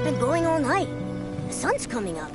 been going all night. The sun's coming up.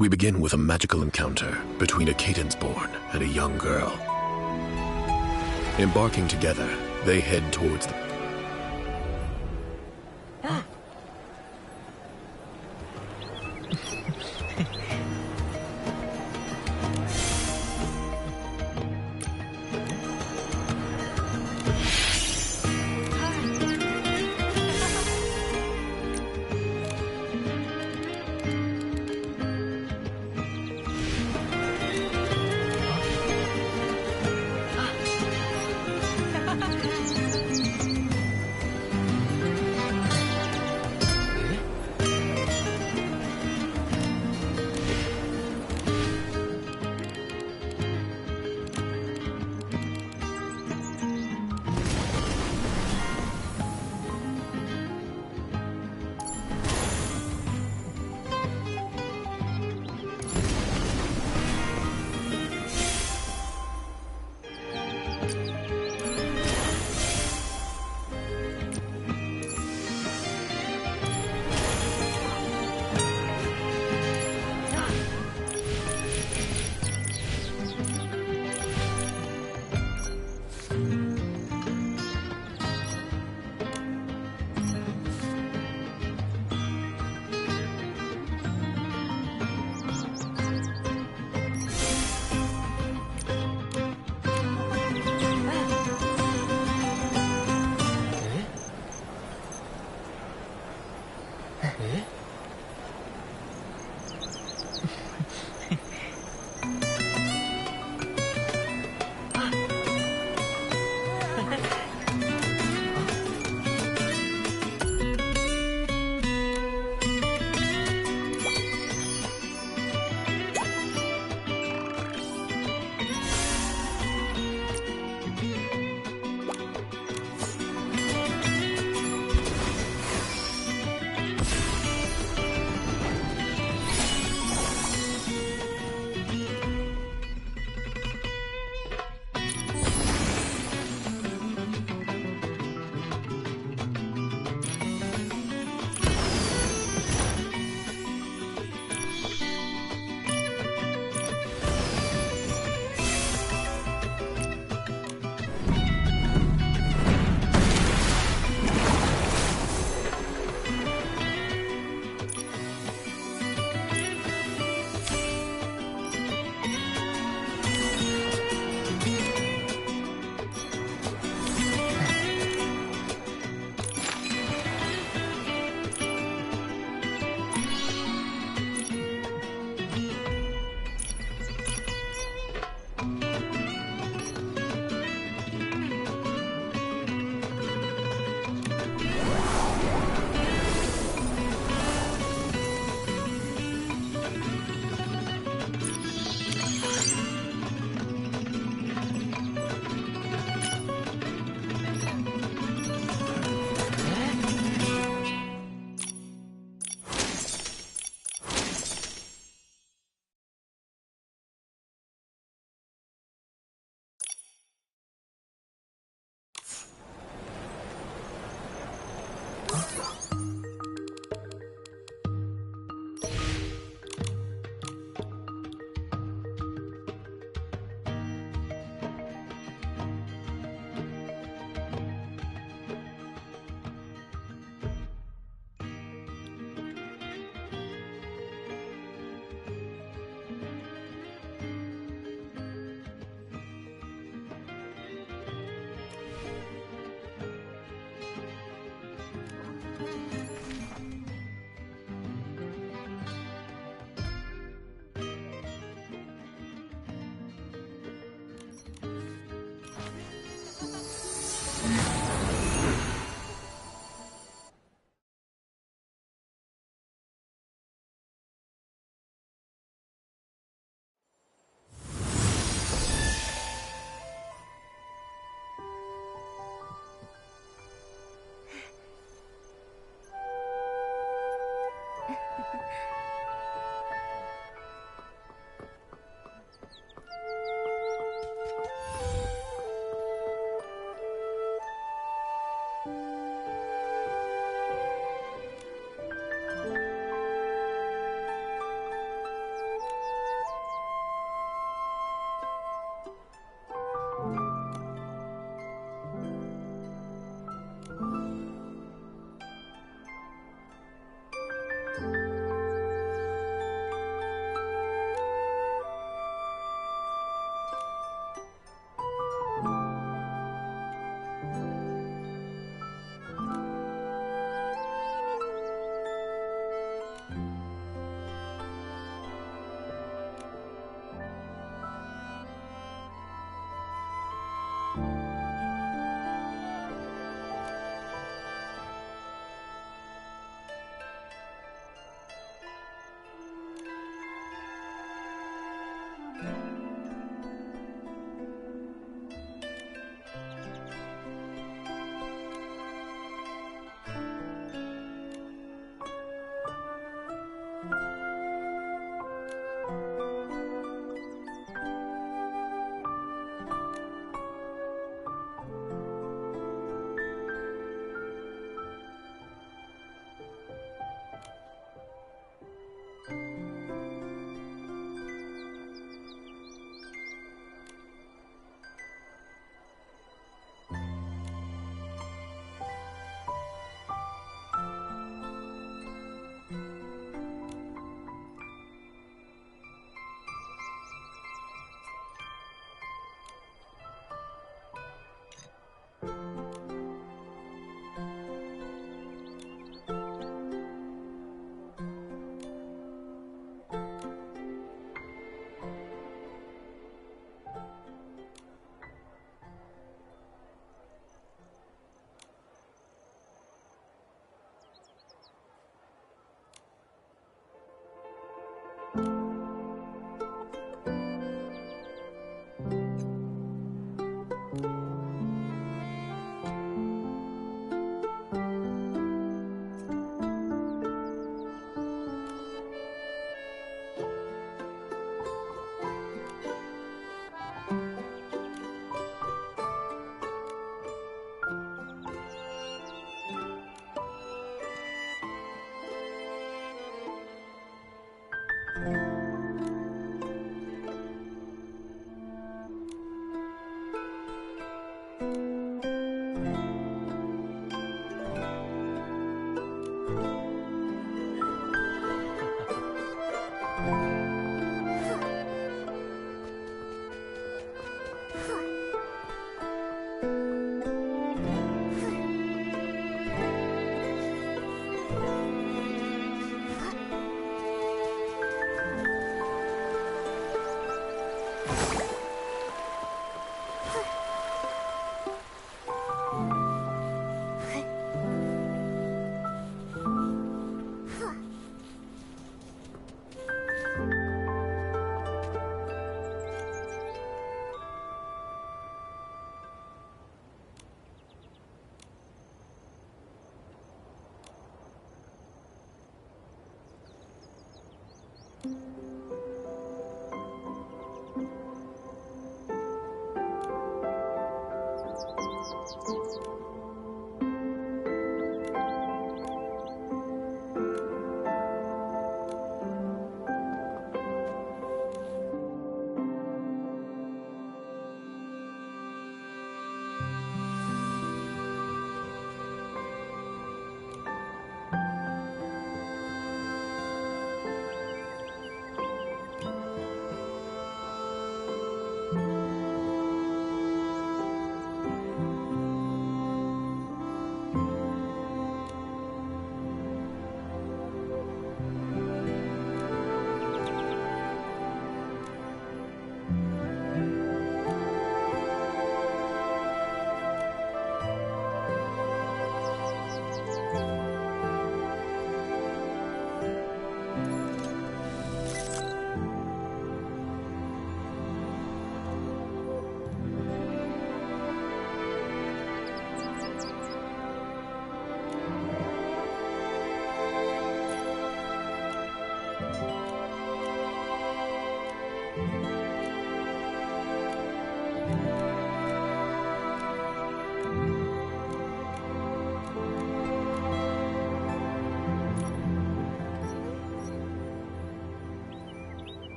We begin with a magical encounter between a Cadence-born and a young girl. Embarking together, they head towards the...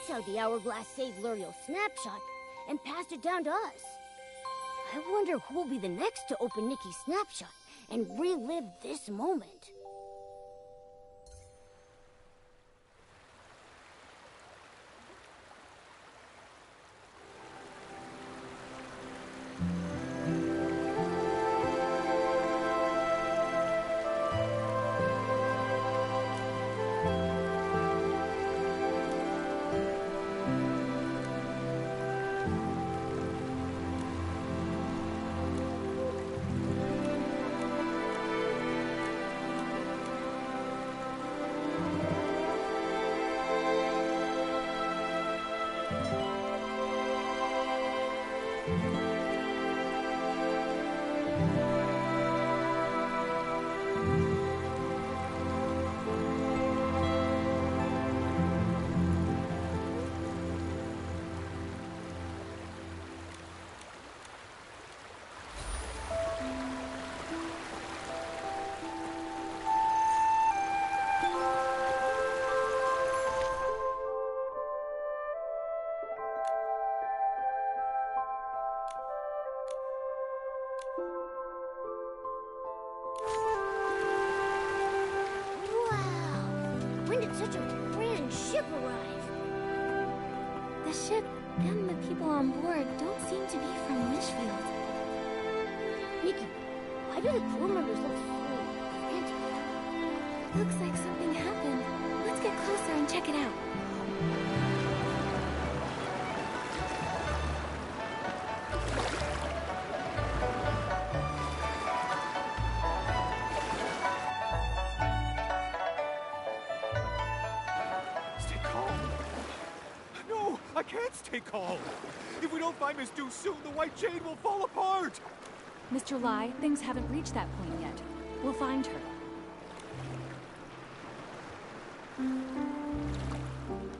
That's how the hourglass saved Luriel's snapshot and passed it down to us. I wonder who will be the next to open Nikki's snapshot and relive this moment. Such a grand ship arrive. The ship and the people on board don't seem to be from Wishfield. Nikki, why do the crew members look so frantic? Looks like something happened. Let's get closer and check it out. I can't stay calm. If we don't find Miss Du soon, the White Jade will fall apart. Mr. Lai, things haven't reached that point yet. We'll find her.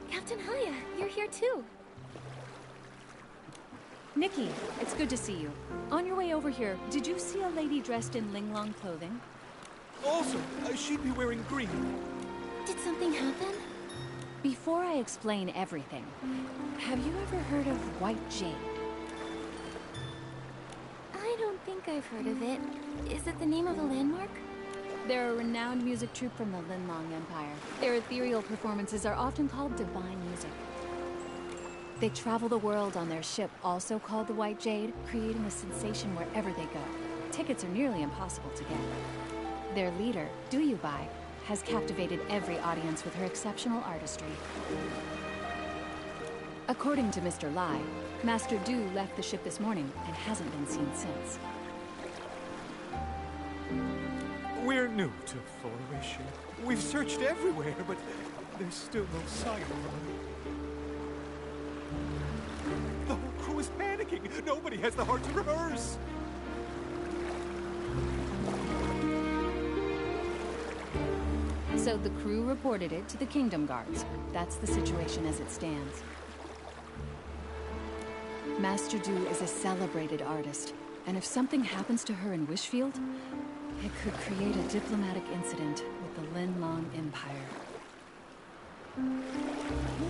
Captain Haya, you're here too. Nikki, it's good to see you. On your way over here, did you see a lady dressed in Linglong clothing? Also, she'd be wearing green. Did something happen? Before I explain everything, have you ever heard of White Jade? I don't think I've heard of it. Is it the name of a landmark? They're a renowned music troupe from the Linlong Empire. Their ethereal performances are often called divine music. They travel the world on their ship, also called the White Jade, creating a sensation wherever they go. Tickets are nearly impossible to get. Their leader, Duyubai, has captivated every audience with her exceptional artistry. According to Mr. Lai, Master Du left the ship this morning and hasn't been seen since. We're new to Flourish. We've searched everywhere, but there's still no sign of her. The whole crew is panicking. Nobody has the heart to rehearse. So the crew reported it to the Kingdom Guards. That's the situation as it stands. Master Du is a celebrated artist, and if something happens to her in Wishfield, it could create a diplomatic incident with the Linlong Empire.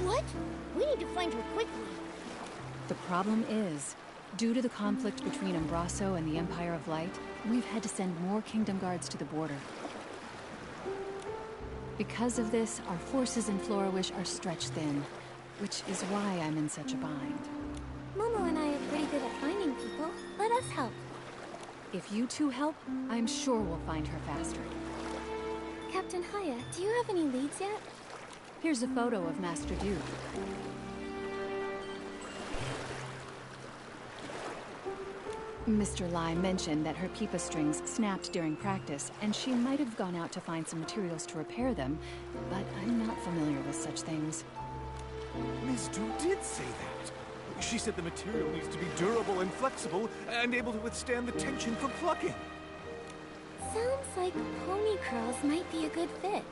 What? We need to find her quickly. The problem is, due to the conflict between Umbraso and the Empire of Light, we've had to send more Kingdom Guards to the border. Because of this, our forces in Flourish are stretched thin, which is why I'm in such a bind. Momo and I are pretty good at finding people. Let us help. If you two help, I'm sure we'll find her faster. Captain Haya, do you have any leads yet? Here's a photo of Master Du. Mr. Lai mentioned that her pipa strings snapped during practice, and she might have gone out to find some materials to repair them, but I'm not familiar with such things. Miss Du did say that. She said the material needs to be durable and flexible, and able to withstand the tension from plucking. Sounds like pony curls might be a good fit.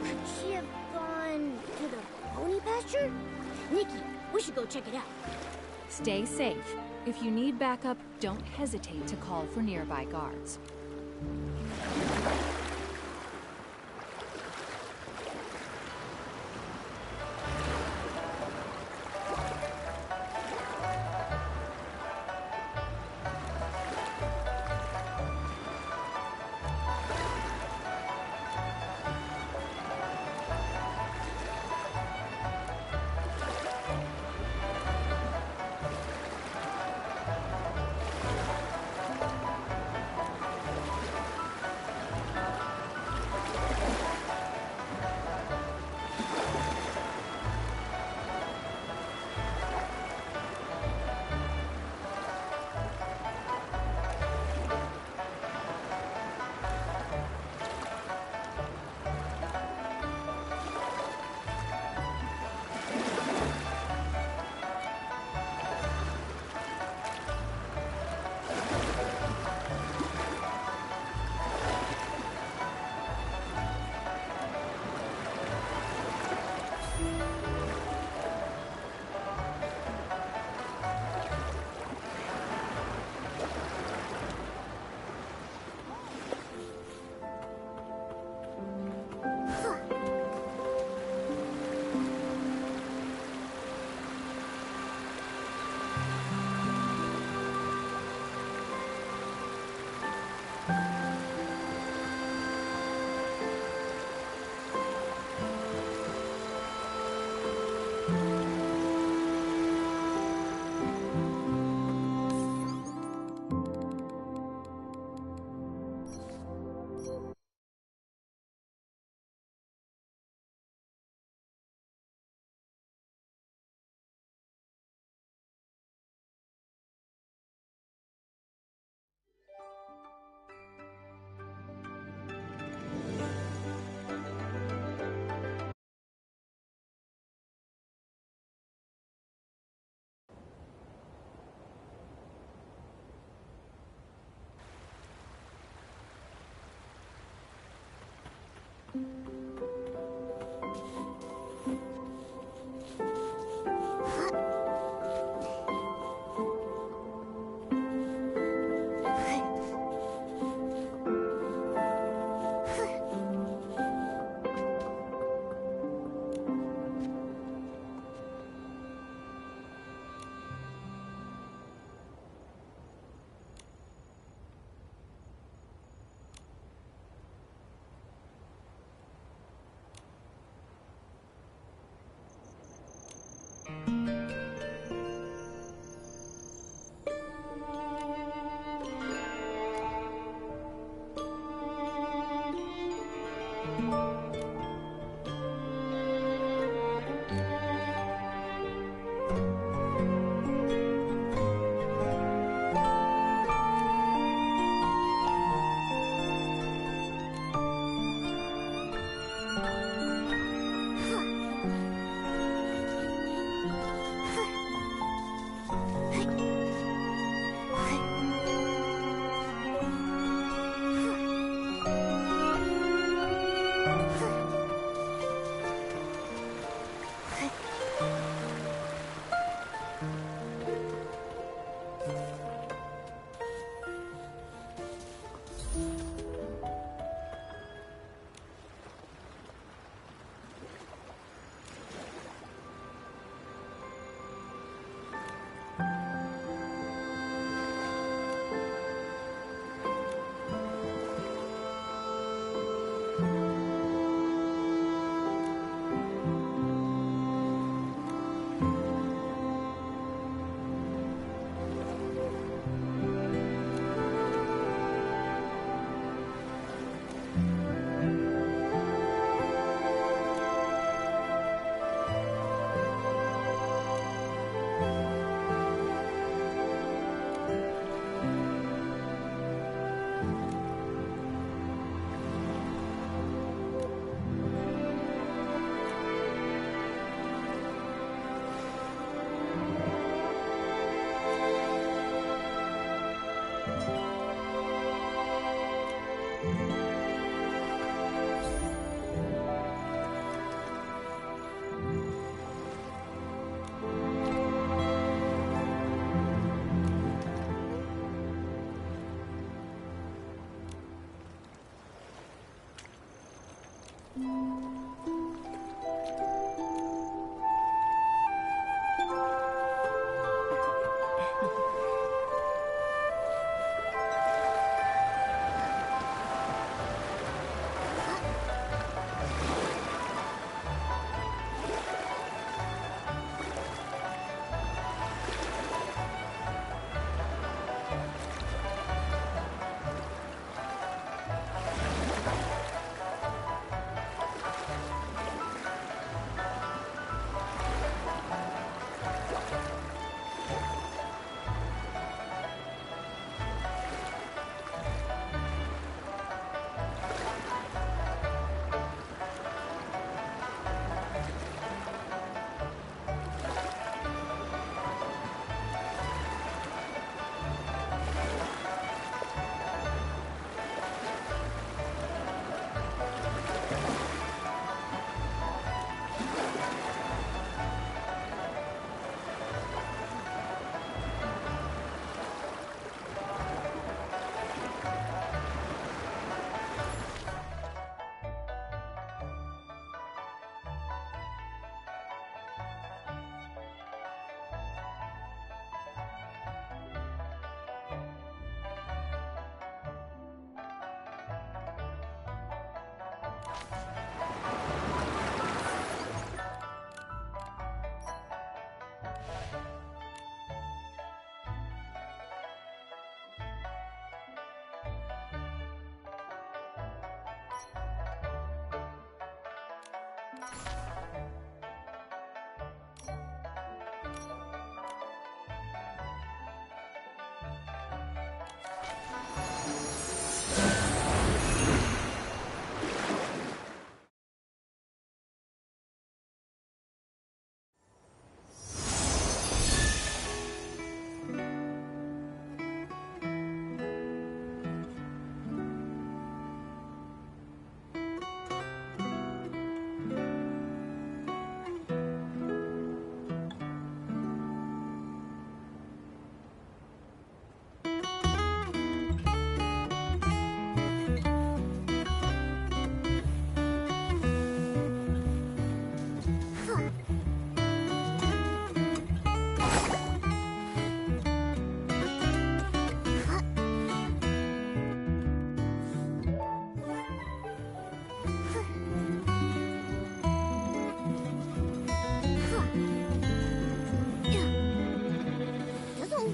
Could she have gone to the pony pasture? Nikki, we should go check it out. Stay safe. If you need backup, don't hesitate to call for nearby guards.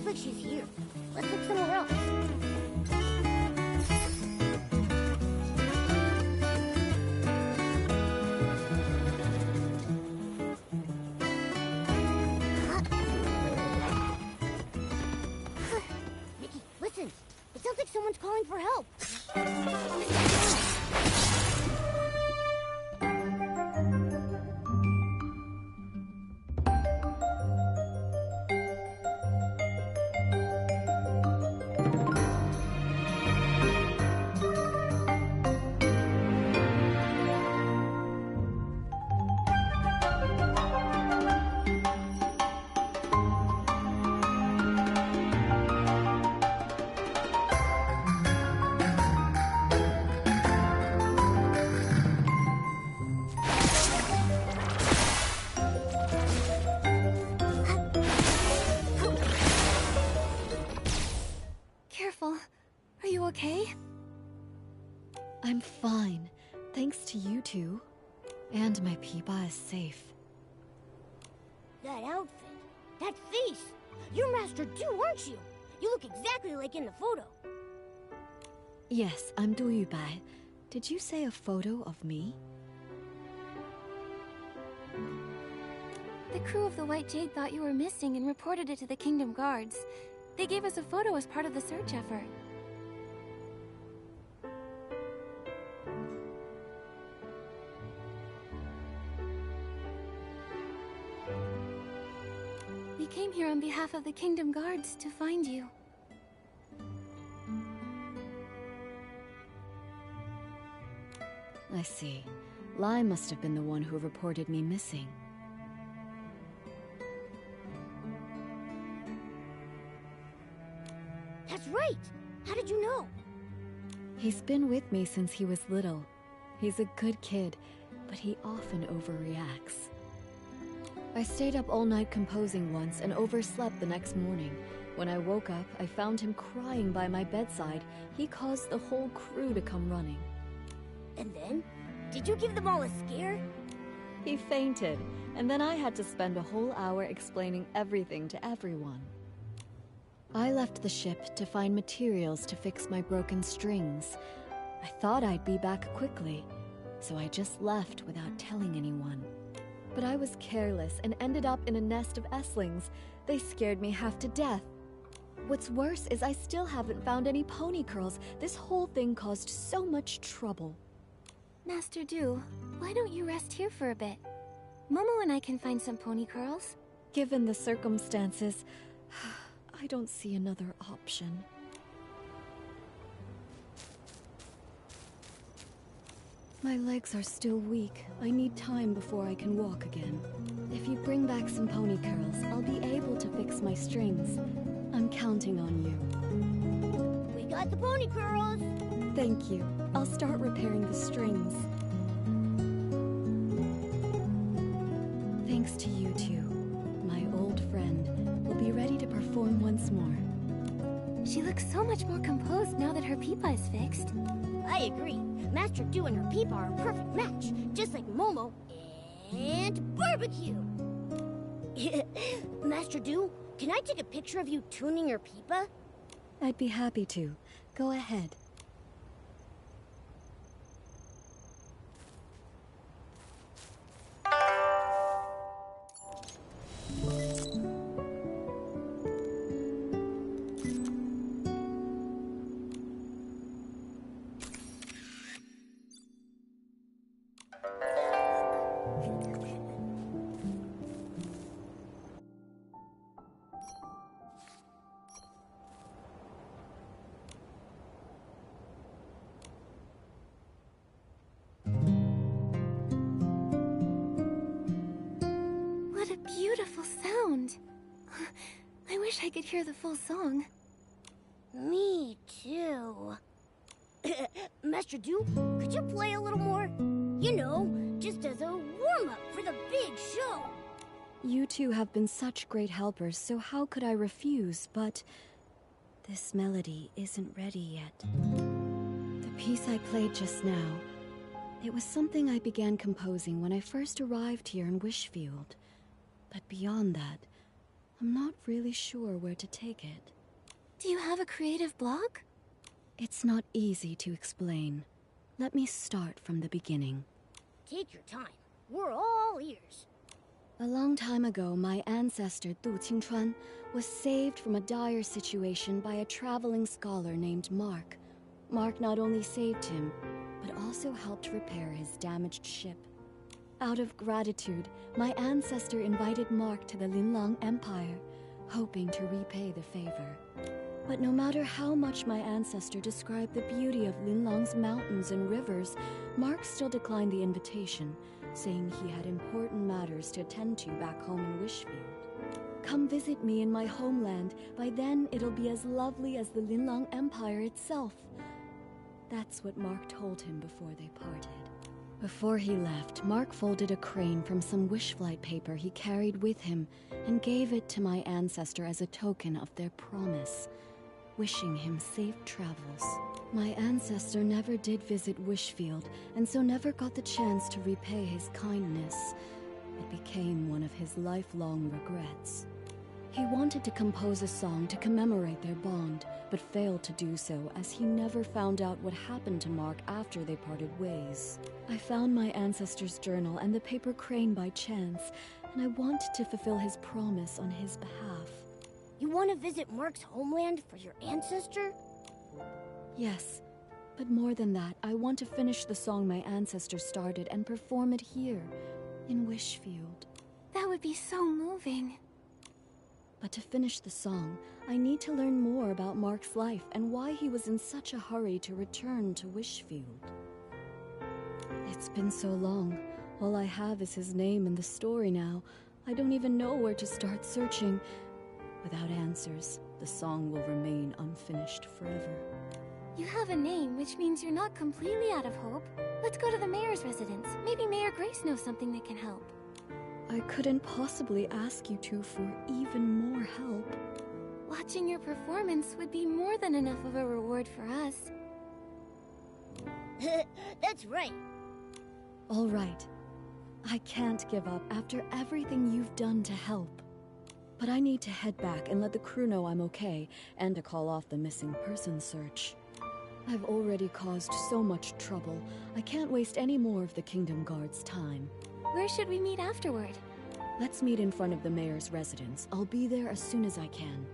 like she's here. Let's look somewhere else. Nikki, listen. It sounds like someone's calling for help. Are you okay? I'm fine, thanks to you two. And my Peepa is safe. That outfit, that face. You're Master Du, aren't you? You look exactly like in the photo. Yes, I'm Du Yubai. Did you say a photo of me? The crew of the White Jade thought you were missing and reported it to the Kingdom Guards. They gave us a photo as part of the search effort. We came here on behalf of the Kingdom Guards to find you. I see. Lai must have been the one who reported me missing. That's right! How did you know? He's been with me since he was little. He's a good kid, but he often overreacts. I stayed up all night composing once and overslept the next morning. When I woke up, I found him crying by my bedside. He caused the whole crew to come running. And then? Did you give them all a scare? He fainted, and then I had to spend a whole hour explaining everything to everyone. I left the ship to find materials to fix my broken strings. I thought I'd be back quickly, so I just left without telling anyone. But I was careless and ended up in a nest of Esslings. They scared me half to death. What's worse is I still haven't found any pony curls. This whole thing caused so much trouble. Master Du, why don't you rest here for a bit? Momo and I can find some pony curls. Given the circumstances, I don't see another option. My legs are still weak. I need time before I can walk again. If you bring back some pony curls, I'll be able to fix my strings. I'm counting on you. We got the pony curls! Thank you. I'll start repairing the strings. Thanks to you two, my old friend will be ready to perform once more. She looks so much more composed now that her Peepa is fixed. I agree. Master Du and her Peepa are a perfect match, just like Momo and Barbecue. Master Du, can I take a picture of you tuning your Peepa? I'd be happy to. Go ahead. What a beautiful sound. I wish I could hear the full song. Me too. Master Du, could you play a little more? You know, just as a warm-up for the big show. You two have been such great helpers, so how could I refuse? But this melody isn't ready yet. The piece I played just now, it was something I began composing when I first arrived here in Wishfield. But beyond that, I'm not really sure where to take it. Do you have a creative block? It's not easy to explain. Let me start from the beginning. Take your time. We're all ears. A long time ago, my ancestor Du Qingchuan was saved from a dire situation by a traveling scholar named Mark. Mark not only saved him, but also helped repair his damaged ship. Out of gratitude, my ancestor invited Mark to the Linlang Empire, hoping to repay the favor. But no matter how much my ancestor described the beauty of Linlang's mountains and rivers, Mark still declined the invitation, saying he had important matters to attend to back home in Wishfield. Come visit me in my homeland. By then, it'll be as lovely as the Linlang Empire itself. That's what Mark told him before they parted. Before he left, Mark folded a crane from some wishflight paper he carried with him and gave it to my ancestor as a token of their promise, wishing him safe travels. My ancestor never did visit Wishfield, and so never got the chance to repay his kindness. It became one of his lifelong regrets. He wanted to compose a song to commemorate their bond, but failed to do so as he never found out what happened to Mark after they parted ways. I found my ancestor's journal and the paper crane by chance, and I wanted to fulfill his promise on his behalf. You want to visit Mark's homeland for your ancestor? Yes, but more than that, I want to finish the song my ancestor started and perform it here, in Wishfield. That would be so moving. But to finish the song, I need to learn more about Mark's life and why he was in such a hurry to return to Wishfield. It's been so long. All I have is his name and the story now. I don't even know where to start searching. Without answers, the song will remain unfinished forever. You have a name, which means you're not completely out of hope. Let's go to the mayor's residence. Maybe Mayor Grace knows something that can help. I couldn't possibly ask you two for even more help. Watching your performance would be more than enough of a reward for us. That's right. All right. I can't give up after everything you've done to help. But I need to head back and let the crew know I'm okay, and to call off the missing person search. I've already caused so much trouble. I can't waste any more of the Kingdom Guard's time. Where should we meet afterward? Let's meet in front of the mayor's residence. I'll be there as soon as I can.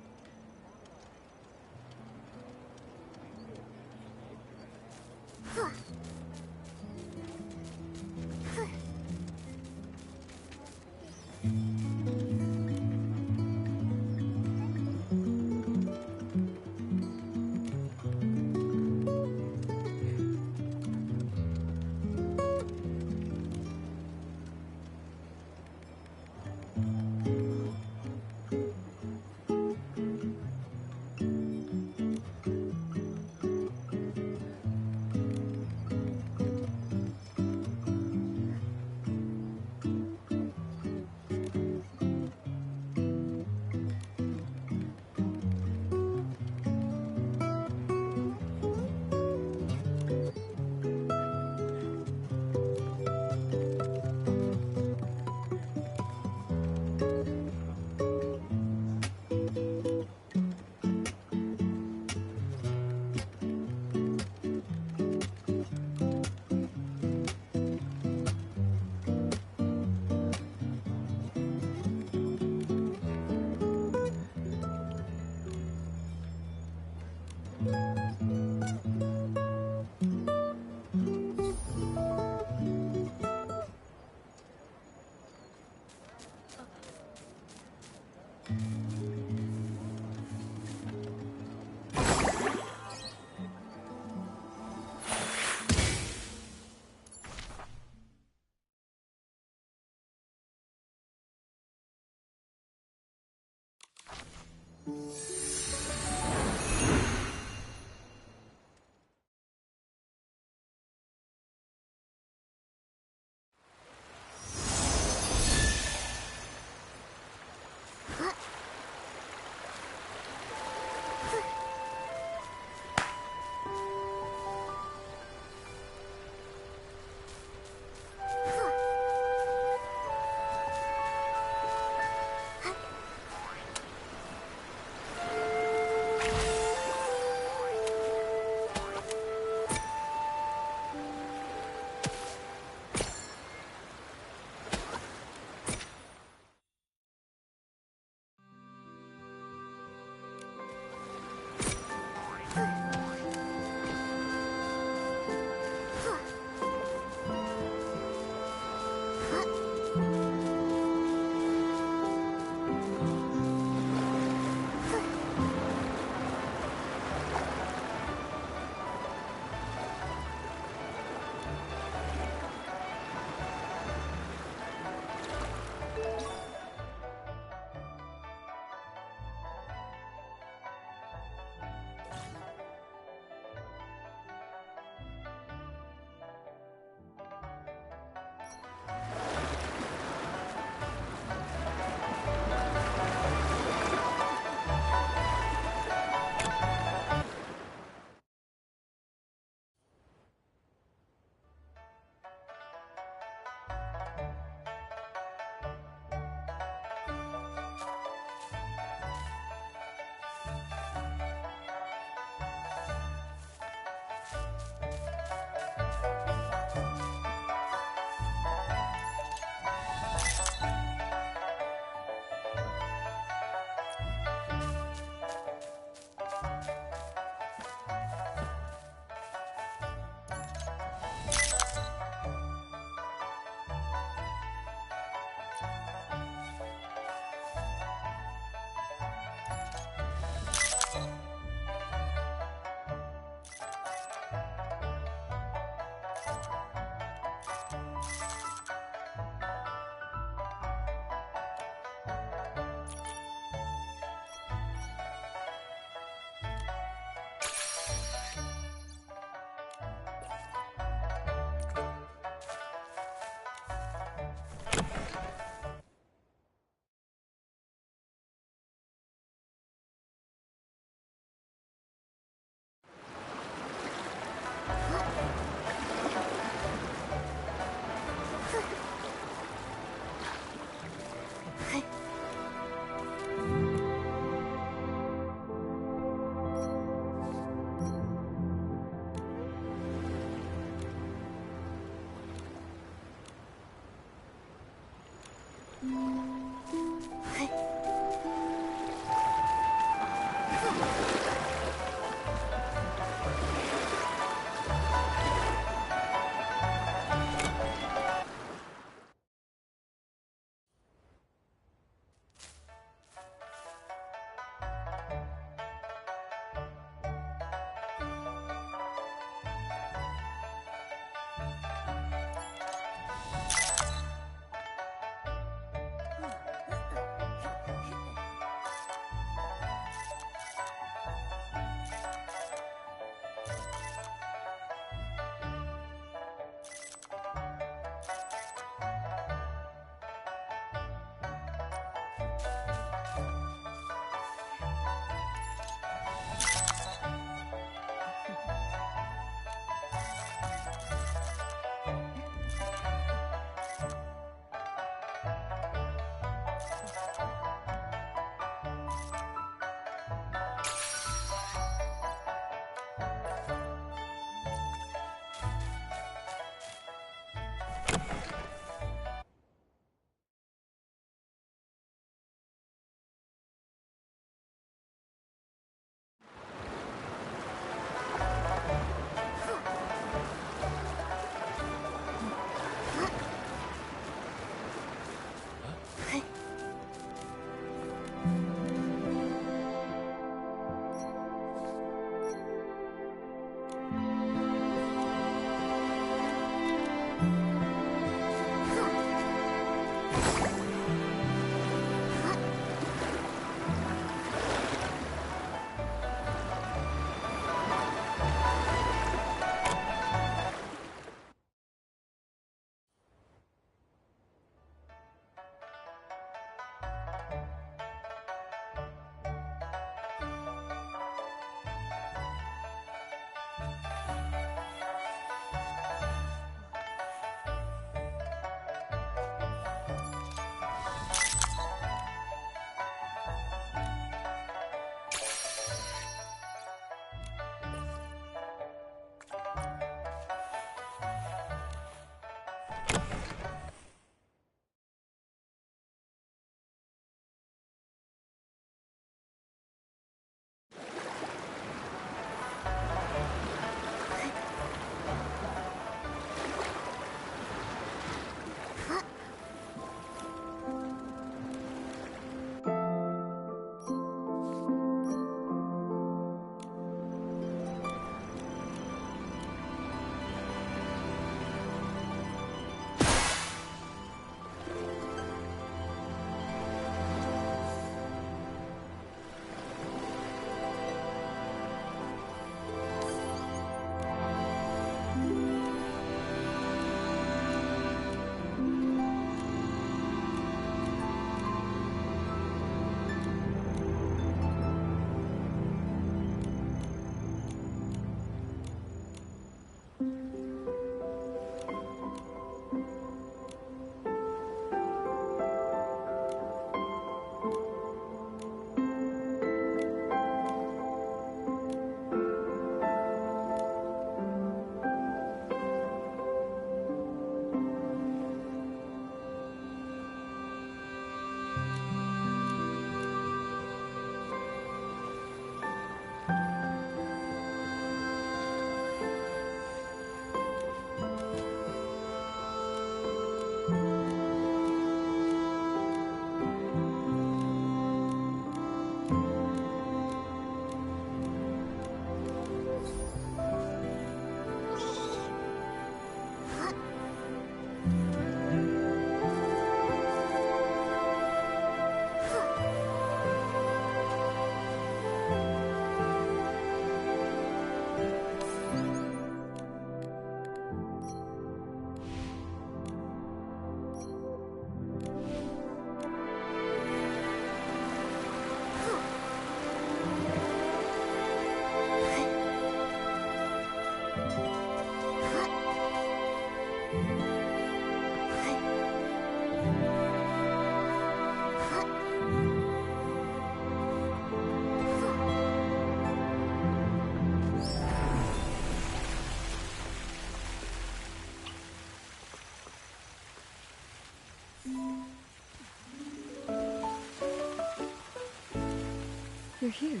You're here.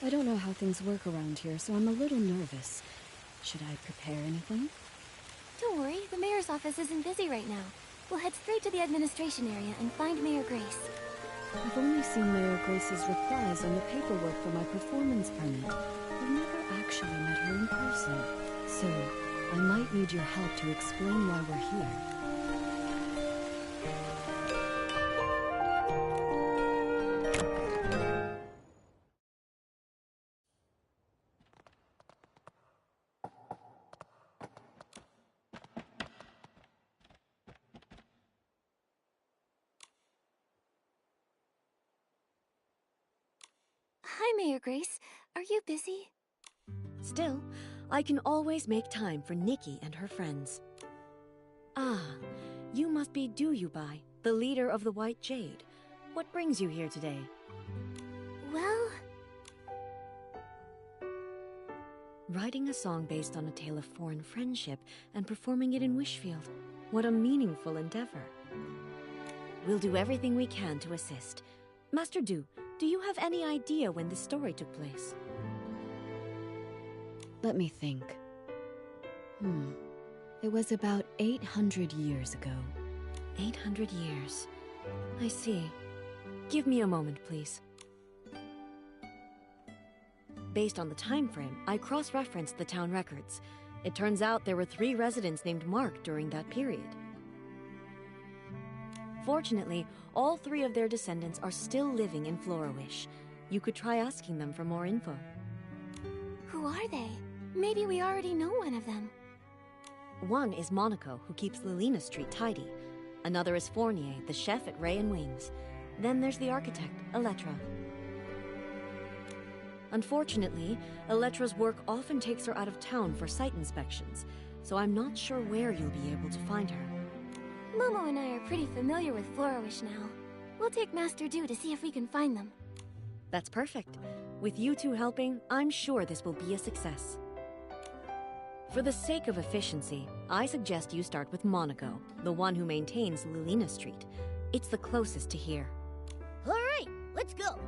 I don't know how things work around here, so I'm a little nervous. Should I prepare anything? Don't worry, the mayor's office isn't busy right now. We'll head straight to the administration area and find Mayor Grace. I've only seen Mayor Grace's replies on the paperwork for my performance permit. I've never actually met her in person. So, I might need your help to explain why we're here. Hi, Mayor Grace. Are you busy? Still, I can always make time for Nikki and her friends. Ah, you must be Duyubai, the leader of the White Jade. What brings you here today? Well... Writing a song based on a tale of foreign friendship and performing it in Wishfield. What a meaningful endeavor. We'll do everything we can to assist. Master Du, do you have any idea when this story took place? Let me think. It was about 800 years ago. 800 years. I see. Give me a moment, please. Based on the time frame, I cross-referenced the town records. It turns out there were 3 residents named Mark during that period. Fortunately, all 3 of their descendants are still living in Florawish. You could try asking them for more info. Who are they? Maybe we already know one of them. One is Monaco, who keeps Lilina Street tidy. Another is Fournier, the chef at Ray and Wings. Then there's the architect, Elettra. Unfortunately, Elettra's work often takes her out of town for site inspections, so I'm not sure where you'll be able to find her. Momo and I are pretty familiar with Florawish now. We'll take Master Du to see if we can find them. That's perfect. With you two helping, I'm sure this will be a success. For the sake of efficiency, I suggest you start with Monaco, the one who maintains Lilina Street. It's the closest to here. All right, let's go.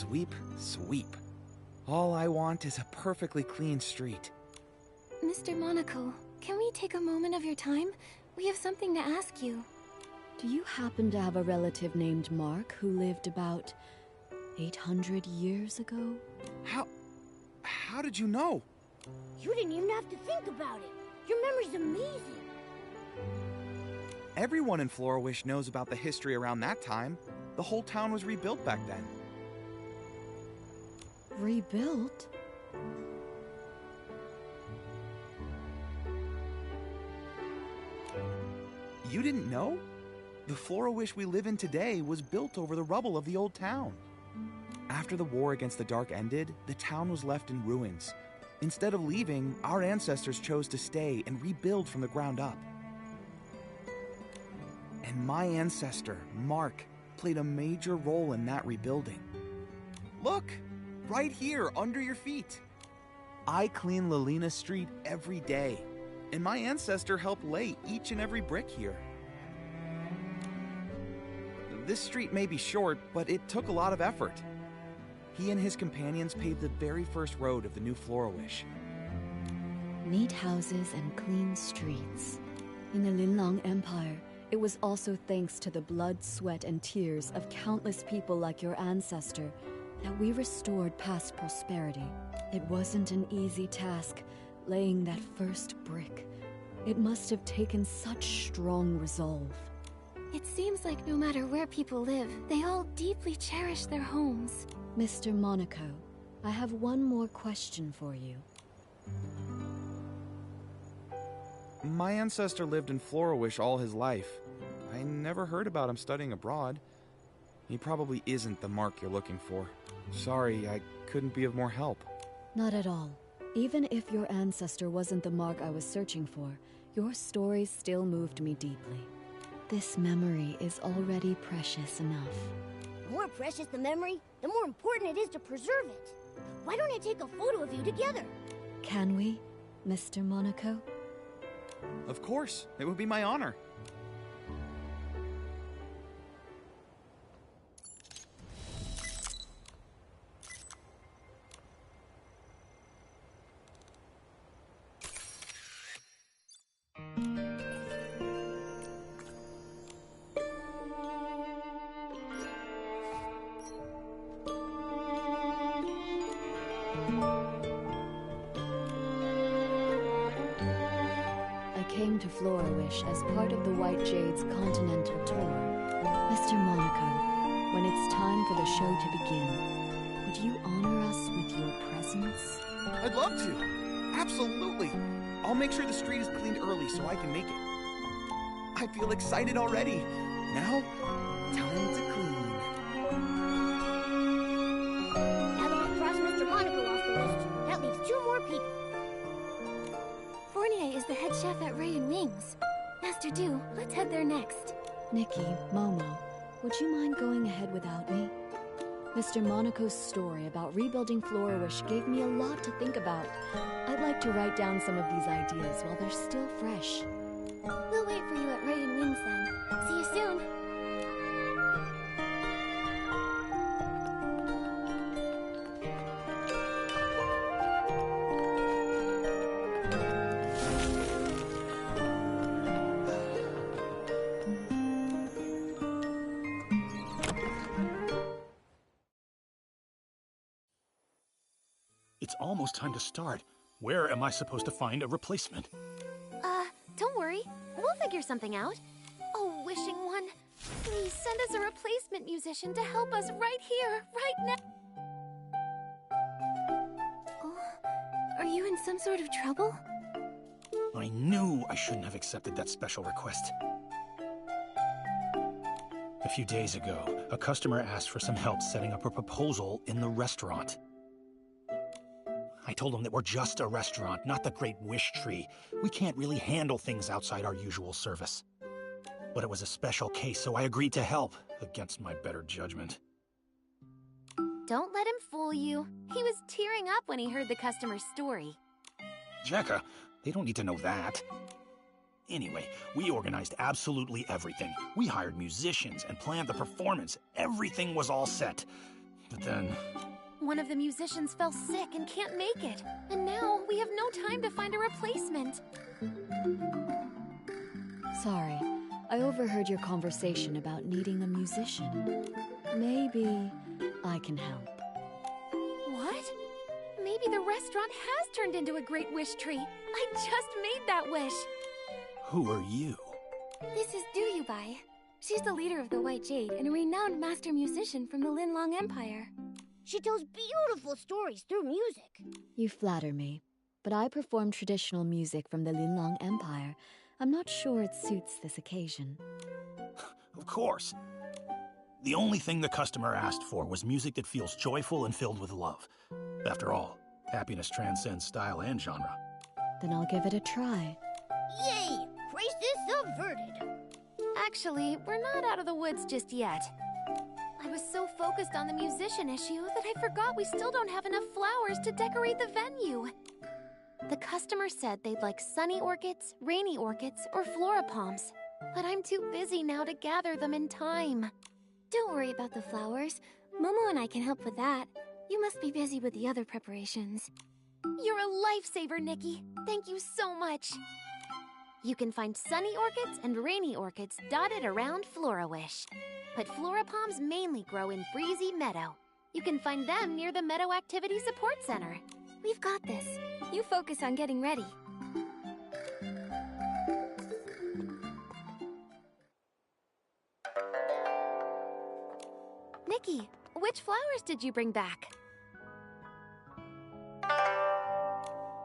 Sweep, sweep. All I want is a perfectly clean street. Mr. Monaco, can we take a moment of your time? We have something to ask you. Do you happen to have a relative named Mark who lived about 800 years ago? How did you know? You didn't even have to think about it. Your memory's amazing. Everyone in Florawish knows about the history around that time. The whole town was rebuilt back then. Rebuilt? You didn't know? The Florawish we live in today was built over the rubble of the old town. After the war against the Dark ended, the town was left in ruins. Instead of leaving, our ancestors chose to stay and rebuild from the ground up. And my ancestor, Mark, played a major role in that rebuilding. Look! Right here, under your feet. I clean Lilina Street every day, and my ancestor helped lay each and every brick here. This street may be short, but it took a lot of effort. He and his companions paved the very first road of the new Florawish. Neat houses and clean streets. In the Linlang Empire, it was also thanks to the blood, sweat, and tears of countless people like your ancestor that we restored past prosperity. It wasn't an easy task, laying that first brick. It must have taken such strong resolve. It seems like no matter where people live, they all deeply cherish their homes. Mr. Monaco, I have one more question for you. My ancestor lived in Florawish all his life. I never heard about him studying abroad. He probably isn't the Mark you're looking for. Sorry, I couldn't be of more help. Not at all. Even if your ancestor wasn't the Mark I was searching for, your stories still moved me deeply. This memory is already precious enough. The more precious the memory, the more important it is to preserve it. Why don't I take a photo of you together? Can we, Mr. Monaco? Of course, it would be my honor. Came to Florawish as part of the White Jade's continental tour. Mr. Monaco, when it's time for the show to begin, would you honor us with your presence? I'd love to. Absolutely. I'll make sure the street is cleaned early so I can make it. I feel excited already. Now, time to clean. Now that we've crossed Mr. Monaco off the list, that leaves 2 more people. Fournier is the head chef at Ray and Wings. Master Du, let's head there next. Nikki, Momo, would you mind going ahead without me? Mr. Monaco's story about rebuilding Florawish gave me a lot to think about. I'd like to write down some of these ideas while they're still fresh. We'll wait for you at Ray and Wings then. See you soon. It's almost time to start. Where am I supposed to find a replacement? Don't worry. We'll figure something out. Oh, wishing one, please send us a replacement musician to help us right here, right now. Oh, are you in some sort of trouble? I knew I shouldn't have accepted that special request. A few days ago, a customer asked for some help setting up a proposal in the restaurant. I told him that we're just a restaurant, not the Great Wish Tree. We can't really handle things outside our usual service. But it was a special case, so I agreed to help, against my better judgment. Don't let him fool you. He was tearing up when he heard the customer's story. Jekka, they don't need to know that. Anyway, we organized absolutely everything. We hired musicians and planned the performance. Everything was all set. But then... One of the musicians fell sick and can't make it. And now we have no time to find a replacement. Sorry, I overheard your conversation about needing a musician. Maybe I can help. What? Maybe the restaurant has turned into a great wish tree. I just made that wish. Who are you? This is Duyubai. She's the leader of the White Jade and a renowned master musician from the Linlong Empire. She tells beautiful stories through music. You flatter me, but I perform traditional music from the Linlong Empire. I'm not sure it suits this occasion. Of course. The only thing the customer asked for was music that feels joyful and filled with love. After all, happiness transcends style and genre. Then I'll give it a try. Yay! Crisis averted! Actually, we're not out of the woods just yet. I was so focused on the musician issue that I forgot we still don't have enough flowers to decorate the venue. The customer said they'd like sunny orchids, rainy orchids, or flora palms. But I'm too busy now to gather them in time. Don't worry about the flowers. Momo and I can help with that. You must be busy with the other preparations. You're a lifesaver, Nikki. Thank you so much. You can find sunny orchids and rainy orchids dotted around Florawish. But flora palms mainly grow in Breezy Meadow. You can find them near the Meadow Activity Support Center. We've got this. You focus on getting ready. Nikki, which flowers did you bring back?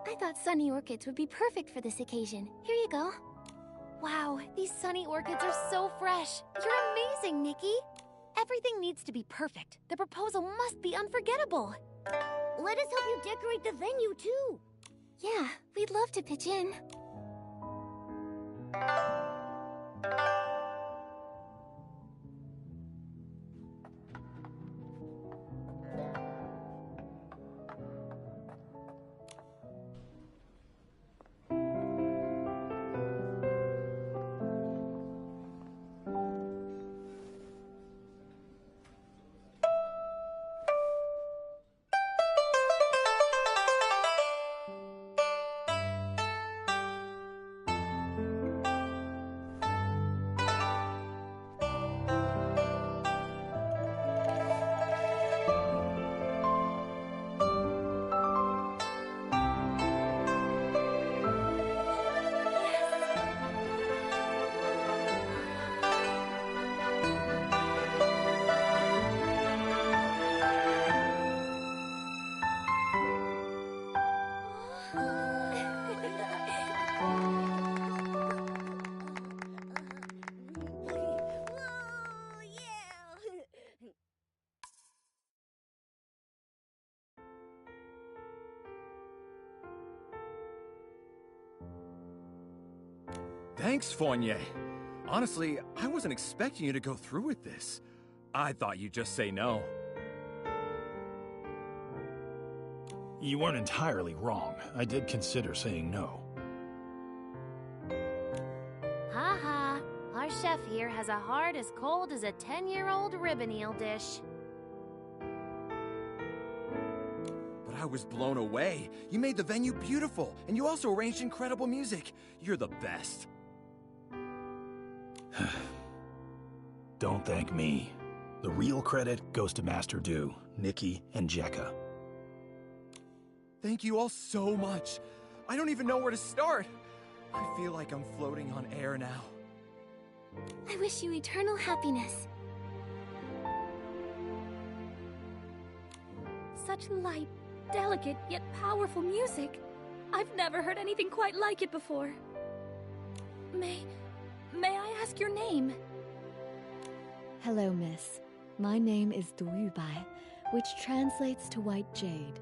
I thought sunny orchids would be perfect for this occasion. Here you go. Wow, these sunny orchids are so fresh. You're amazing, Nikki. Everything needs to be perfect. The proposal must be unforgettable. Let us help you decorate the venue, too. Yeah, we'd love to pitch in. Thanks, Fournier. Honestly, I wasn't expecting you to go through with this. I thought you'd just say no. You weren't entirely wrong. I did consider saying no. Ha. Our chef here has a heart as cold as a 10-year-old ribbon eel dish. But I was blown away. You made the venue beautiful, and you also arranged incredible music. You're the best. Don't thank me. The real credit goes to Master Du, Nikki, and Jekka. Thank you all so much. I don't even know where to start. I feel like I'm floating on air now. I wish you eternal happiness. Such light, delicate, yet powerful music. I've never heard anything quite like it before. May I ask your name? Hello, miss. My name is Duyubai, which translates to White Jade.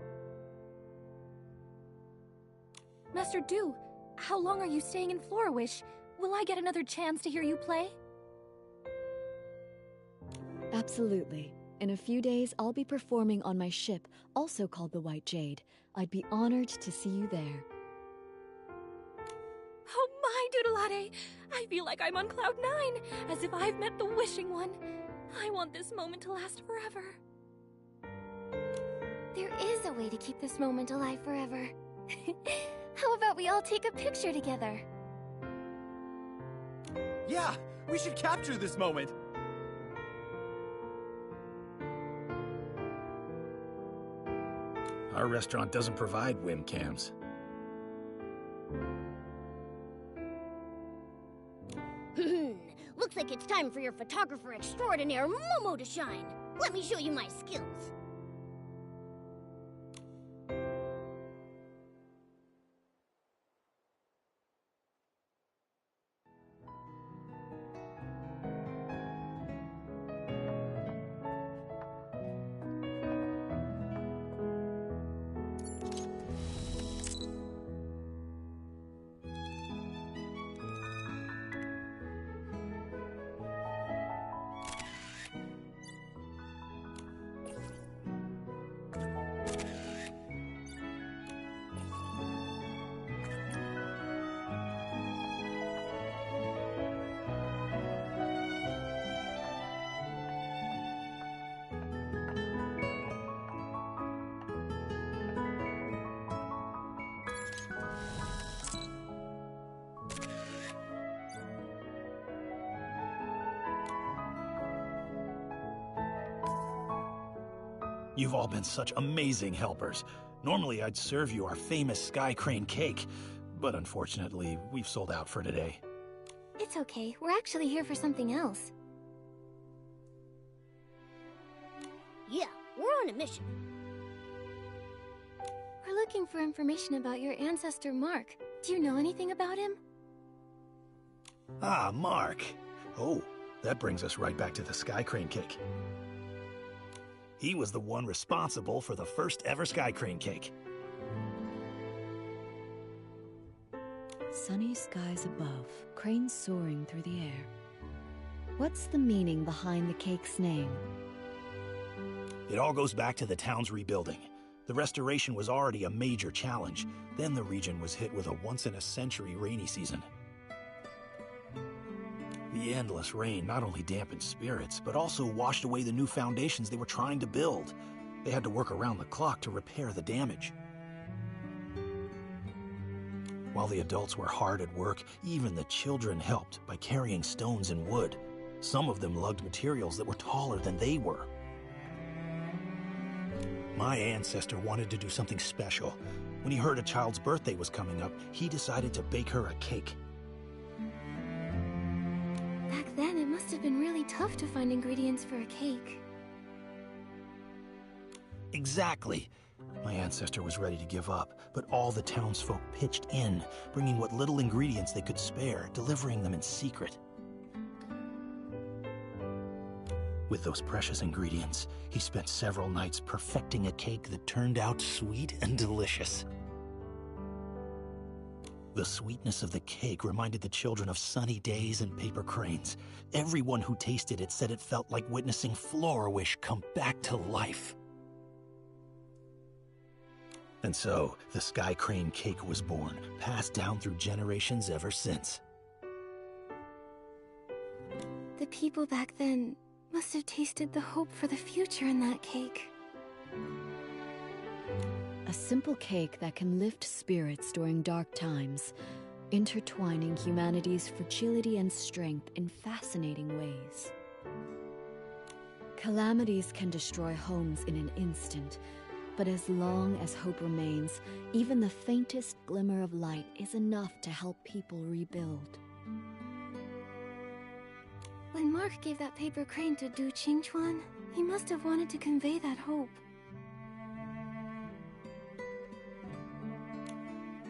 Master Du, how long are you staying in Florawish? Will I get another chance to hear you play? Absolutely. In a few days, I'll be performing on my ship, also called the White Jade. I'd be honored to see you there. Oh my, Doodleade! I feel like I'm on Cloud 9, as if I've met the Wishing One. I want this moment to last forever. a way to keep this moment alive forever. How about we all take a picture together? Yeah, we should capture this moment. Our restaurant doesn't provide webcams. Looks like it's time for your photographer extraordinaire, Momo, to shine. Let me show you my skills. You've all been such amazing helpers. Normally, I'd serve you our famous Sky Crane cake, but unfortunately, we've sold out for today. It's okay. We're actually here for something else. Yeah, we're on a mission. We're looking for information about your ancestor, Mark. Do you know anything about him? Ah, Mark. Oh, that brings us right back to the Sky Crane cake. He was the one responsible for the first ever Sky Crane cake. Sunny skies above, cranes soaring through the air. What's the meaning behind the cake's name? It all goes back to the town's rebuilding. The restoration was already a major challenge. Then the region was hit with a once-in-a-century rainy season. The endless rain not only dampened spirits, but also washed away the new foundations they were trying to build. They had to work around the clock to repair the damage. While the adults were hard at work, even the children helped by carrying stones and wood. Some of them lugged materials that were taller than they were. My ancestor wanted to do something special. When he heard a child's birthday was coming up, he decided to bake her a cake. Back then, it must have been really tough to find ingredients for a cake. Exactly. My ancestor was ready to give up, but all the townsfolk pitched in, bringing what little ingredients they could spare, delivering them in secret. With those precious ingredients, he spent several nights perfecting a cake that turned out sweet and delicious. The sweetness of the cake reminded the children of sunny days and paper cranes. Everyone who tasted it said it felt like witnessing Flourish come back to life. And so, the Sky Crane cake was born, passed down through generations ever since. The people back then must have tasted the hope for the future in that cake. A simple cake that can lift spirits during dark times, intertwining humanity's fragility and strength in fascinating ways. Calamities can destroy homes in an instant, but as long as hope remains, even the faintest glimmer of light is enough to help people rebuild. When Mark gave that paper crane to Du Qingchuan, he must have wanted to convey that hope.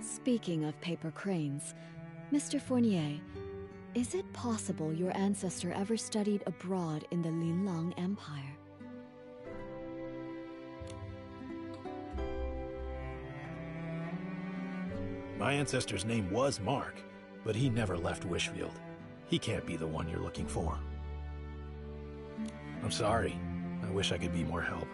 Speaking of paper cranes, Mr. Fournier, is it possible your ancestor ever studied abroad in the Linlang Empire? My ancestor's name was Mark, but he never left Wishfield. He can't be the one you're looking for. I'm sorry. I wish I could be more help.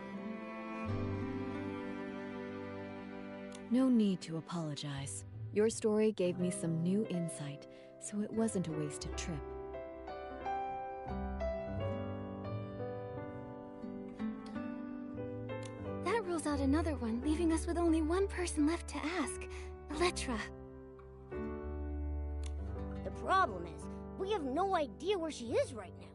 No need to apologize. Your story gave me some new insight, so it wasn't a wasted trip. That rules out out another one, leaving us with only one person left to ask. Electra. The problem is, we have no idea where she is right now.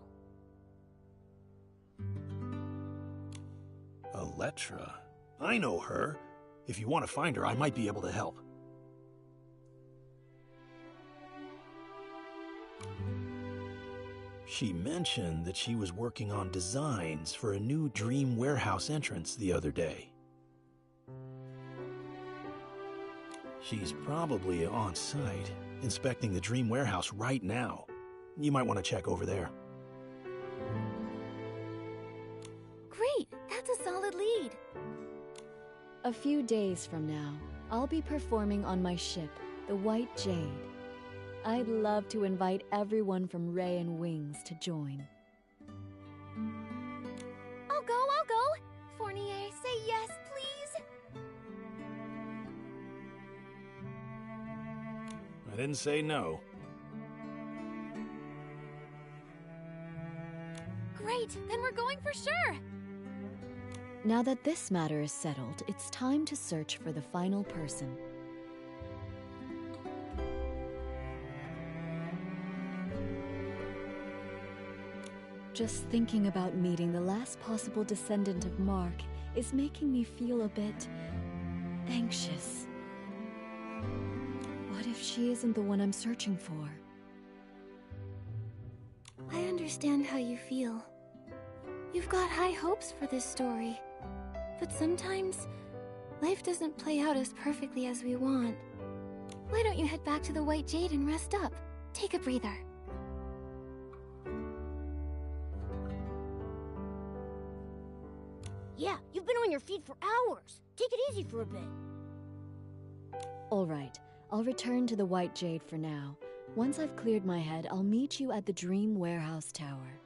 Electra? I know her. If you want to find her, I might be able to help. She mentioned that she was working on designs for a new Dream Warehouse entrance the other day. She's probably on site, inspecting the Dream Warehouse right now. You might want to check over there. Great! That's a solid lead. A few days from now, I'll be performing on my ship, the White Jade. I'd love to invite everyone from Ray and Wings to join. I'll go! Fournier, say yes, please! I didn't say no. Great, then we're going for sure! Now that this matter is settled, it's time to search for the final person. Just thinking about meeting the last possible descendant of Mark is making me feel a bit anxious. What if she isn't the one I'm searching for? I understand how you feel. You've got high hopes for this story. But sometimes, life doesn't play out as perfectly as we want. Why don't you head back to the White Jade and rest up? Take a breather. Yeah, you've been on your feet for hours. Take it easy for a bit. All right, I'll return to the White Jade for now. Once I've cleared my head, I'll meet you at the Dream Warehouse Tower.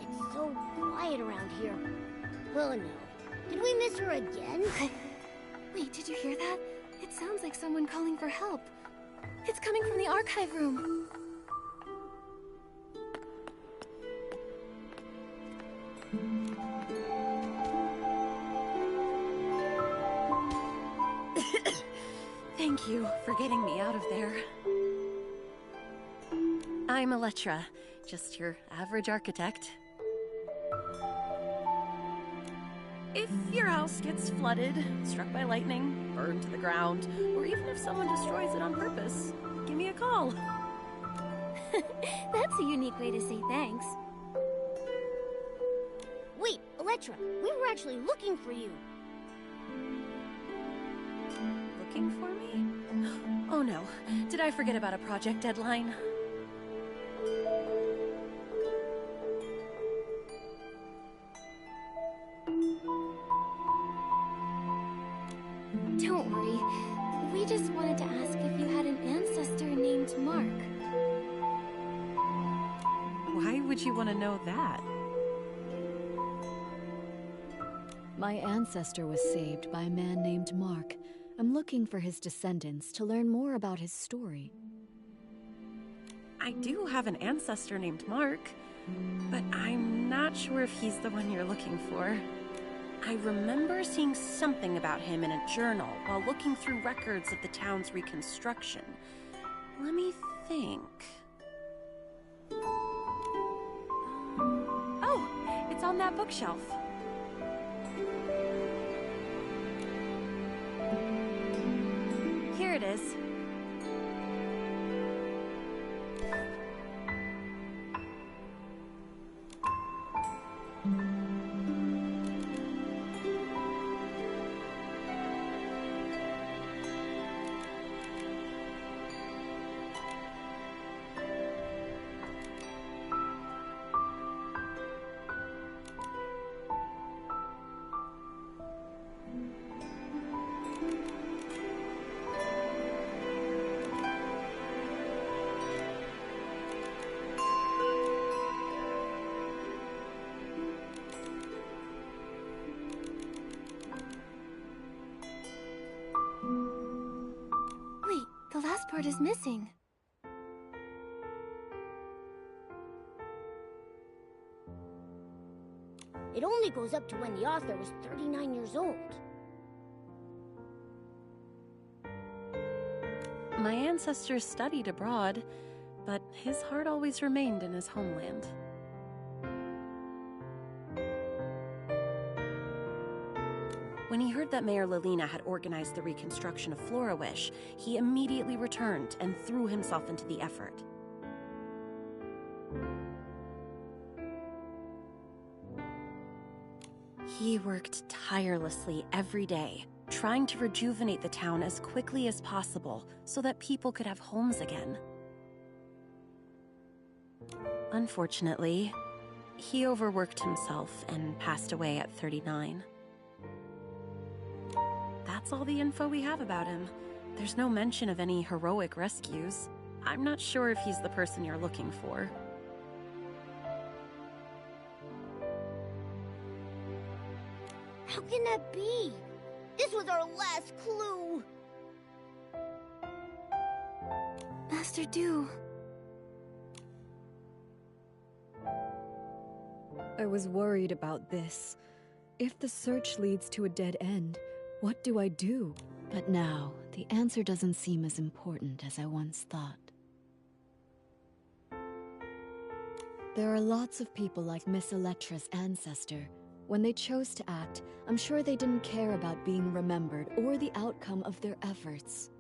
It's so quiet around here. Oh no. Did we miss her again? Wait, did you hear that? It sounds like someone calling for help. It's coming from the archive room. Thank you for getting me out of there. I'm Electra, just your average architect. If your house gets flooded, struck by lightning, burned to the ground, or even if someone destroys it on purpose, give me a call. That's a unique way to say thanks. Wait, Electra, we were actually looking for you. Looking for me? Oh no, did I forget about a project deadline? Don't worry. We just wanted to ask if you had an ancestor named Mark. Why would you want to know that? My ancestor was saved by a man named Mark. I'm looking for his descendants to learn more about his story. I do have an ancestor named Mark, but I'm not sure if he's the one you're looking for. I remember seeing something about him in a journal while looking through records of the town's reconstruction. Let me think. Oh, it's on that bookshelf. Here it is. part is missing. It only goes up to when the author was 39 years old. My ancestors studied abroad, but his heart always remained in his homeland. When he heard that Mayor Lilina had organized the reconstruction of Florawish, he immediately returned and threw himself into the effort. He worked tirelessly every day, trying to rejuvenate the town as quickly as possible so that people could have homes again. Unfortunately, he overworked himself and passed away at 39. That's all the info we have about him. There's no mention of any heroic rescues. I'm not sure if he's the person you're looking for. How can that be? This was our last clue! Master Du. I was worried about this. If the search leads to a dead end, what do I do? But now, the answer doesn't seem as important as I once thought. There are lots of people like Miss Electra's ancestor. When they chose to act, I'm sure they didn't care about being remembered or the outcome of their efforts.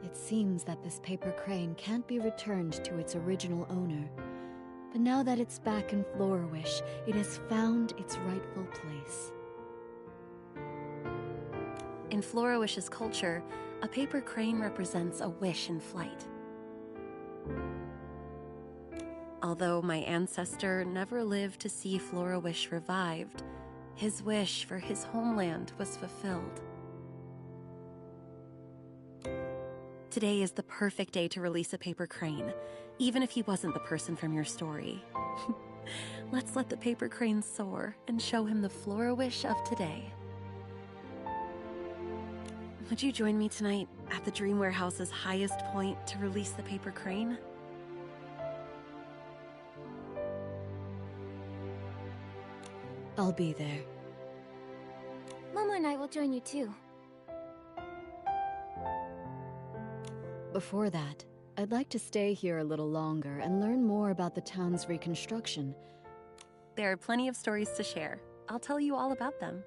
It seems that this paper crane can't be returned to its original owner. But now that it's back in Florawish, it has found its rightful place. In Florawish's culture, a paper crane represents a wish in flight. Although my ancestor never lived to see Florawish revived, his wish for his homeland was fulfilled. Today is the perfect day to release a paper crane, even if he wasn't the person from your story. Let's let the paper crane soar and show him the Florawish of today. Would you join me tonight at the Dream Warehouse's highest point to release the paper crane? I'll be there. Momo and I will join you too. Before that, I'd like to stay here a little longer and learn more about the town's reconstruction. There are plenty of stories to share. I'll tell you all about them.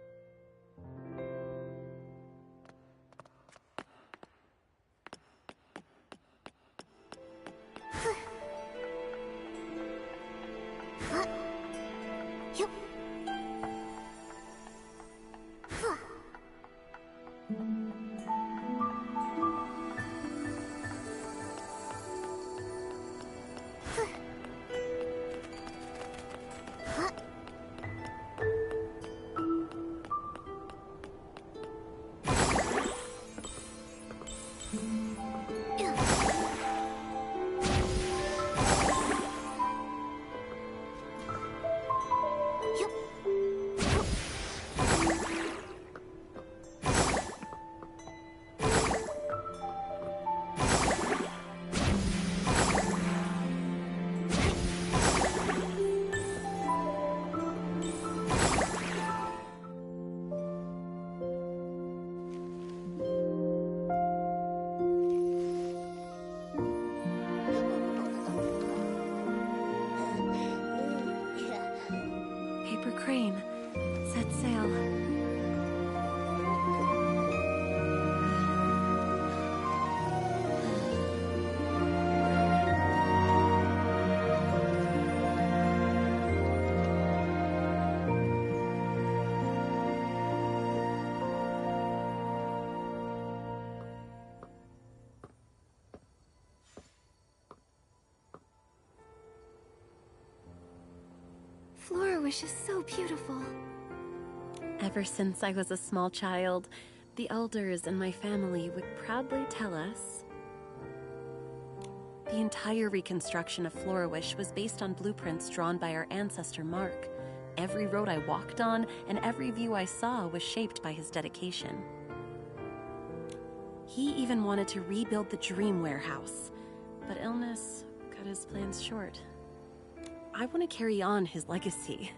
Crane, set sail. Florawish is so beautiful. Ever since I was a small child, the elders in my family would proudly tell us the entire reconstruction of Florawish was based on blueprints drawn by our ancestor Mark. Every road I walked on and every view I saw was shaped by his dedication. He even wanted to rebuild the Dream Warehouse, but illness cut his plans short. I want to carry on his legacy,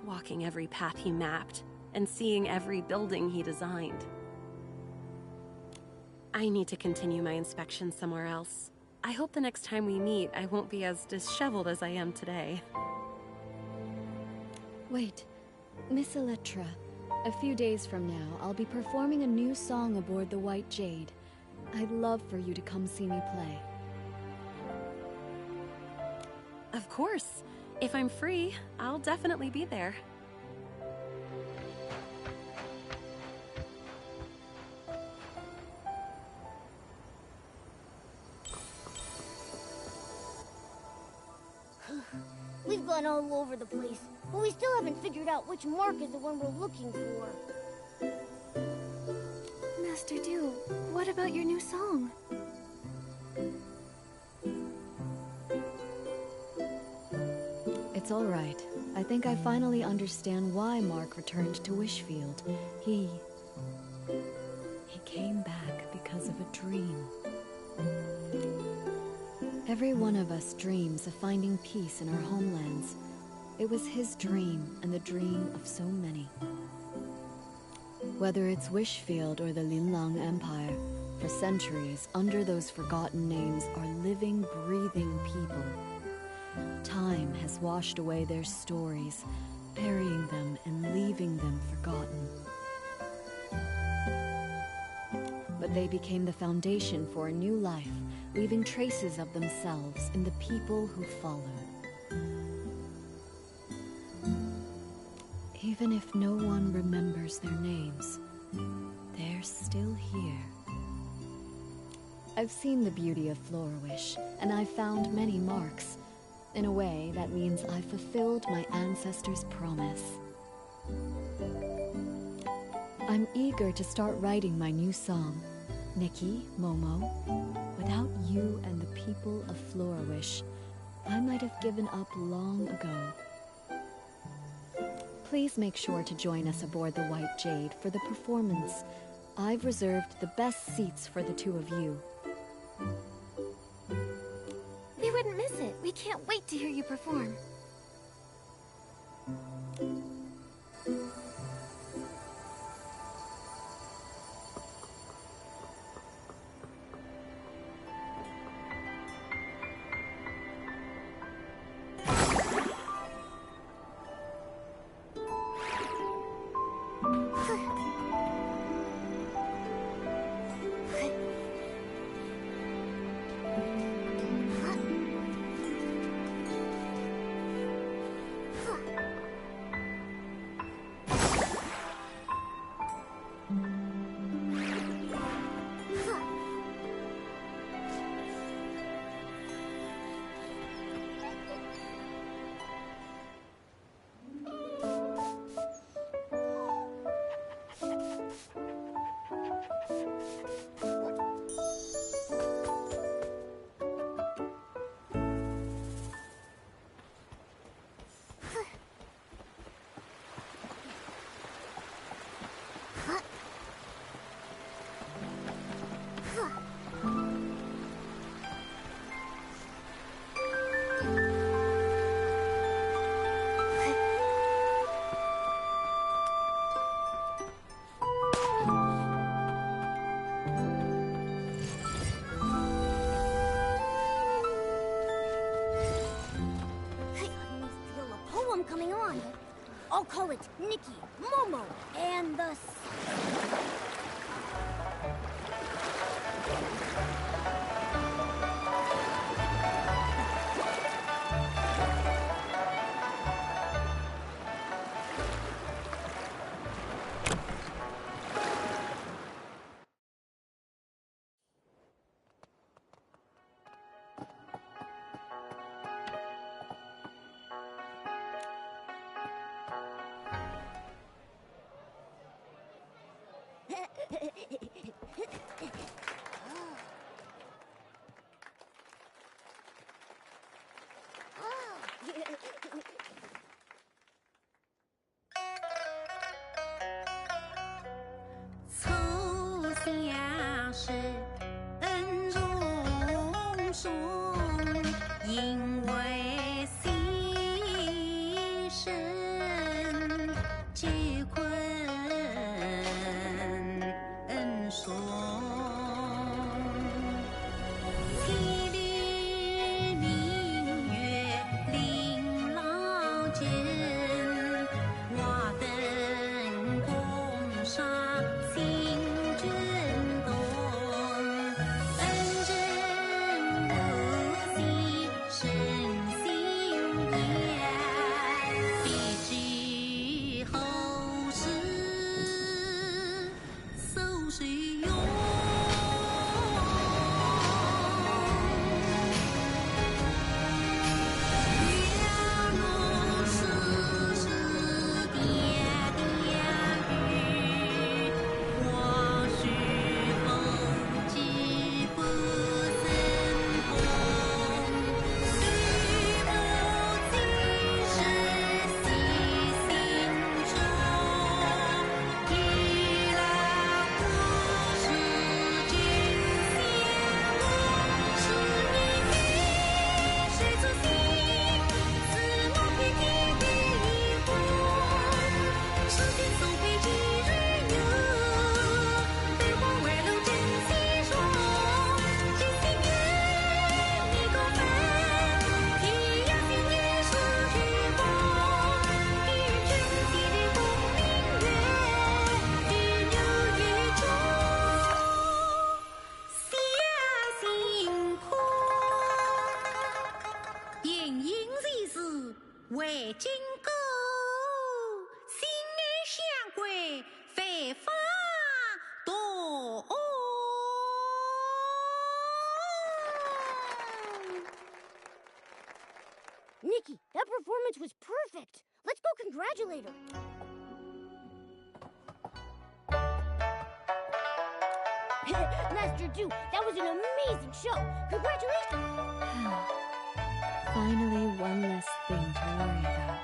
walking every path he mapped and seeing every building he designed. I need to continue my inspection somewhere else. I hope the next time we meet, I won't be as disheveled as I am today. Wait, Miss Electra. A few days from now, I'll be performing a new song aboard the White Jade. I'd love for you to come see me play. Of course. If I'm free, I'll definitely be there. We've gone all over the place, but we still haven't figured out which mark is the one we're looking for. Master Dew, what about your new song? It's all right. I think I finally understand why Mark returned to Wishfield. He came back because of a dream. Every one of us dreams of finding peace in our homelands. It was his dream and the dream of so many. Whether it's Wishfield or the Linlang Empire, for centuries, under those forgotten names are living, breathing people. Time has washed away their stories, burying them and leaving them forgotten. But they became the foundation for a new life, leaving traces of themselves in the people who follow. Even if no one remembers their names, they're still here. I've seen the beauty of Florawish, and I've found many marks. In a way, that means I fulfilled my ancestors' promise. I'm eager to start writing my new song, Nikki, Momo. Without you and the people of Florawish, I might have given up long ago. Please make sure to join us aboard the White Jade for the performance. I've reserved the best seats for the two of you. We wouldn't miss it. We can't wait to hear you perform. Coming on. I'll call it Nikki, Momo, and the... 因为牺牲皆困爽。凄厉明月临老间，瓦灯共纱心震动。恩人不息身心变，必知后世搜水涌。为金钩，心爱相归，非法多。Nikki, that performance was perfect. Let's go congratulate her. Master Du, that was an amazing show. Congratulations. Finally, one less thing to worry about.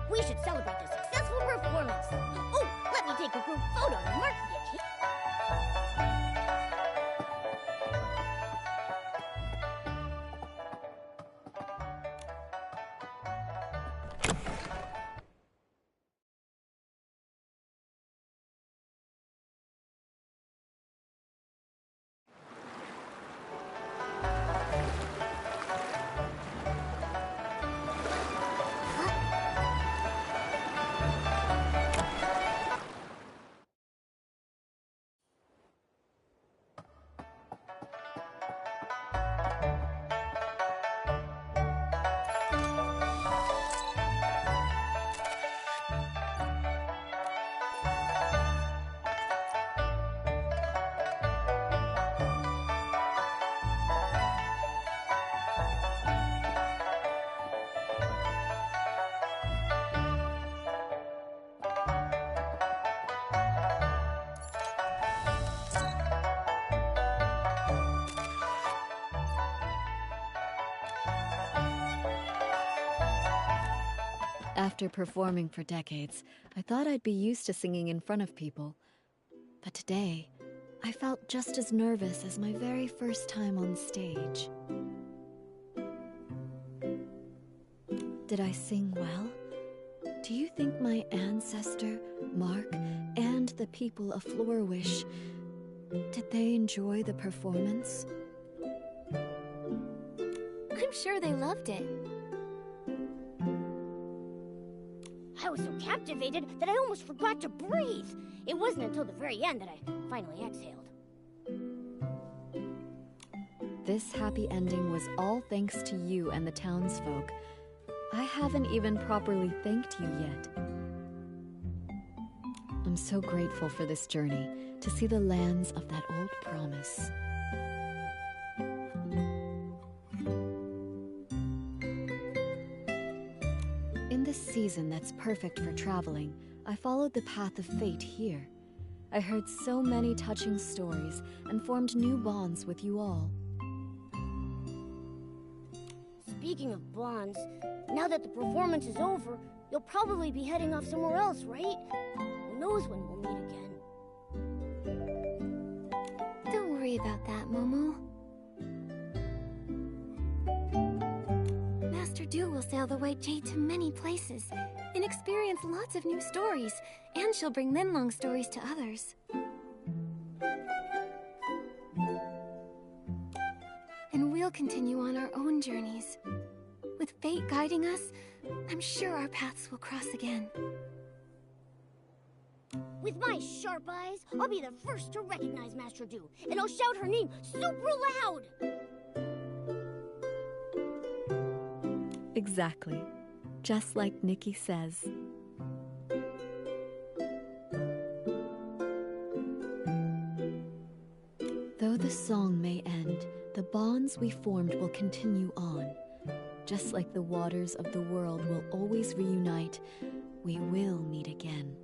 We should celebrate the successful performance. Oh, let me take a group photo to mark the occasion. After performing for decades, I thought I'd be used to singing in front of people. But today, I felt just as nervous as my very first time on stage. Did I sing well? Do you think my ancestor, Mark, and the people of Flourish, did they enjoy the performance? I'm sure they loved it. I was so captivated that I almost forgot to breathe. It wasn't until the very end that I finally exhaled. This happy ending was all thanks to you and the townsfolk. I haven't even properly thanked you yet. I'm so grateful for this journey, to see the lands of that old promise. In this season that's perfect for traveling, I followed the path of fate here. I heard so many touching stories and formed new bonds with you all. Speaking of bonds, now that the performance is over, you'll probably be heading off somewhere else, right? Who knows when we'll meet again? Don't worry about that, Momo. Master Du will sail the White Jade to many places and experience lots of new stories, and she'll bring Linlong stories to others. And we'll continue on our own journeys. With fate guiding us, I'm sure our paths will cross again. With my sharp eyes, I'll be the first to recognize Master Du, and I'll shout her name super loud! Exactly. Just like Nikki says. Though the song may end, the bonds we formed will continue on. Just like the waters of the world will always reunite, we will meet again.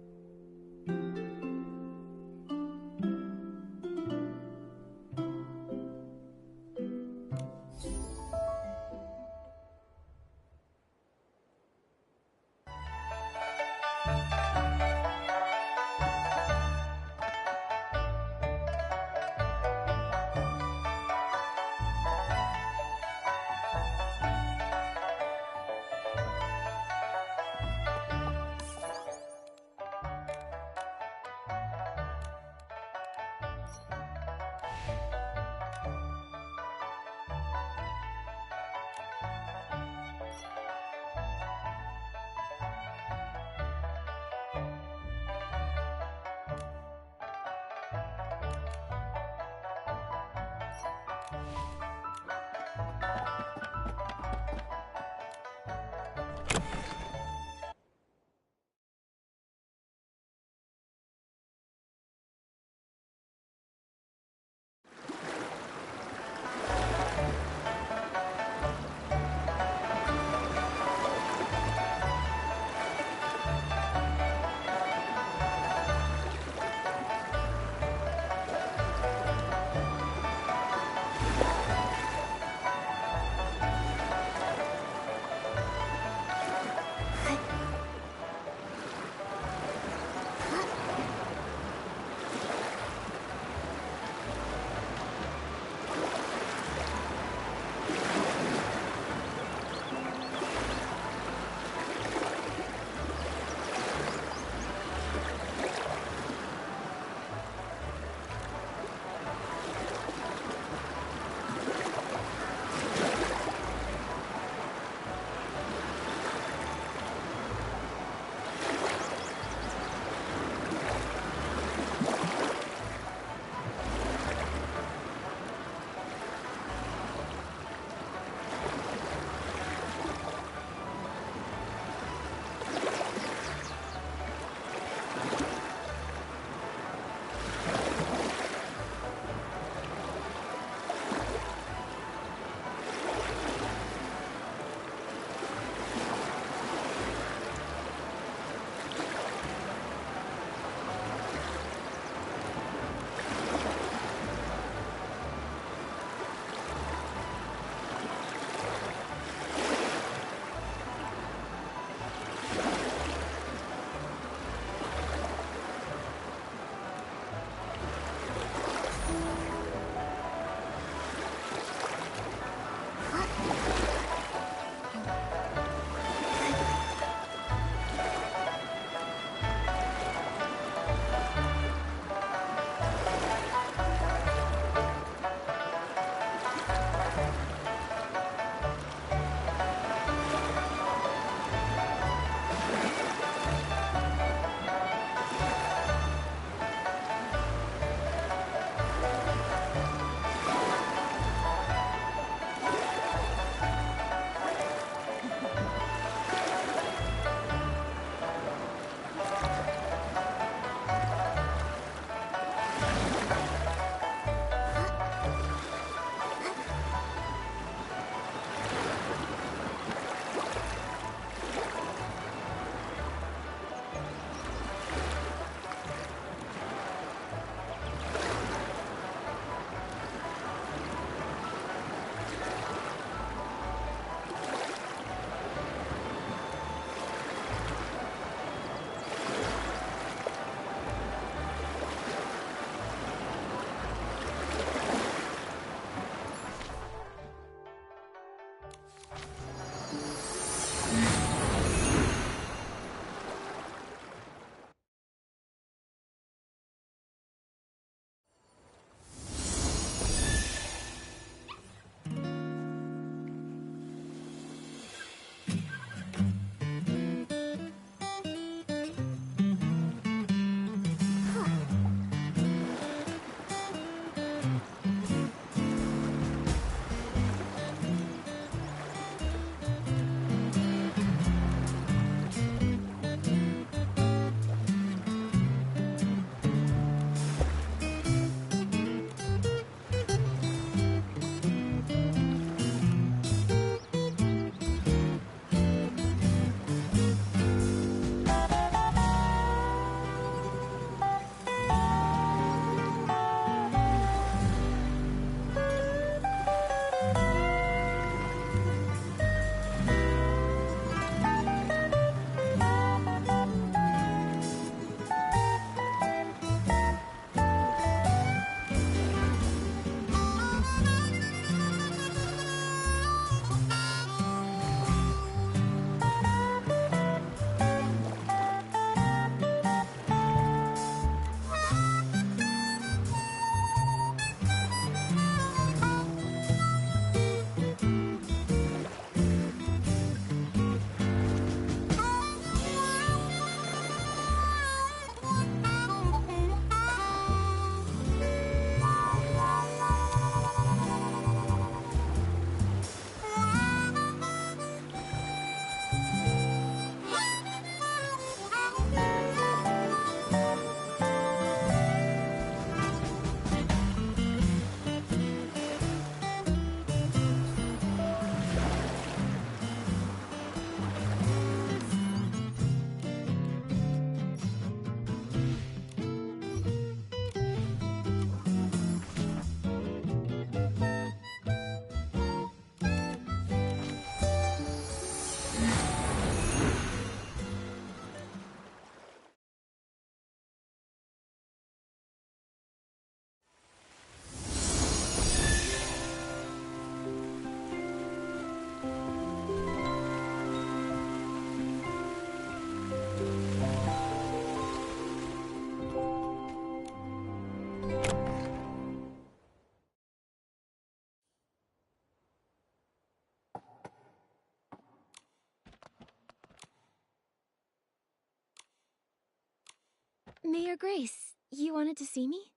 Mayor Grace, you wanted to see me?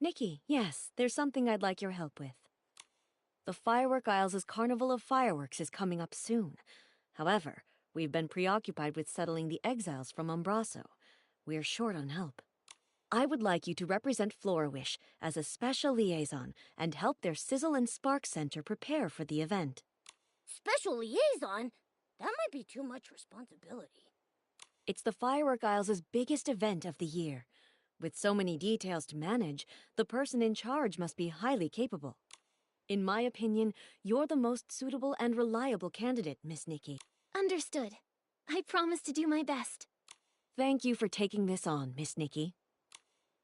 Nikki, yes, there's something I'd like your help with. The Firework Isles' Carnival of Fireworks is coming up soon. However, we've been preoccupied with settling the exiles from Umbraso. We're short on help. I would like you to represent Florawish as a special liaison and help their Sizzle and Spark Center prepare for the event. Special liaison? That might be too much responsibility. It's the Firework Isles' biggest event of the year. With so many details to manage, the person in charge must be highly capable. In my opinion, you're the most suitable and reliable candidate, Miss Nikki. Understood. I promise to do my best. Thank you for taking this on, Miss Nikki.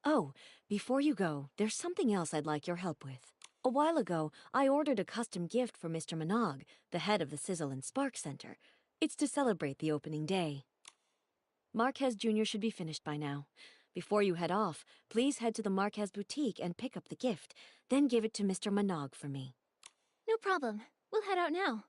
Oh, before you go, there's something else I'd like your help with. A while ago, I ordered a custom gift for Mr. Minogue, the head of the Sizzle and Spark Center. It's to celebrate the opening day. Marquez Jr. should be finished by now. Before you head off, please head to the Marquez boutique and pick up the gift, then give it to Mr. Minogue for me. No problem. We'll head out now.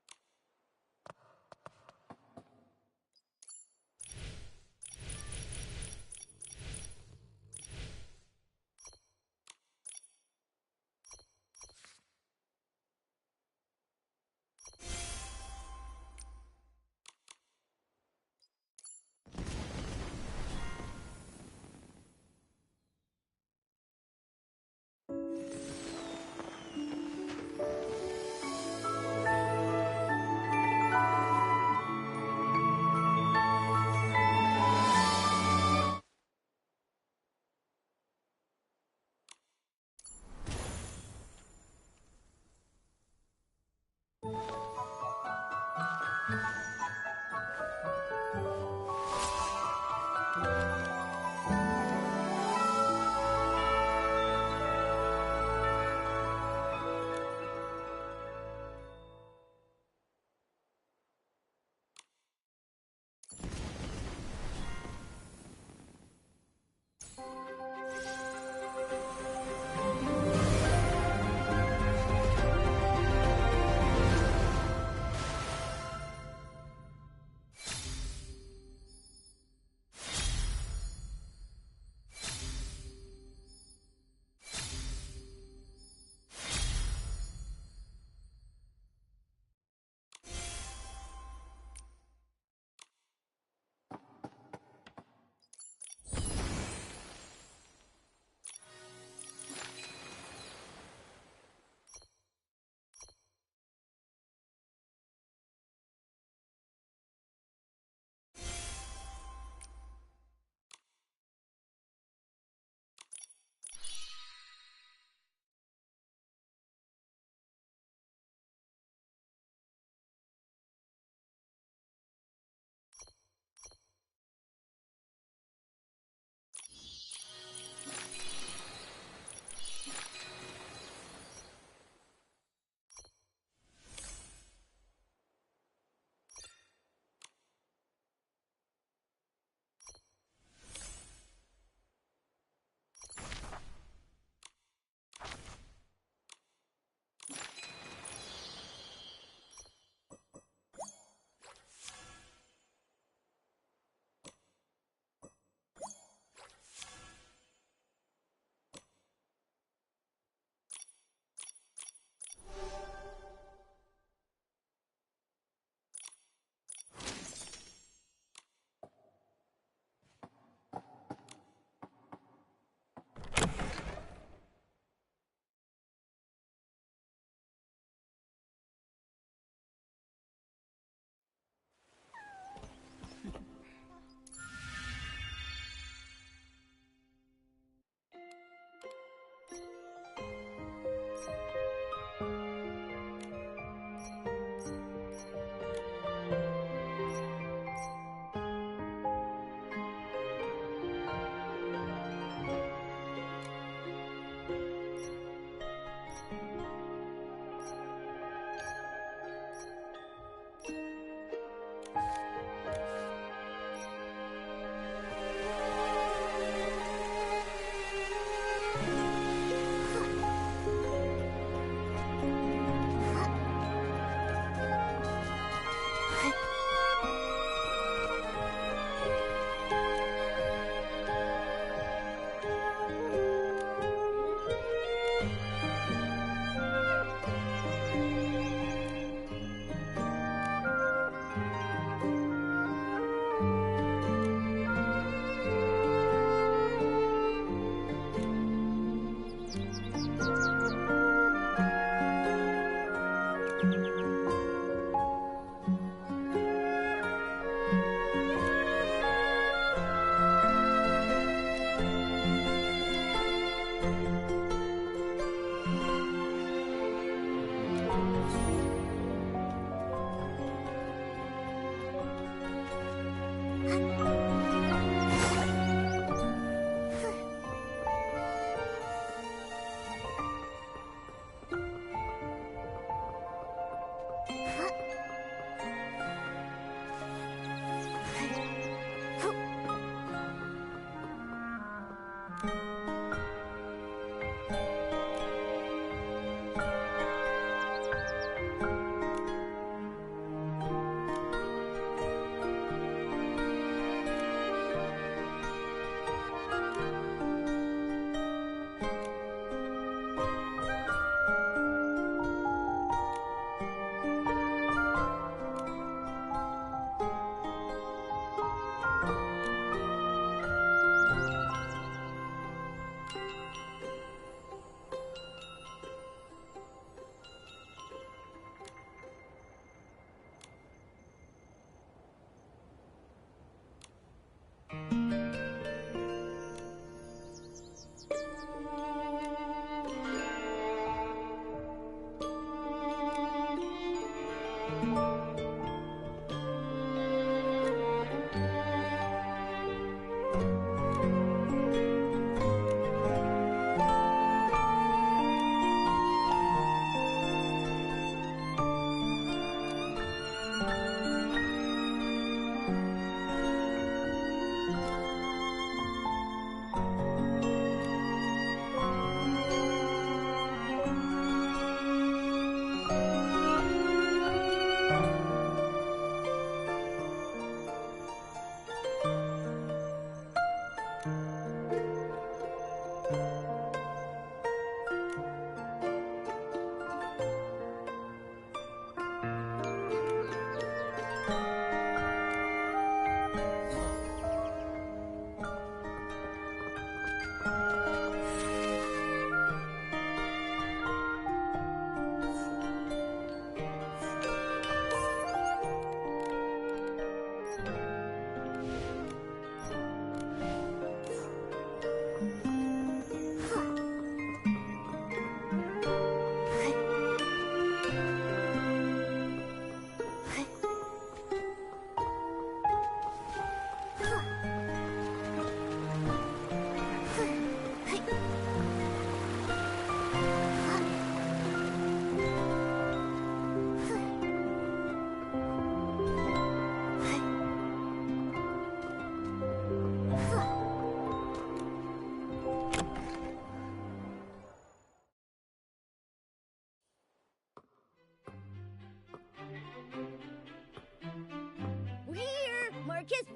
Marquez!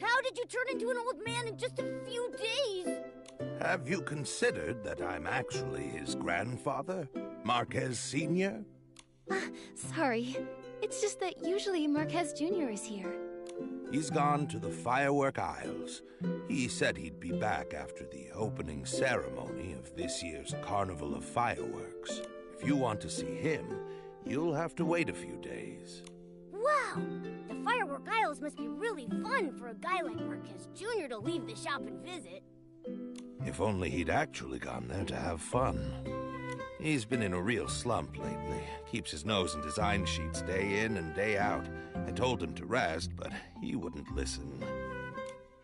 How did you turn into an old man in just a few days? Have you considered that I'm actually his grandfather, Marquez Sr.? Sorry. It's just that usually Marquez Jr. is here. He's gone to the Firework Isles. He said he'd be back after the opening ceremony of this year's Carnival of Fireworks. If you want to see him, you'll have to wait a few days. Wow! The Firework Isles must be really fun for a guy like Marquez Jr. to leave the shop and visit. If only he'd actually gone there to have fun. He's been in a real slump lately. Keeps his nose in design sheets day in and day out. I told him to rest, but he wouldn't listen.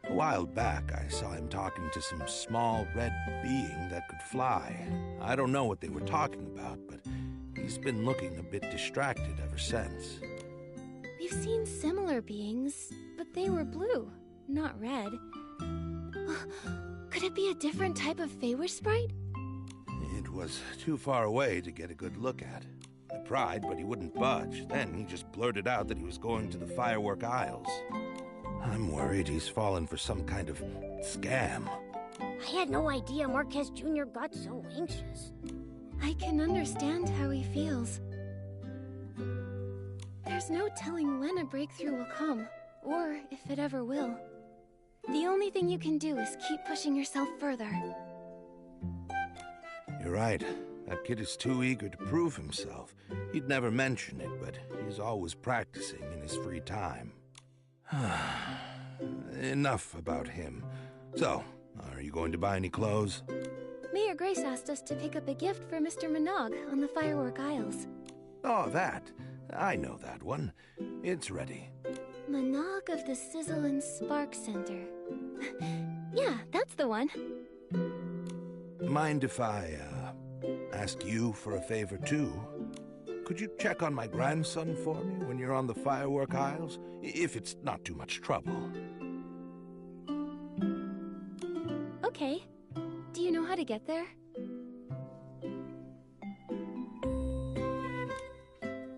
A while back, I saw him talking to some small red being that could fly. I don't know what they were talking about, but he's been looking a bit distracted ever since. We've seen similar beings, but they were blue, not red. Could it be a different type of Feywish sprite? It was too far away to get a good look at. I pried, but he wouldn't budge. Then he just blurted out that he was going to the Firework Isles. I'm worried he's fallen for some kind of scam. I had no idea Marquez Jr. got so anxious. I can understand how he feels. There's no telling when a breakthrough will come, or if it ever will. The only thing you can do is keep pushing yourself further. You're right. That kid is too eager to prove himself. He'd never mention it, but he's always practicing in his free time. Enough about him. So, are you going to buy any clothes? Mayor Grace asked us to pick up a gift for Mr. Minogue on the Firework Isles. Oh, that. I know that one. It's ready. Minogue of the Sizzle and Spark Center. Yeah, that's the one. Mind if I, ask you for a favor, too? Could you check on my grandson for me when you're on the Firework Isles? If it's not too much trouble. Okay. Do you know how to get there?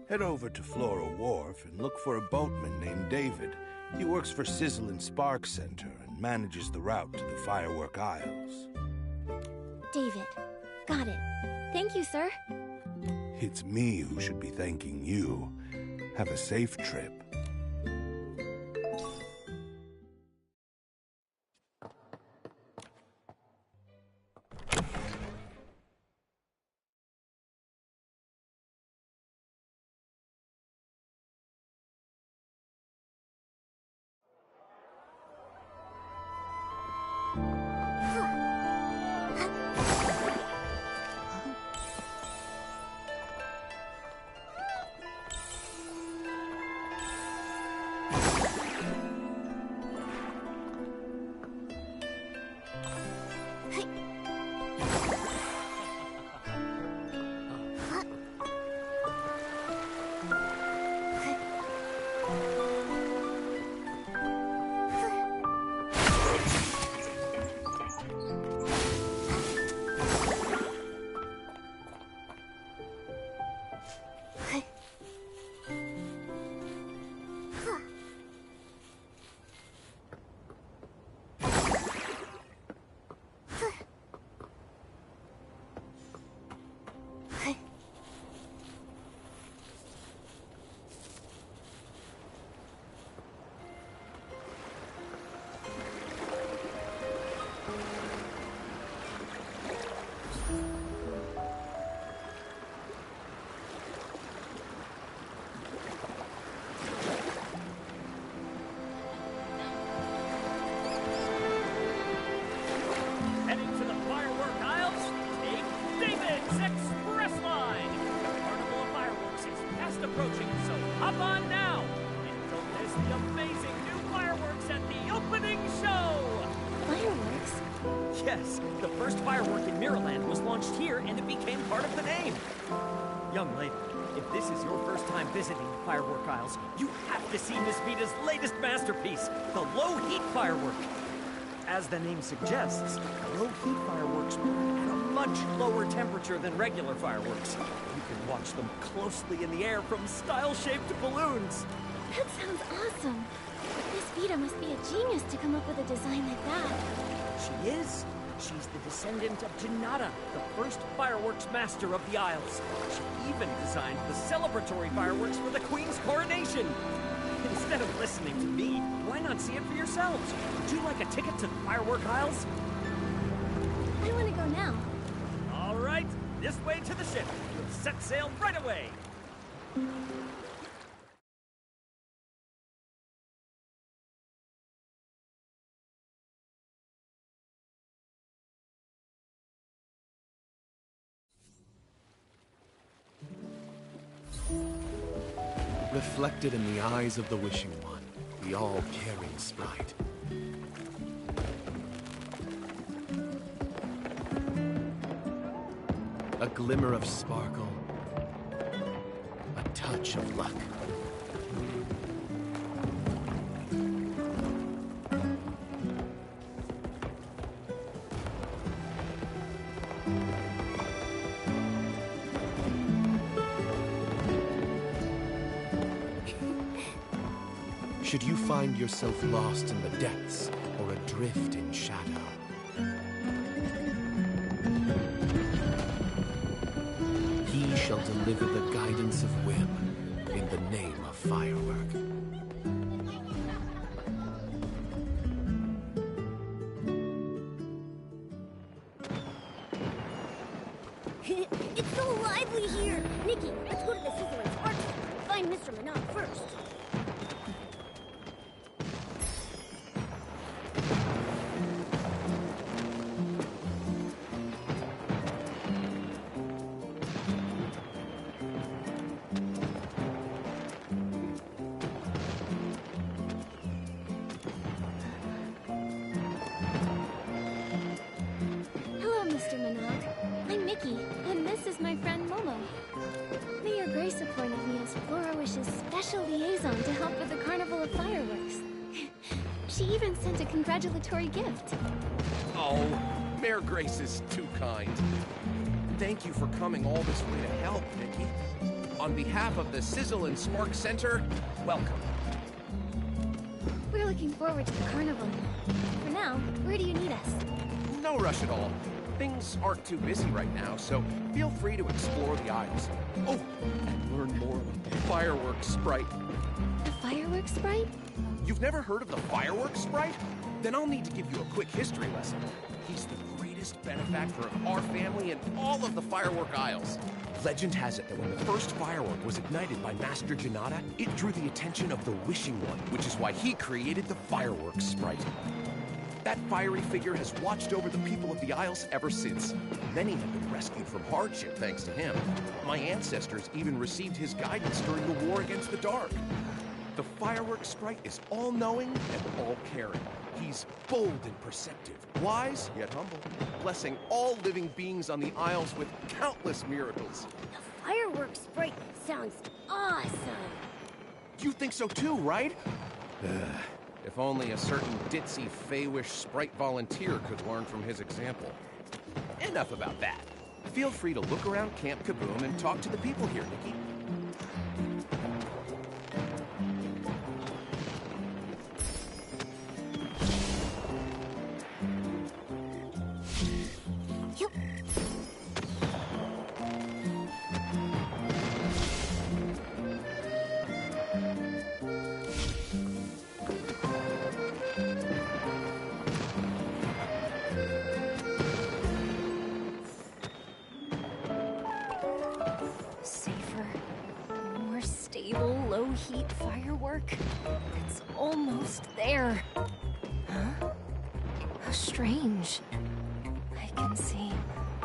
Head over to Floral Wharf and look for a boatman named David. He works for Sizzle and Spark Center and manages the route to the Firework Isles. David. Got it. Thank you, sir. It's me who should be thanking you. Have a safe trip. Yes, the first firework in Mirrorland was launched here, and it became part of the name. Young lady, if this is your first time visiting the Firework Isles, you have to see Miss Vita's latest masterpiece, the low-heat firework. As the name suggests, low-heat fireworks burn at a much lower temperature than regular fireworks. You can watch them closely in the air from style-shaped balloons. That sounds awesome. Miss Vita must be a genius to come up with a design like that. She is. She's the descendant of Janata, the first fireworks master of the Isles. She even designed the celebratory fireworks for the Queen's coronation. Instead of listening to me, why not see it for yourselves? Would you like a ticket to the Firework Isles? I want to go now. All right, this way to the ship. We'll set sail right away. Reflected in the eyes of the Wishing One, the all-caring sprite. A glimmer of sparkle, a touch of luck. Should you find yourself lost in the depths or adrift in shadow, he shall deliver the guidance of whim in the name of firework. It's so lively here! Nikki, let's go to the Sizzling Spark and find Mr. Manon first. Hello, Mr. Minogue. I'm Nikki, and this is my friend Momo. Mayor Grace appointed me as Flora Wish's special liaison to help with the Carnival of Fireworks. She even sent a congratulatory gift. Oh, Mayor Grace is too kind. Thank you for coming all this way to help, Nikki. On behalf of the Sizzle and Spark Center, welcome. We're looking forward to the carnival. For now, where do you need us? No rush at all. Things aren't too busy right now, so feel free to explore the Isles. Oh, and learn more about the Fireworks Sprite. The Fireworks Sprite? You've never heard of the Fireworks Sprite? Then I'll need to give you a quick history lesson. He's the greatest benefactor of our family in all of the Firework Isles. Legend has it that when the first firework was ignited by Master Janata, it drew the attention of the Wishing One, which is why he created the Fireworks Sprite. That fiery figure has watched over the people of the Isles ever since. Many have been rescued from hardship thanks to him. My ancestors even received his guidance during the war against the dark. The Fireworks Sprite is all-knowing and all-caring. He's bold and perceptive, wise yet humble, blessing all living beings on the Isles with countless miracles. The Fireworks Sprite sounds awesome! You think so too, right? If only a certain ditzy Feywish Sprite volunteer could learn from his example. Enough about that. Feel free to look around Camp Kaboom and talk to the people here, Nikki. Safer, more stable, low-heat firework. It's almost there. Huh? How strange. I can see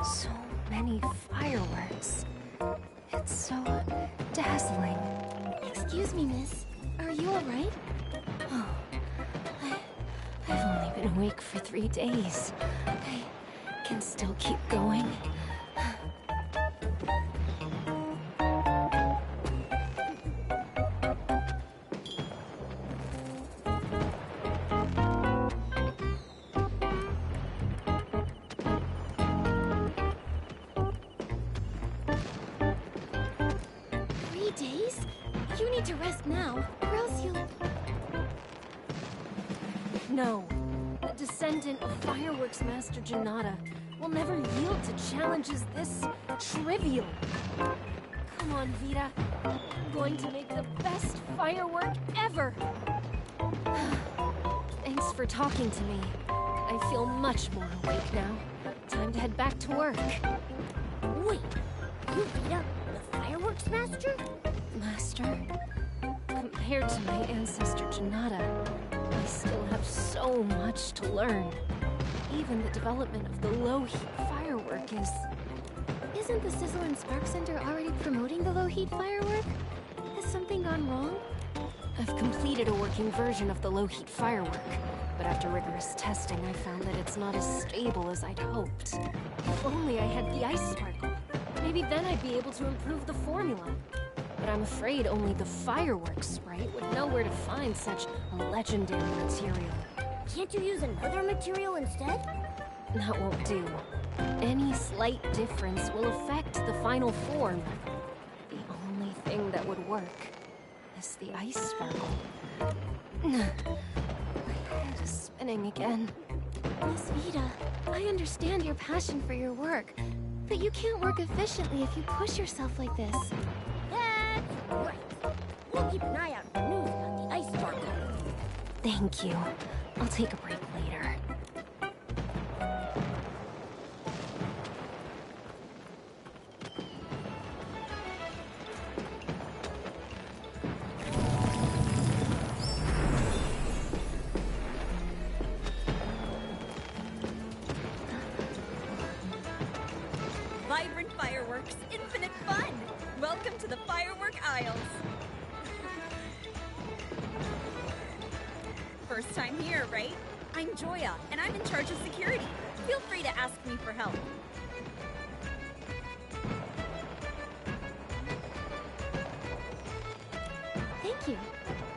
so many fireworks. It's so dazzling. Excuse me, miss. Are you alright? Oh, I've only been awake for 3 days. I can still keep going. to rest now, or else you'll... No. A descendant of Fireworks Master Janata will never yield to challenges this trivial. Come on, Vita. I'm going to make the best firework ever. Thanks for talking to me. I feel much more awake now. Time to head back to work. Wait, you Vita, the Fireworks Master? Master? Compared to my ancestor Janata, I still have so much to learn. Even the development of the low-heat firework is... Isn't the Sizzle and Spark Center already promoting the low-heat firework? Has something gone wrong? I've completed a working version of the low-heat firework, but after rigorous testing, I found that it's not as stable as I'd hoped. If only I had the ice sparkle. Maybe then I'd be able to improve the formula. But I'm afraid only the fireworks sprite would know where to find such a legendary material. Can't you use another material instead? That won't do. Any slight difference will affect the final form. The only thing that would work is the ice sparkle. My head is spinning again. Miss Vita, I understand your passion for your work, but you can't work efficiently if you push yourself like this. That's right. We'll keep an eye out for news about the ice sparkle. Thank you. I'll take a break later. Vibrant fireworks, infinite fun! Welcome to the Firework Isles! First time here, right? I'm Joya, and I'm in charge of security. Feel free to ask me for help. Thank you.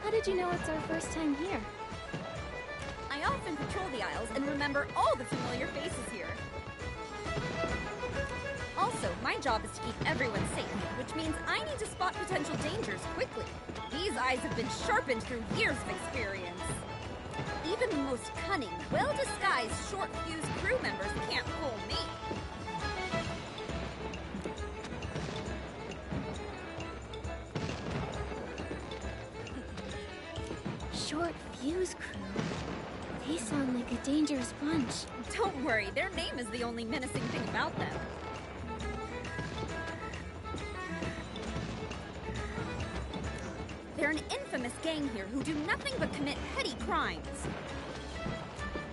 How did you know it's our first time here? I often patrol the Isles and remember all the familiar faces here. Also, my job is to keep everyone safe, which means I need to spot potential dangers quickly. These eyes have been sharpened through years of experience. Even the most cunning, well-disguised, short-fused crew members can't fool me. Short Fuse Crew. They sound like a dangerous bunch. Don't worry, their name is the only menacing thing about them. They're an infamous gang here who do nothing but commit petty crimes.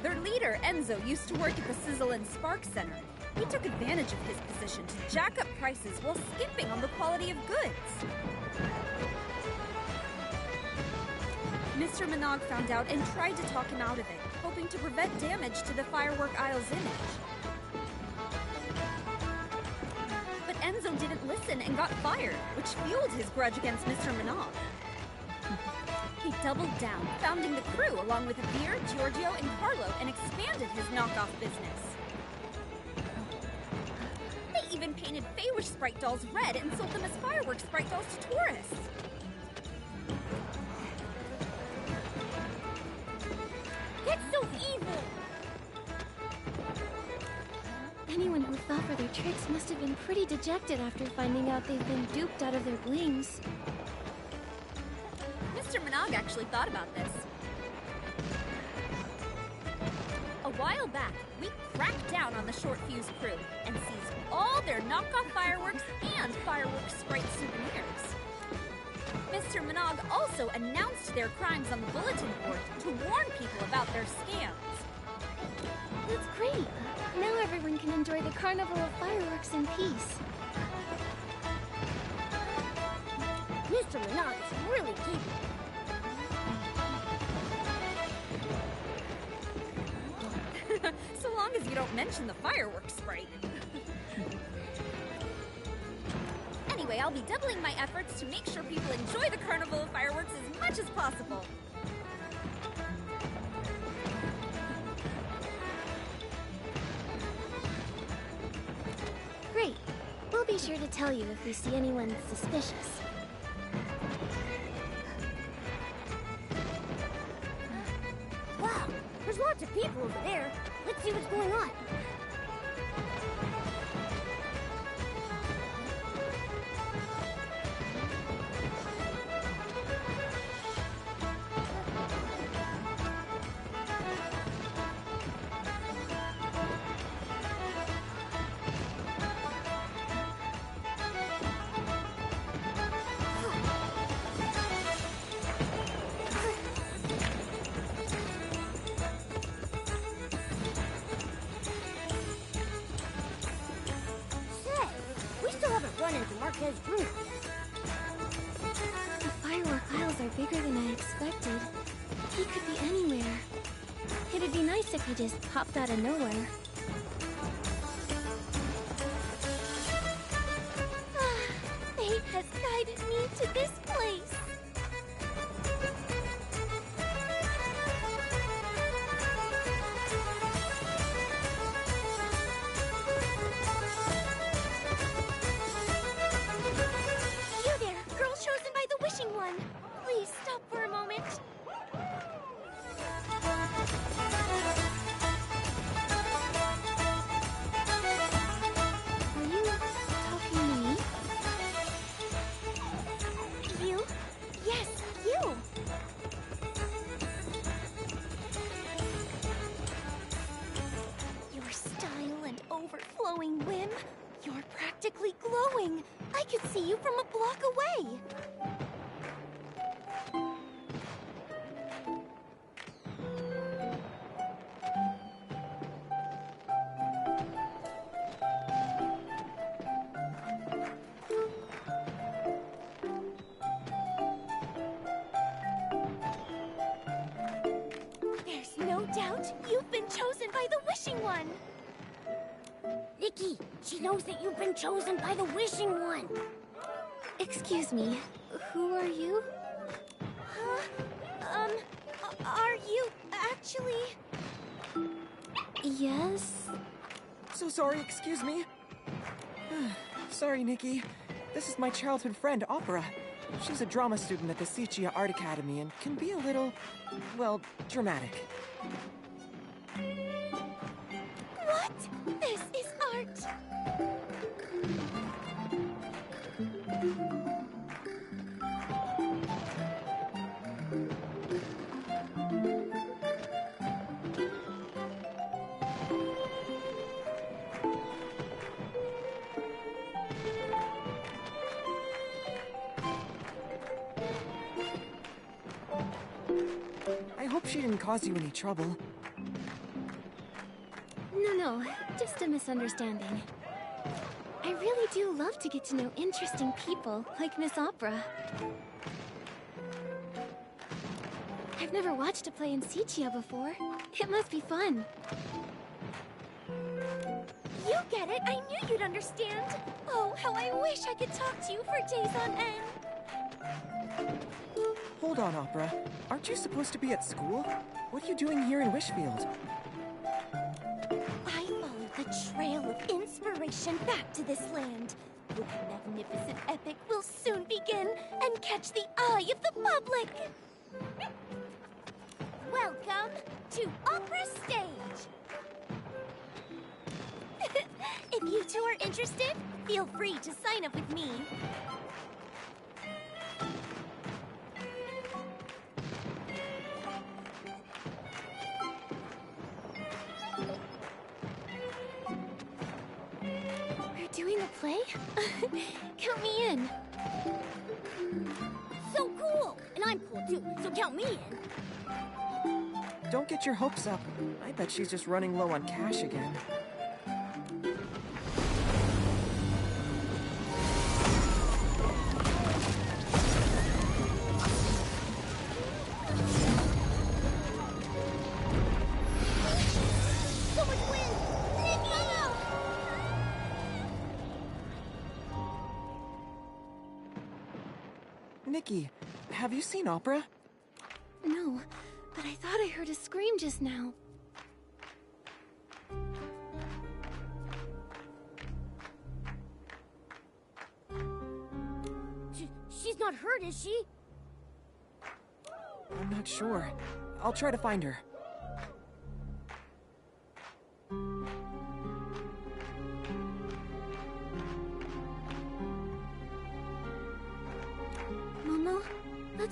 Their leader, Enzo, used to work at the Sizzle and Spark Center. He took advantage of his position to jack up prices while skimping on the quality of goods. Mr. Minogue found out and tried to talk him out of it, hoping to prevent damage to the Firework Isle's image. But Enzo didn't listen and got fired, which fueled his grudge against Mr. Minogue. He doubled down, founding the crew along with Veer, Giorgio, and Carlo, and expanded his knockoff business. They even painted Feywish sprite dolls red and sold them as fireworks sprite dolls to tourists. That's so evil! Anyone who fell for their tricks must have been pretty dejected after finding out they've been duped out of their blings. Mr. Minogue actually thought about this. A while back, we cracked down on the Short Fuse crew and seized all their knockoff fireworks and fireworks sprite souvenirs. Mr. Minogue also announced their crimes on the bulletin board to warn people about their scams. That's great! Now everyone can enjoy the Carnival of Fireworks in peace. Mr. Minogue is really keeping it. So long as you don't mention the fireworks sprite. Anyway, I'll be doubling my efforts to make sure people enjoy the Carnival of Fireworks as much as possible. Great. We'll be sure to tell you if we see anyone suspicious. There's lots of people over there. Let's see what's going on. The firework aisles are bigger than I expected. He could be anywhere. It'd be nice if he just popped out of nowhere. Fate has guided me to this place. Please stop for a moment. Are you talking to me? You? Yes, you! Your style and overflowing whim. You're practically glowing. I could see you from a block away. You've been chosen by the Wishing One! Nikki, she knows that you've been chosen by the Wishing One! Excuse me, who are you? Are you actually... Yes? So sorry, excuse me. Sorry, Nikki. This is my childhood friend, Opera. She's a drama student at the Sichia Art Academy and can be a little, well, dramatic. What? This is art! I hope she didn't cause you any trouble. No, just a misunderstanding. I really do love to get to know interesting people, like Miss Opera. I've never watched a play in Sichia before. It must be fun. You get it! I knew you'd understand! Oh, how I wish I could talk to you for days on end! Hold on, Opera. Aren't you supposed to be at school? What are you doing here in Wishfield? The trail of inspiration back to this land. The magnificent epic will soon begin and catch the eye of the public. Welcome to Opera Stage. If you two are interested, feel free to sign up with me. Doing a play? Count me in. So cool! And I'm cool too, so count me in. Don't get your hopes up. I bet she's just running low on cash again. So much wind! Nikki! Nikki, have you seen Opera? No, but I thought I heard a scream just now. She's not hurt, is she? I'm not sure. I'll try to find her.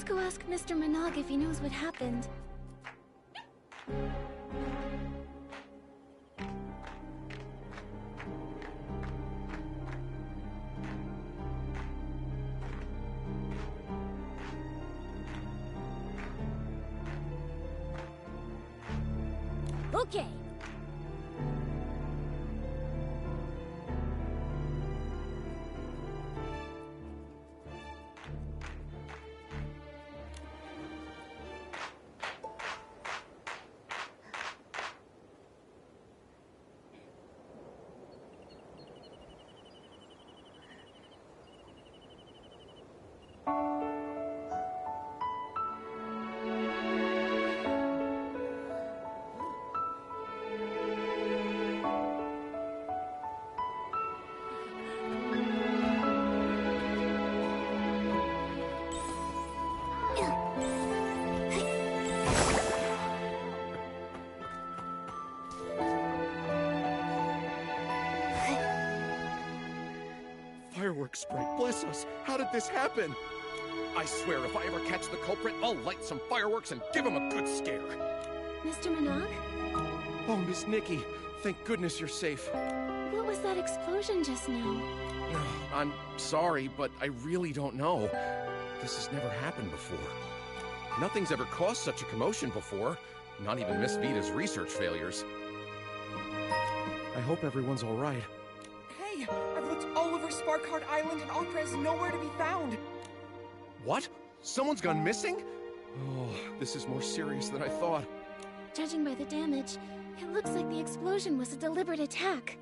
go ask Mr. Minogue if he knows what happened. Okay. Fireworks Sprite, bless us! How did this happen? I swear if I ever catch the culprit, I'll light some fireworks and give him a good scare. Mr. Minogue? Oh, Miss Nikki, thank goodness you're safe. What was that explosion just now? I'm sorry, but I really don't know. This has never happened before. Nothing's ever caused such a commotion before, not even Miss Vita's research failures. I hope everyone's all right. Hey, I've looked all over Sparkheart Island and Opera is nowhere to be found. What? Someone's gone missing? Oh, this is more serious than I thought. Judging by the damage, it looks like the explosion was a deliberate attack.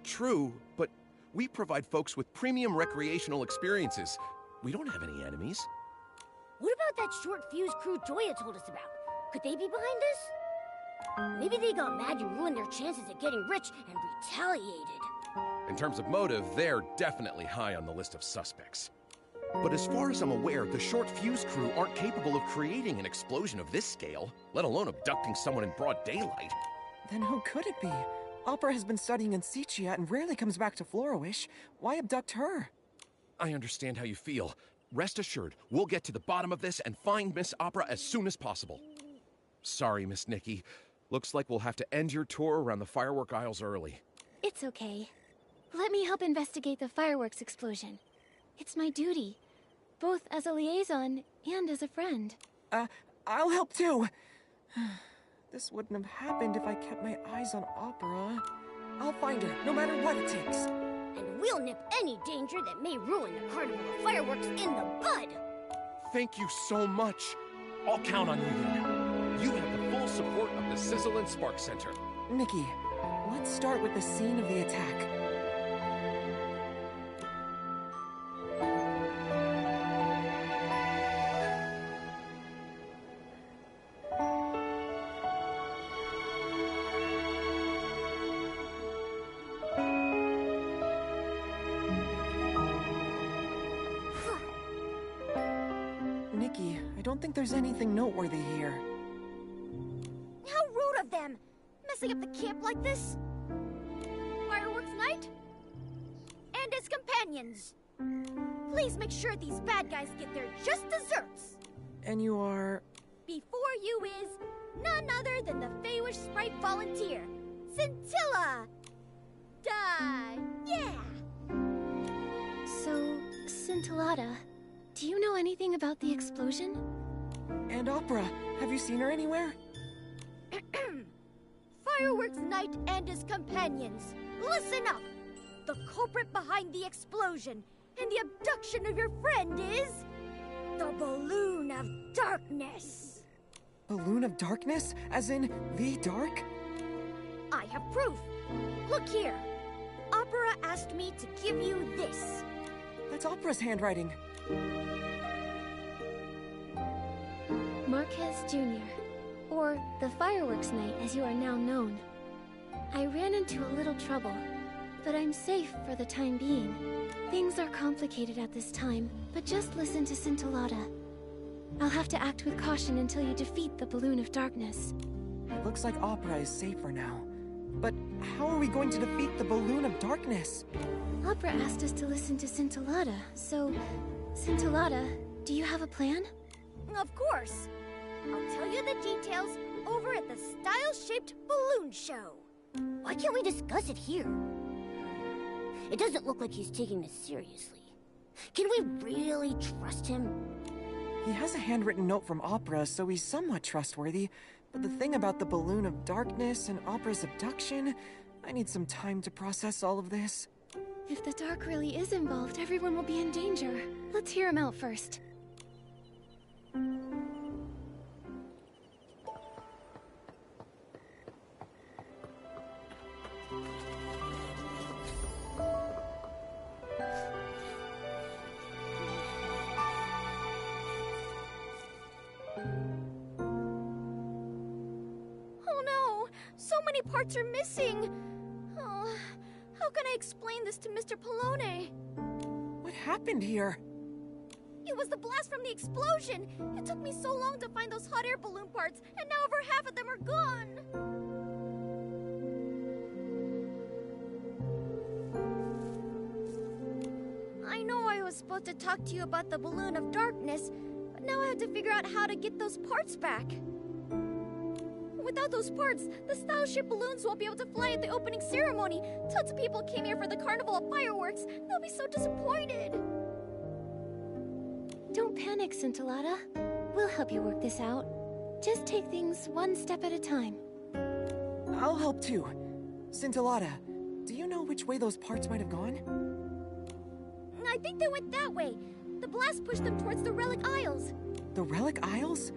True, but we provide folks with premium recreational experiences. We don't have any enemies. What about that short fuse crew Joya told us about? Could they be behind this? Maybe they got mad you ruined their chances at getting rich and retaliated. In terms of motive, they're definitely high on the list of suspects. But as far as I'm aware, the short fuse crew aren't capable of creating an explosion of this scale, let alone abducting someone in broad daylight. Then who could it be? Opera has been studying in Sichia and rarely comes back to Floriwish. Why abduct her? I understand how you feel. Rest assured, we'll get to the bottom of this and find Miss Opera as soon as possible. Sorry, Miss Nikki. Looks like we'll have to end your tour around the firework aisles early. It's okay. Let me help investigate the fireworks explosion. It's my duty, both as a liaison and as a friend. I'll help too. This wouldn't have happened if I kept my eyes on Opera. I'll find her, no matter what it takes. And we'll nip any danger that may ruin the Carnival of Fireworks in the bud. Thank you so much. I'll count on you then. You have the full support of the Sizzle and Spark Center. Nikki, let's start with the scene of the attack. Nikki, I don't think there's anything noteworthy here. How rude of them! Messing up the camp like this! Fireworks night? And his companions! Please make sure these bad guys get their just desserts! And you are... Before you is none other than the Feywish Sprite volunteer, Scintilla! Yeah! So, Scintillata, do you know anything about the explosion? And Opera, have you seen her anywhere? Fireworks Night and his companions, listen up! The culprit behind the explosion and the abduction of your friend is... the Balloon of Darkness! Balloon of Darkness? As in, the dark? I have proof! Look here! Opera asked me to give you this. That's Opera's handwriting. Marquez Jr., or the Fireworks Night as you are now known. I ran into a little trouble, but I'm safe for the time being. Things are complicated at this time, but just listen to Scintillata. I'll have to act with caution until you defeat the Balloon of Darkness. It looks like Opera is safer now. But how are we going to defeat the Balloon of Darkness? Opera asked us to listen to Scintillata, so... Scintillata, do you have a plan? Of course. I'll tell you the details over at the Style-Shaped Balloon Show. Why can't we discuss it here? It doesn't look like he's taking this seriously. Can we really trust him? He has a handwritten note from Opera, so he's somewhat trustworthy. But the thing about the Balloon of Darkness and Opera's abduction, I need some time to process all of this. If the dark really is involved, everyone will be in danger. Let's hear him out first. Oh no! So many parts are missing! Oh, how can I explain this to Mr. Polone? What happened here? It was the blast from the explosion! It took me so long to find those hot air balloon parts, and now over half of them are gone! I know I was supposed to talk to you about the Balloon of Darkness, but now I have to figure out how to get those parts back. Without those parts, the Style-Shaped balloons won't be able to fly at the opening ceremony. Tons of people came here for the carnival of fireworks. They'll be so disappointed. Don't panic, Scintillata. We'll help you work this out. Just take things one step at a time. I'll help too. Scintillata, do you know which way those parts might have gone? I think they went that way. The blast pushed them towards the Relic Isles. The Relic Isles?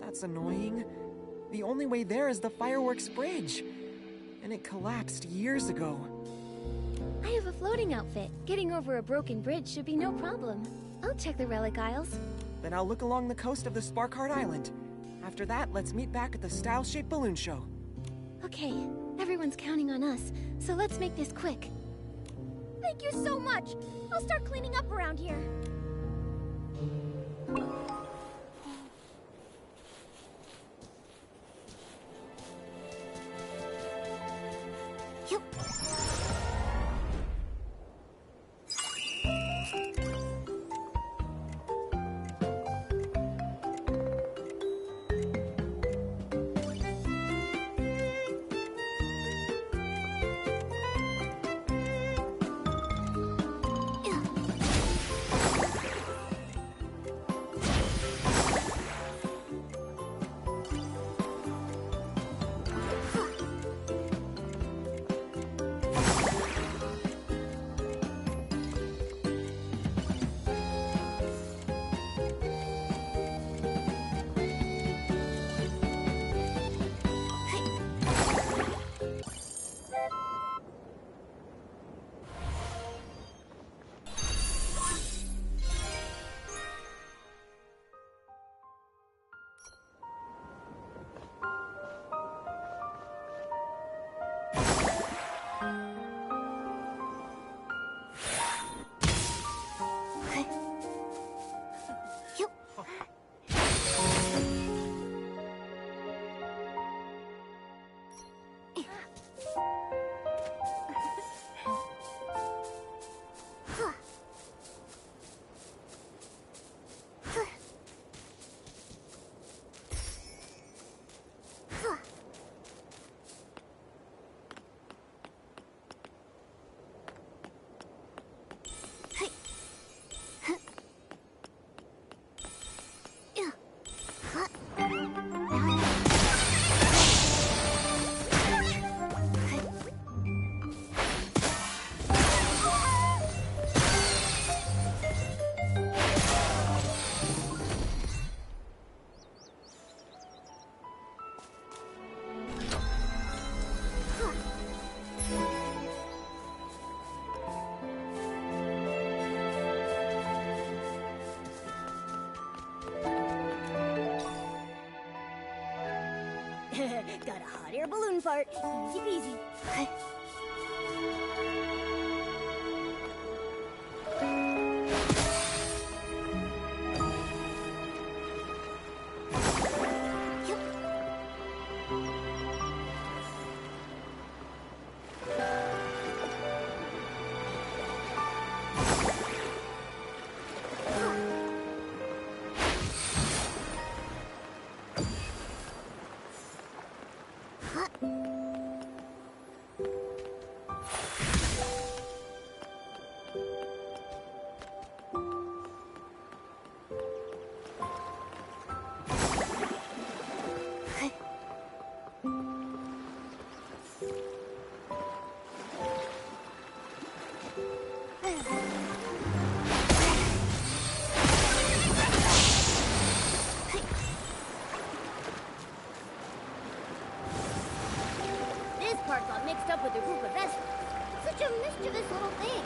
That's annoying. The only way there is the fireworks bridge. And it collapsed years ago. I have a floating outfit. Getting over a broken bridge should be no problem. I'll check the Relic Isles. Then I'll look along the coast of the Sparkheart Island. After that, let's meet back at the Style-Shaped Balloon Show. Okay, everyone's counting on us, so let's make this quick. Thank you so much. I'll start cleaning up around here. Got a hot air balloon fart. Easy peasy. cart got mixed up with a group of Vespas. Such a mischievous little thing.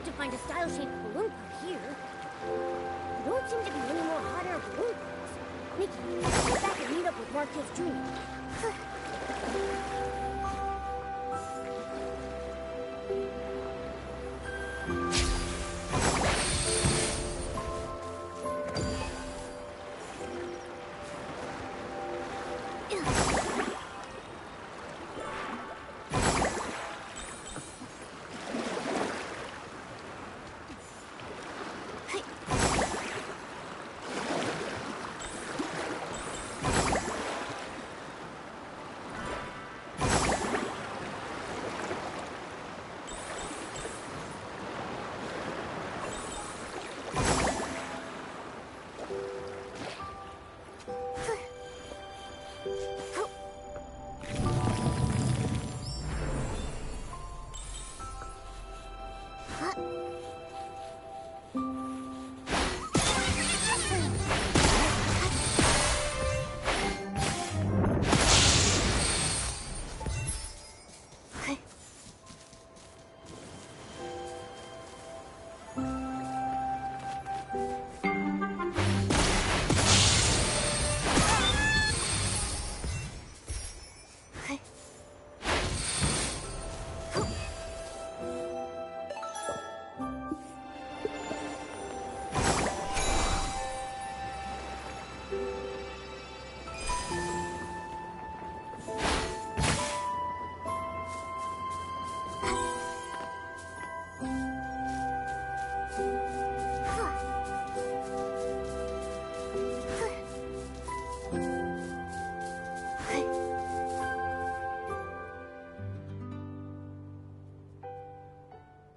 to find a style-shaped balloon part here. There don't seem to be any more hot air balloon parts. Nikki, let's go back and meet up with Marquez Jr.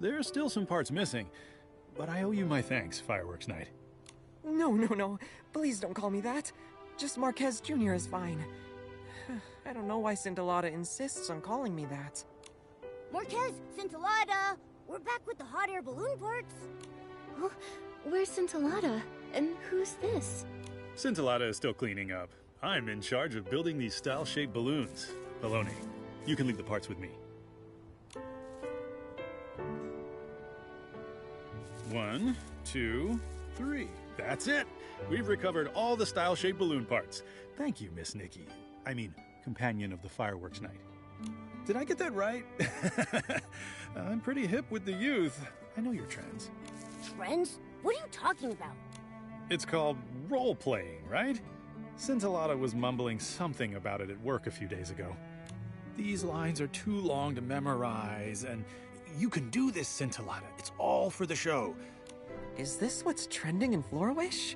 There are still some parts missing, but I owe you my thanks, Fireworks Night. No. Please don't call me that. Just Marquez Jr. is fine. I don't know why Scintillata insists on calling me that. Marquez, Scintillata! We're back with the hot air balloon parts. Oh, where's Scintillata? And who's this? Scintillata is still cleaning up. I'm in charge of building these style-shaped balloons. Baloney, you can leave the parts with me. 1, 2, 3. That's it! We've recovered all the style-shaped balloon parts. Thank you, Miss Nikki. I mean, companion of the Fireworks Night. Did I get that right? I'm pretty hip with the youth. I know your trends. Trends? What are you talking about? It's called role-playing, right? Scintillata was mumbling something about it at work a few days ago. These lines are too long to memorize, and you can do this, Scintillata. It's all for the show. Is this what's trending in Florawish?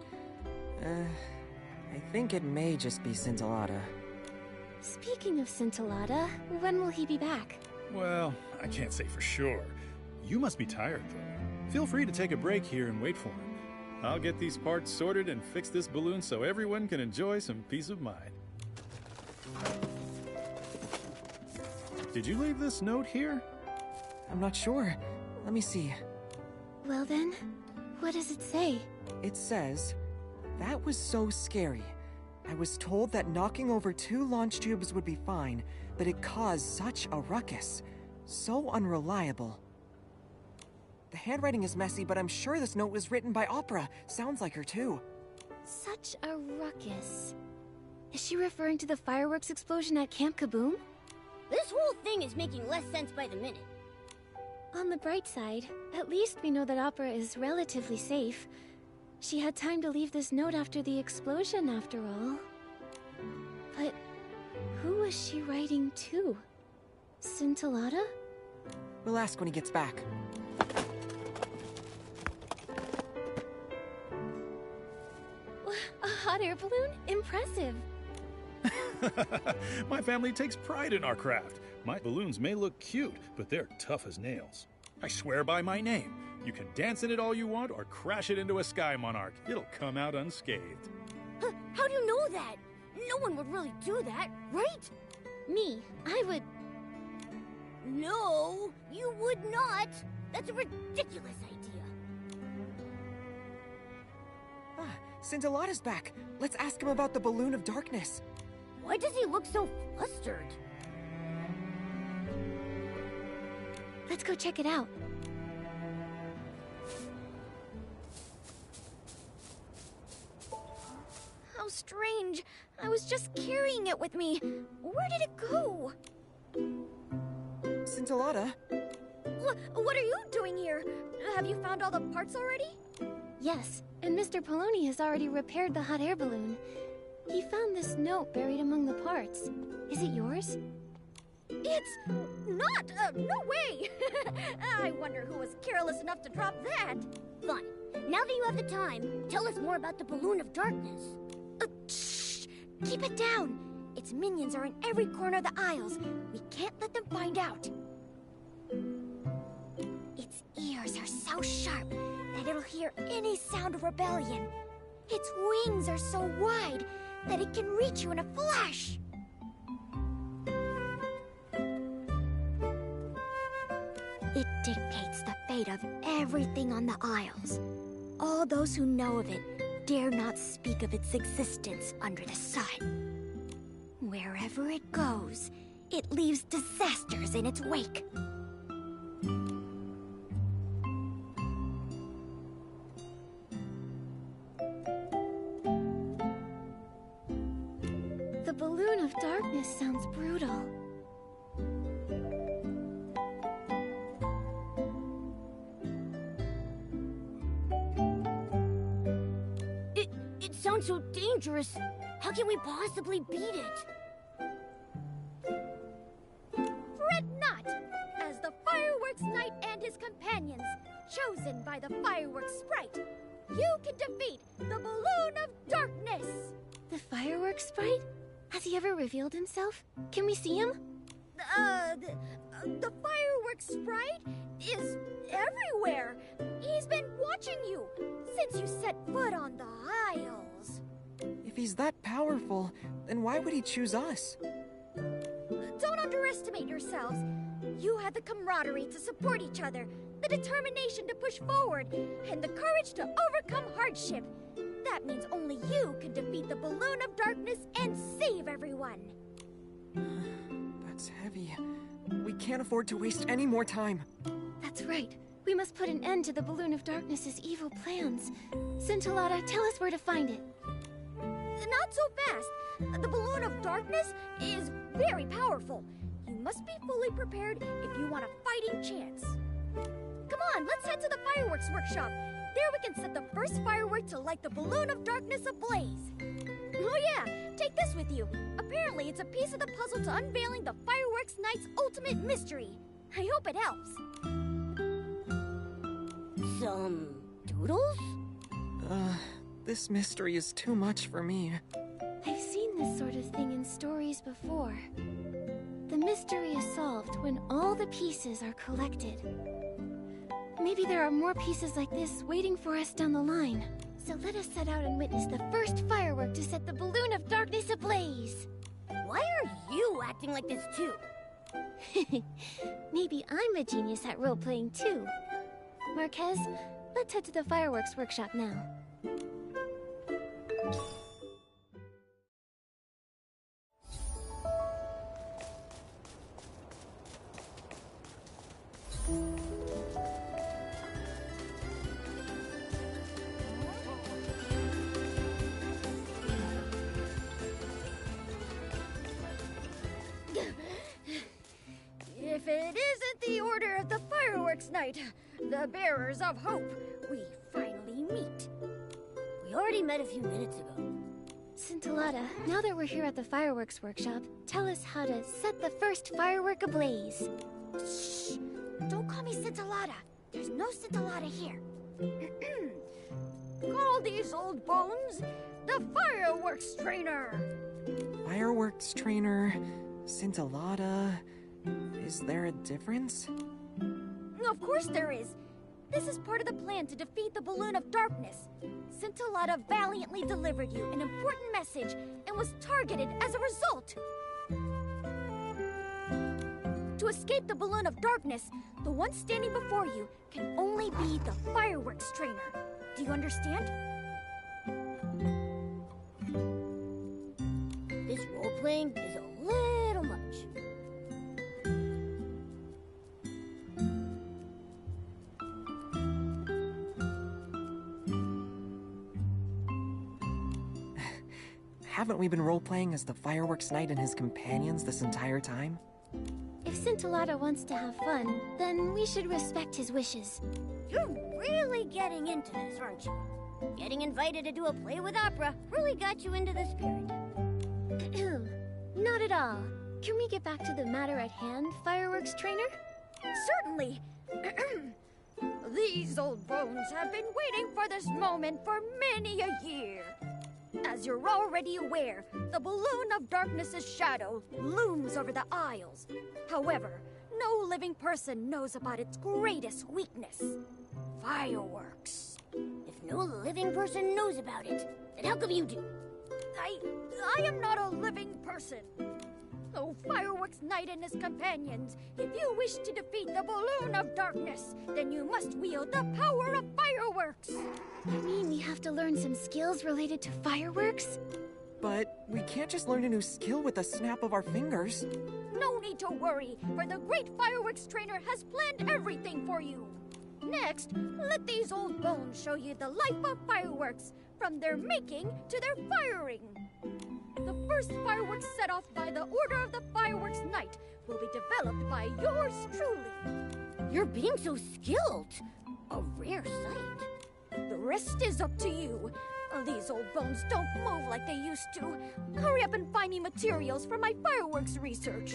I think it may just be Scintillata. Speaking of Scintillata, when will he be back? Well, I can't say for sure. You must be tired, though. Feel free to take a break here and wait for him. I'll get these parts sorted and fix this balloon so everyone can enjoy some peace of mind. Did you leave this note here? I'm not sure. Let me see. Well then, what does it say? It says, "That was so scary. I was told that knocking over 2 launch tubes would be fine, but it caused such a ruckus. So unreliable." The handwriting is messy, but I'm sure this note was written by Opera. Sounds like her too. Such a ruckus. Is she referring to the fireworks explosion at Camp Kaboom? This whole thing is making less sense by the minute. On the bright side, at least we know that Opera is relatively safe. She had time to leave this note after the explosion, after all. But who was she writing to? Scintillata? We'll ask when he gets back. A hot air balloon? Impressive. My family takes pride in our craft. My balloons may look cute, but they're tough as nails. I swear by my name. You can dance in it all you want or crash it into a sky monarch. It'll come out unscathed. How do you know that? No one would really do that, right? Me, I would... No, you would not. That's a ridiculous idea. Scintillata's back. Let's ask him about the Balloon of Darkness. Why does he look so flustered? Let's go check it out. How strange. I was just carrying it with me. Where did it go? Scintillata? What are you doing here? Have you found all the parts already? Yes, and Mr. Poloni has already repaired the hot air balloon. He found this note buried among the parts. Is it yours? It's not! No way! I wonder who was careless enough to drop that. Fine. Now that you have the time, tell us more about the Balloon of Darkness. Shh! Keep it down! Its minions are in every corner of the aisles. We can't let them find out. Its ears are so sharp that it'll hear any sound of rebellion. Its wings are so wide that it can reach you in a flash. It dictates the fate of everything on the aisles. All those who know of it dare not speak of its existence under the sun. Wherever it goes, it leaves disasters in its wake. The Balloon of Darkness sounds brutal. It sounds so dangerous. How can we possibly beat it? Fret not, as the Fireworks Knight and his companions, chosen by the Fireworks Sprite, you can defeat the Balloon of Darkness! The fireworks sprite? Has he ever revealed himself? Can we see him? The Fireworks Sprite is everywhere. He's been watching you since you set foot on the aisles. If he's that powerful, then why would he choose us? Don't underestimate yourselves. You had the camaraderie to support each other, the determination to push forward, and the courage to overcome hardship. That means only you can defeat the Balloon of Darkness and save everyone. That's heavy. We can't afford to waste any more time. That's right. We must put an end to the Balloon of Darkness's evil plans. Scintillata, tell us where to find it. Not so fast. The Balloon of Darkness is very powerful. You must be fully prepared if you want a fighting chance. Come on, let's head to the fireworks workshop. There we can set the first firework to light the Balloon of Darkness ablaze. Oh yeah, take this with you. Apparently it's a piece of the puzzle to unveiling the Fireworks Knight's ultimate mystery. I hope it helps. Some doodles? This mystery is too much for me. I've seen this sort of thing in stories before. The mystery is solved when all the pieces are collected. Maybe there are more pieces like this waiting for us down the line. So let us set out and witness the first firework to set the Balloon of Darkness ablaze. Why are you acting like this too? Maybe I'm a genius at role-playing too. Marquez, let's head to the fireworks workshop now. If it isn't the Order of the Fireworks Night, the Bearers of Hope, we finally meet. We already met a few minutes ago. Scintillata, now that we're here at the fireworks workshop, tell us how to set the first firework ablaze. Shh! Don't call me Scintillata. There's no Scintillata here. Call these old bones the Fireworks Trainer. Fireworks trainer, Scintillata. Is there a difference? Of course there is. This is part of the plan to defeat the Balloon of Darkness. Scintillata valiantly delivered you an important message and was targeted as a result. To escape the Balloon of Darkness, the one standing before you can only be the Fireworks Trainer. Do you understand? This role-playing is a little much. Haven't we been role-playing as the Fireworks Knight and his companions this entire time? If Scintillata wants to have fun, then we should respect his wishes. You're really getting into this, aren't you? Getting invited to do a play with opera really got you into the spirit. Not at all. Can we get back to the matter at hand, Fireworks Trainer? Certainly. These old bones have been waiting for this moment for many a year. As you're already aware, the Balloon of Darkness's shadow looms over the Isles. However, no living person knows about its greatest weakness, fireworks. If no living person knows about it, then how come you do? I am not a living person. Oh, Fireworks Knight and his companions, if you wish to defeat the Balloon of Darkness, then you must wield the power of fireworks. You mean we have to learn some skills related to fireworks? But we can't just learn a new skill with the snap of our fingers. No need to worry, for the great Fireworks Trainer has planned everything for you. Next, let these old bones show you the life of fireworks, from their making to their firing. The first fireworks set off by the Order of the Fireworks Knight will be developed by yours truly. You're being so skilled. A rare sight. The rest is up to you. These old bones don't move like they used to. Hurry up and find me materials for my fireworks research.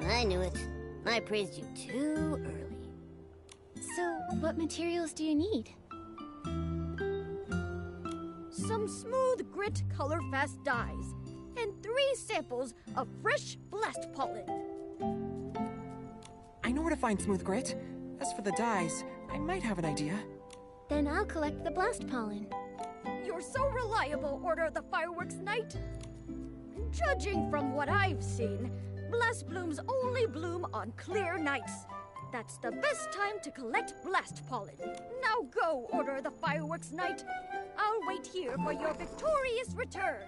I knew it. I praised you too early. So, what materials do you need? Some smooth grit color-fast dyes, and 3 samples of fresh blast pollen. I know where to find smooth grit. As for the dyes, I might have an idea. Then I'll collect the blast pollen. You're so reliable, Order of the Fireworks Knight. Judging from what I've seen, blast blooms only bloom on clear nights. That's the best time to collect blast pollen. Now go, Order of the Fireworks Knight. I'll wait here for your victorious return.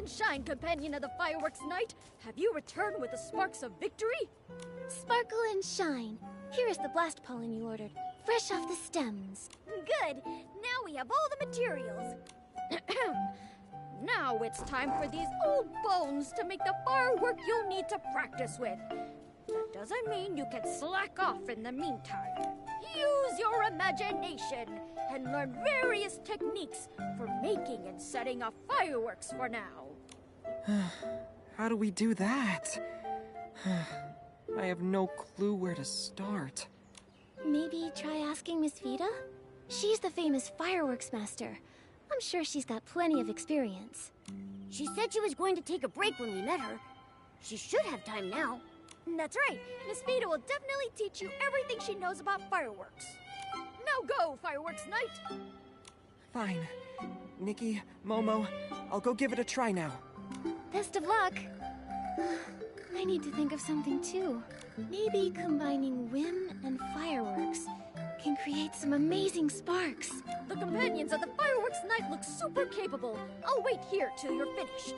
Shine, companion of the Fireworks Knight. Have you returned with the sparks of victory? Sparkle and shine. Here is the blast pollen you ordered, fresh off the stems. Good. Now we have all the materials. Now it's time for these old bones to make the firework you'll need to practice with. That doesn't mean you can slack off in the meantime. Use your imagination and learn various techniques for making and setting off fireworks for now. How do we do that? I have no clue where to start. Maybe try asking Miss Vida? She's the famous fireworks master. I'm sure she's got plenty of experience. She said she was going to take a break when we met her. She should have time now. That's right. Miss Vita will definitely teach you everything she knows about fireworks. Now go, Fireworks Night! Fine. Nikki, Momo, I'll go give it a try now. Best of luck. I need to think of something too. Maybe combining whim and fireworks can create some amazing sparks. The companions of the Fireworks Night look super capable. I'll wait here till you're finished.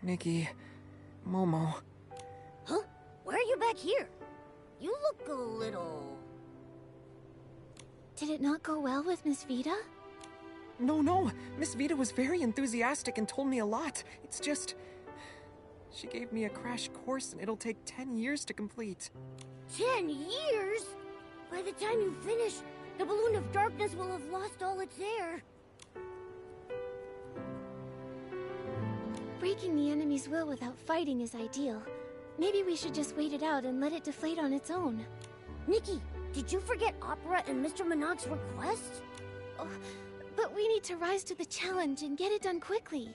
Nikki, Momo. Huh? Why are you back here? You look a little... Did it not go well with Miss Vita? No. Miss Vita was very enthusiastic and told me a lot. It's just... She gave me a crash course and it'll take 10 years to complete. 10 years? By the time you finish, the Balloon of Darkness will have lost all its air. Breaking the enemy's will without fighting is ideal. Maybe we should just wait it out and let it deflate on its own. Nikki, did you forget Opera and Mr. Minog's request? Oh, but we need to rise to the challenge and get it done quickly.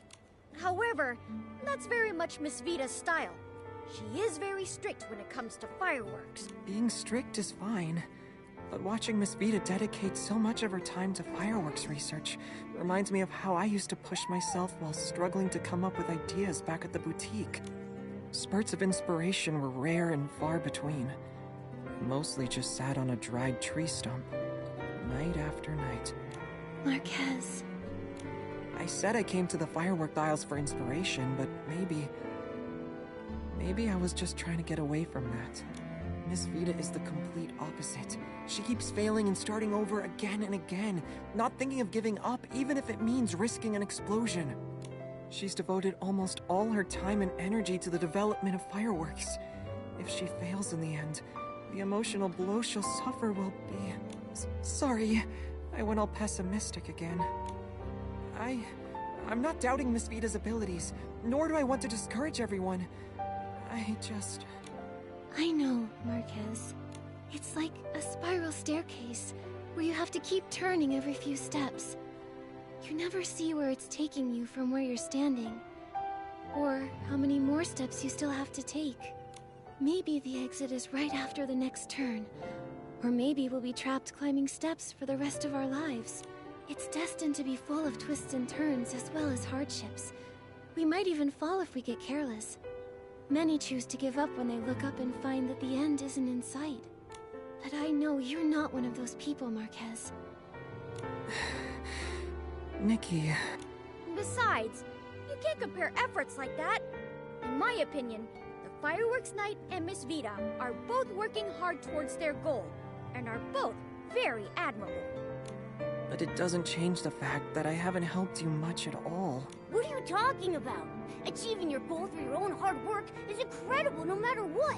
However, that's very much Miss Vita's style. She is very strict when it comes to fireworks. Being strict is fine, but watching Miss Vita dedicate so much of her time to fireworks research reminds me of how I used to push myself while struggling to come up with ideas back at the boutique. Spurts of inspiration were rare and far between. I mostly just sat on a dried tree stump, night after night. Marquez. I said I came to the firework dials for inspiration, but maybe I was just trying to get away from that. Miss Vita is the complete opposite. She keeps failing and starting over again and again, not thinking of giving up even if it means risking an explosion. She's devoted almost all her time and energy to the development of fireworks. If she fails in the end, the emotional blow she'll suffer will be... Sorry, I went all pessimistic again. I'm not doubting Miss Vita's abilities, nor do I want to discourage everyone. I know, Marquez. It's like a spiral staircase, where you have to keep turning every few steps. You never see where it's taking you from where you're standing, or how many more steps you still have to take. Maybe the exit is right after the next turn, or maybe we'll be trapped climbing steps for the rest of our lives. It's destined to be full of twists and turns as well as hardships. We might even fall if we get careless. Many choose to give up when they look up and find that the end isn't in sight. But I know you're not one of those people, Marquez. Nikki... Besides, you can't compare efforts like that. In my opinion, the Fireworks Night and Miss Vita are both working hard towards their goal, and are both very admirable. But it doesn't change the fact that I haven't helped you much at all. What are you talking about? Achieving your goal through your own hard work is incredible no matter what.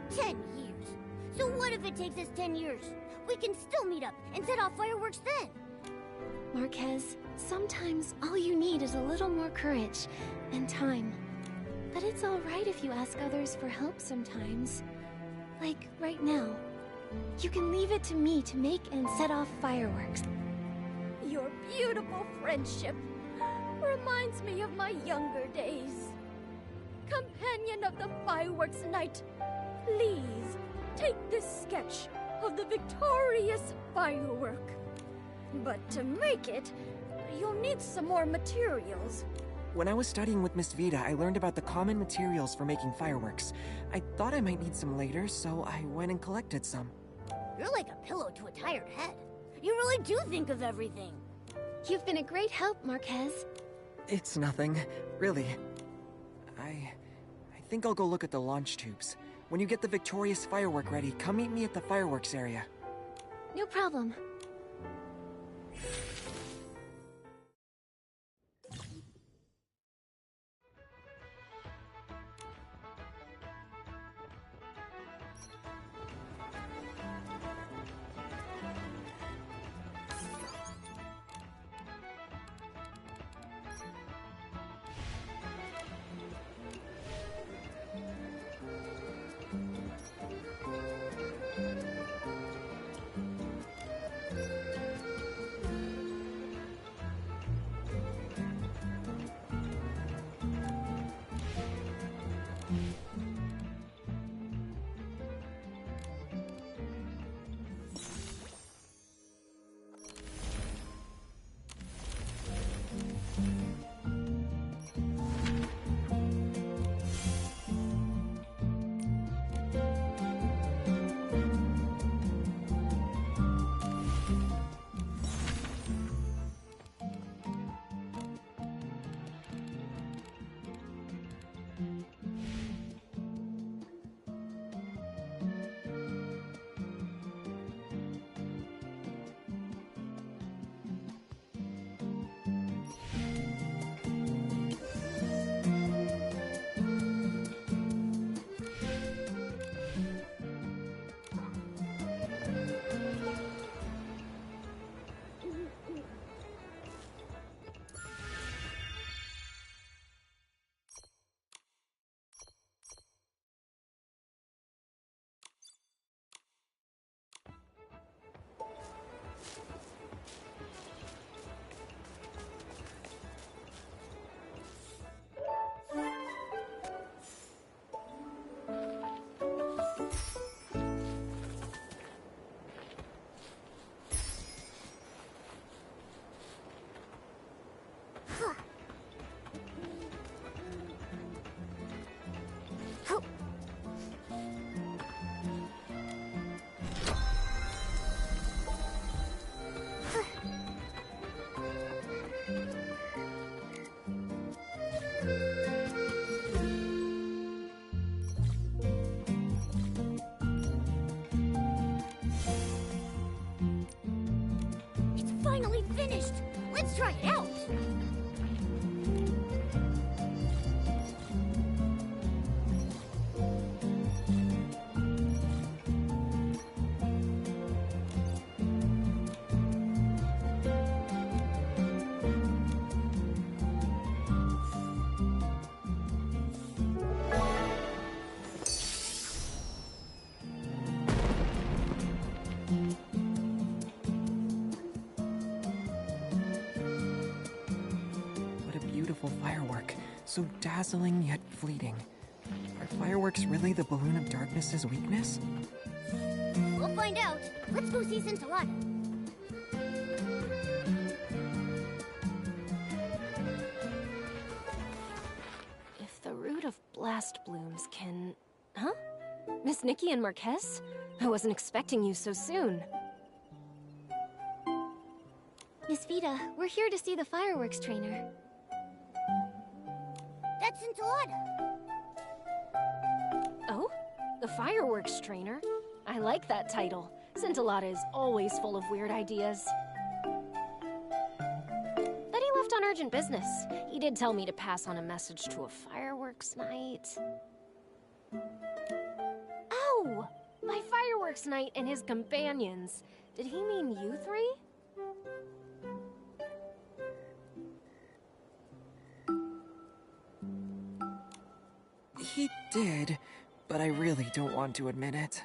10 years. So what if it takes us 10 years? We can still meet up and set off fireworks then. Marquez, sometimes all you need is a little more courage and time. But it's all right if you ask others for help sometimes. Like right now. You can leave it to me to make and set off fireworks. Your beautiful friendship reminds me of my younger days. Companion of the Fireworks Night, please take this sketch of the victorious firework. But to make it, you'll need some more materials. When I was studying with Miss Vida, I learned about the common materials for making fireworks. I thought I might need some later, so I went and collected some. You're like a pillow to a tired head. You really do think of everything. You've been a great help, Marquez. It's nothing, really. I think I'll go look at the launch tubes. When you get the victorious firework ready, come meet me at the fireworks area. No problem. Finally finished! Let's try it out! Firework, so dazzling yet fleeting. Are fireworks really the balloon of darkness's weakness? We'll find out. Let's go see Scintillata. If the root of blast blooms can... Huh? Miss Nikki and Marquez? I wasn't expecting you so soon. Miss Vida, we're here to see the fireworks trainer. That's Scintillata. Oh? The fireworks trainer? I like that title. Scintillata is always full of weird ideas. But he left on urgent business. He did tell me to pass on a message to a fireworks night. Oh! My fireworks night and his companions. Did he mean you three? He did, but I really don't want to admit it.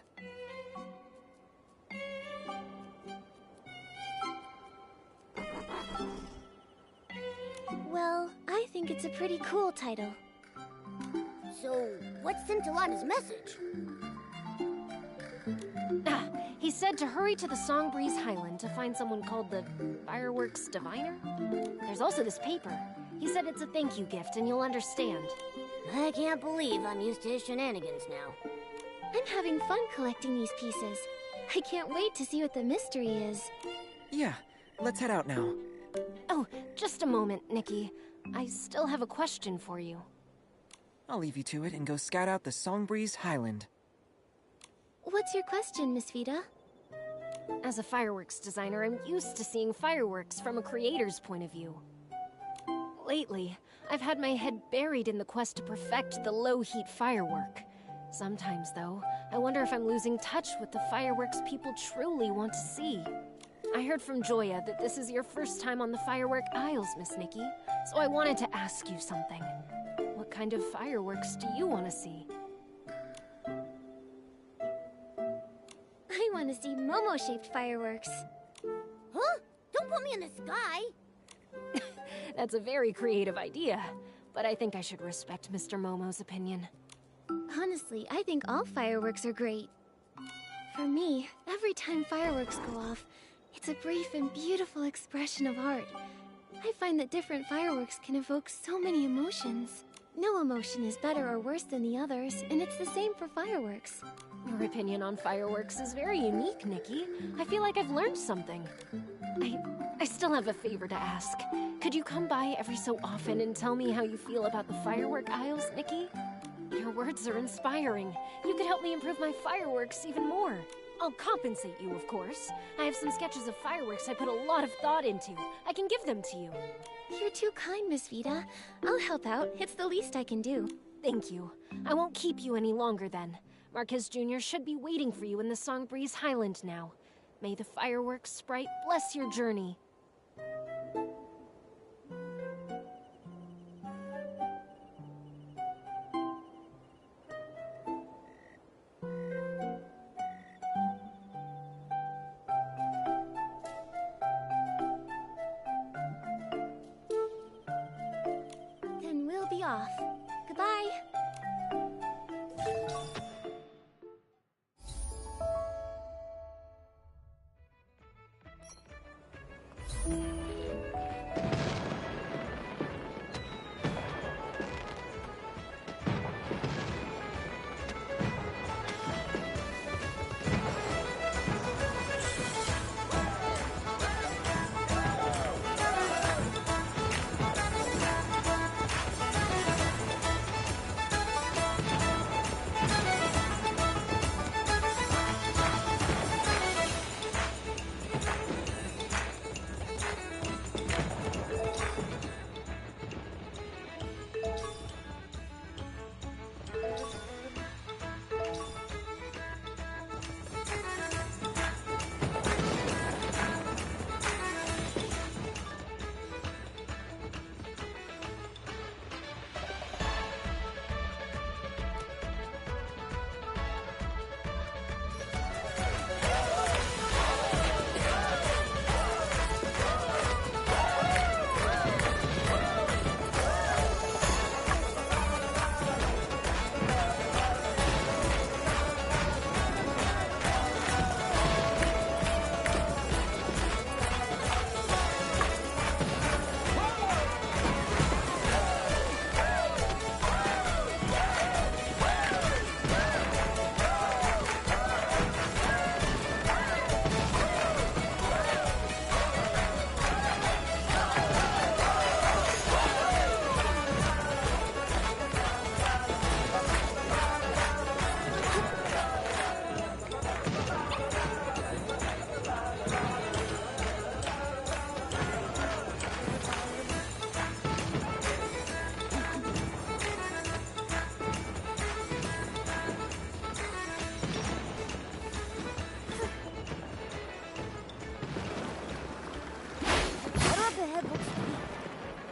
Well, I think it's a pretty cool title. So, what's Scintillata's message? Ah, he said to hurry to the Songbreeze Highland to find someone called the Fireworks Diviner. There's also this paper. He said it's a thank you gift and you'll understand. I can't believe I'm used to his shenanigans now. I'm having fun collecting these pieces. I can't wait to see what the mystery is. Yeah, let's head out now. Oh, just a moment, Nikki. I still have a question for you. I'll leave you to it and go scout out the Songbreeze Highland. What's your question, Miss Vida? As a fireworks designer, I'm used to seeing fireworks from a creator's point of view. Lately, I've had my head buried in the quest to perfect the low-heat firework. Sometimes, though, I wonder if I'm losing touch with the fireworks people truly want to see. I heard from Joya that this is your first time on the Firework Isles, Miss Nikki, so I wanted to ask you something. What kind of fireworks do you want to see? I want to see Momo-shaped fireworks. Huh? Don't put me in the sky! That's a very creative idea, but I think I should respect Mr. Momo's opinion. Honestly, I think all fireworks are great. For me, every time fireworks go off, it's a brief and beautiful expression of art. I find that different fireworks can evoke so many emotions. No emotion is better or worse than the others, and it's the same for fireworks. Your opinion on fireworks is very unique, Nikki. I feel like I've learned something. I still have a favor to ask. Could you come by every so often and tell me how you feel about the Firework Isles, Nikki? Your words are inspiring. You could help me improve my fireworks even more. I'll compensate you, of course. I have some sketches of fireworks I put a lot of thought into. I can give them to you. You're too kind, Miss Vida. I'll help out. It's the least I can do. Thank you. I won't keep you any longer then. Marquez Jr. should be waiting for you in the Songbreeze Highland now. May the fireworks sprite bless your journey. Then we'll be off. Goodbye.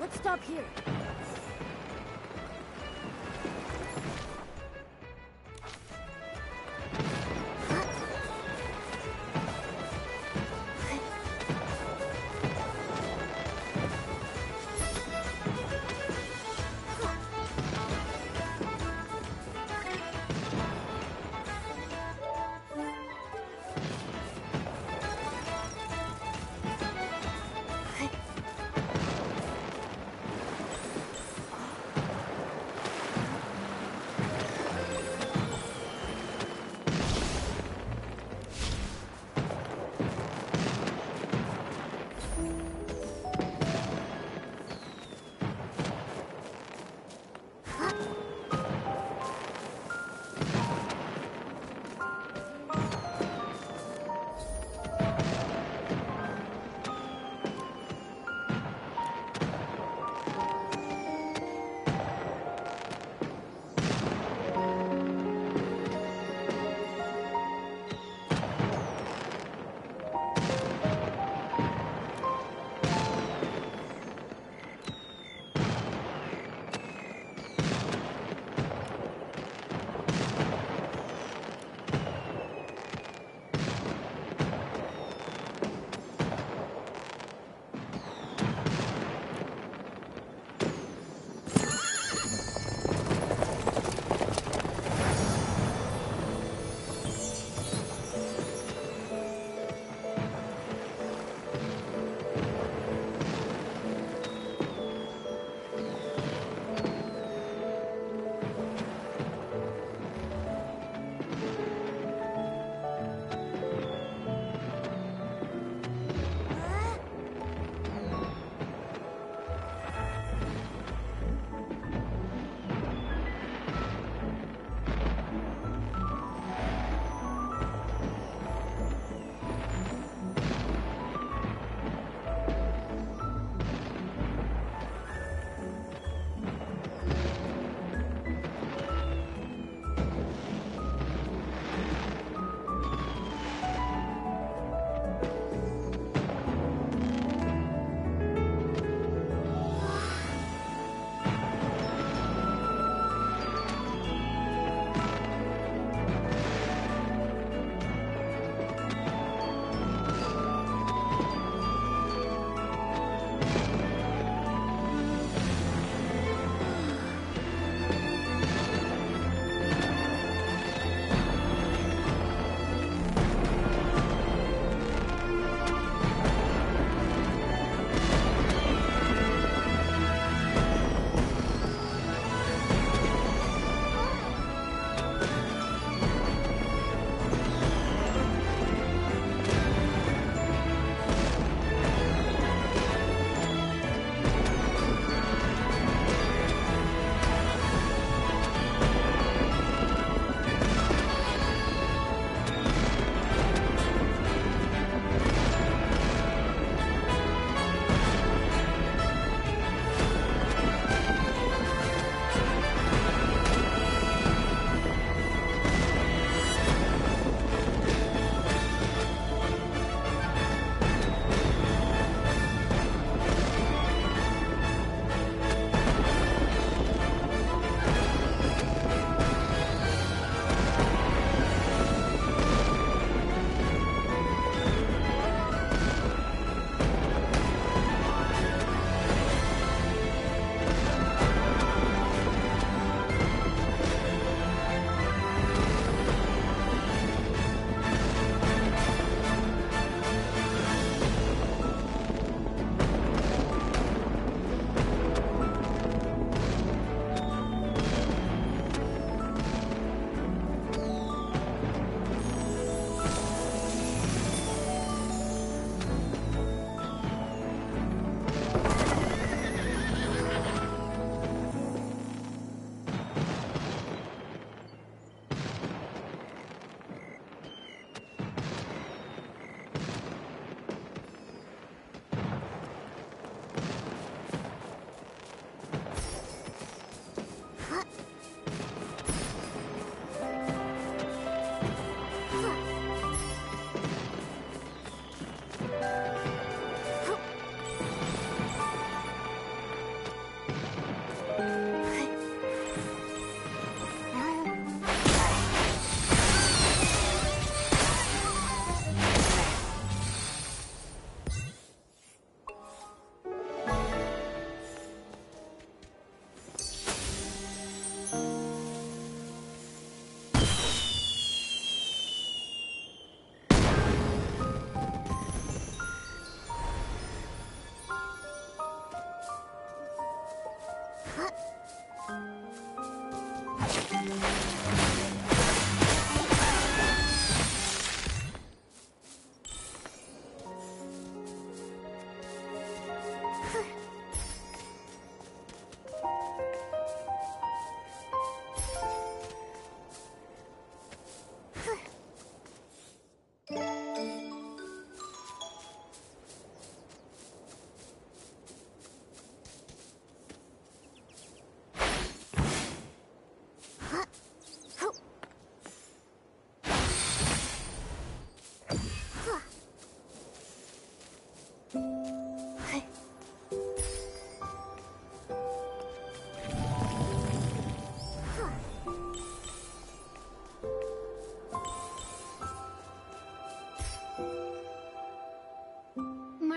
Let's stop here.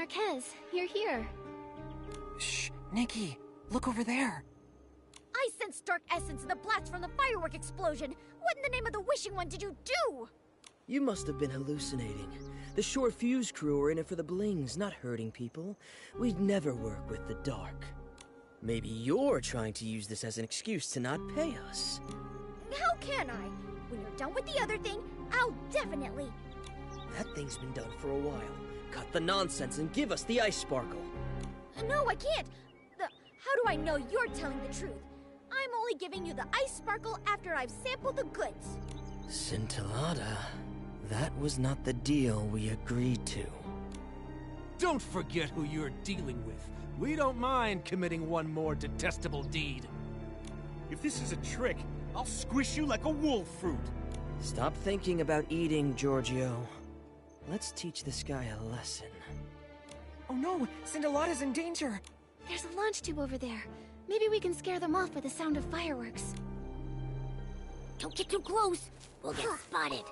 Marquez, you're here. Shh, Nikki, look over there. I sensed dark essence in the blast from the firework explosion. What in the name of the wishing one did you do? You must have been hallucinating. The short fuse crew are in it for the blings, not hurting people. We'd never work with the dark. Maybe you're trying to use this as an excuse to not pay us. How can I? When you're done with the other thing, I'll definitely... That thing's been done for a while. Cut the nonsense and give us the ice sparkle. No, I can't. How do I know you're telling the truth? I'm only giving you the ice sparkle after I've sampled the goods. Scintillata, that was not the deal we agreed to. Don't forget who you're dealing with. We don't mind committing one more detestable deed. If this is a trick, I'll squish you like a wolf fruit. Stop thinking about eating, Giorgio. Let's teach this guy a lesson. Oh no, Scintillata's in danger. There's a launch tube over there. Maybe we can scare them off with the sound of fireworks. Don't get too close. We'll get spotted.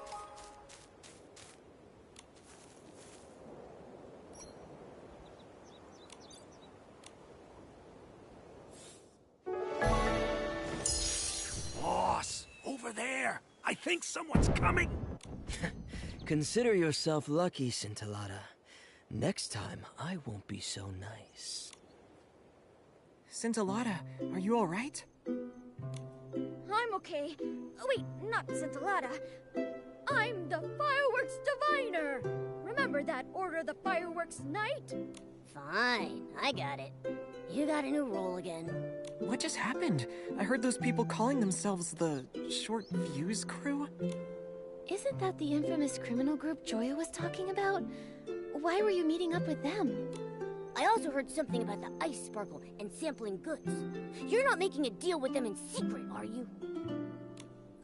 Boss, over there. I think someone's coming. Consider yourself lucky, Scintillata. Next time, I won't be so nice. Scintillata, are you alright? I'm okay. Oh, wait, not Scintillata. I'm the fireworks diviner. Remember that Order of the Fireworks Night? Fine, I got it. You got a new role again. What just happened? I heard those people calling themselves the Short Fuse Crew. Isn't that the infamous criminal group Joya was talking about? Why were you meeting up with them? I also heard something about the ice sparkle and sampling goods. You're not making a deal with them in secret, are you?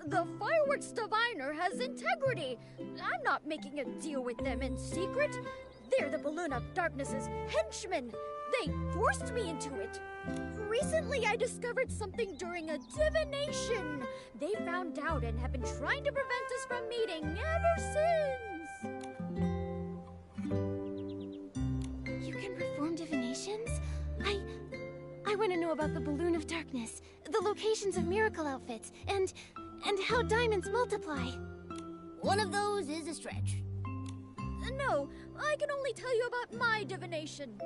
The fireworks diviner has integrity. I'm not making a deal with them in secret. They're the Balloon of Darkness's henchmen. They forced me into it. Recently, I discovered something during a divination. They found out and have been trying to prevent us from meeting ever since. You can perform divinations? I want to know about the Balloon of Darkness, the locations of miracle outfits, and how diamonds multiply. One of those is a stretch. No, I can only tell you about my divination.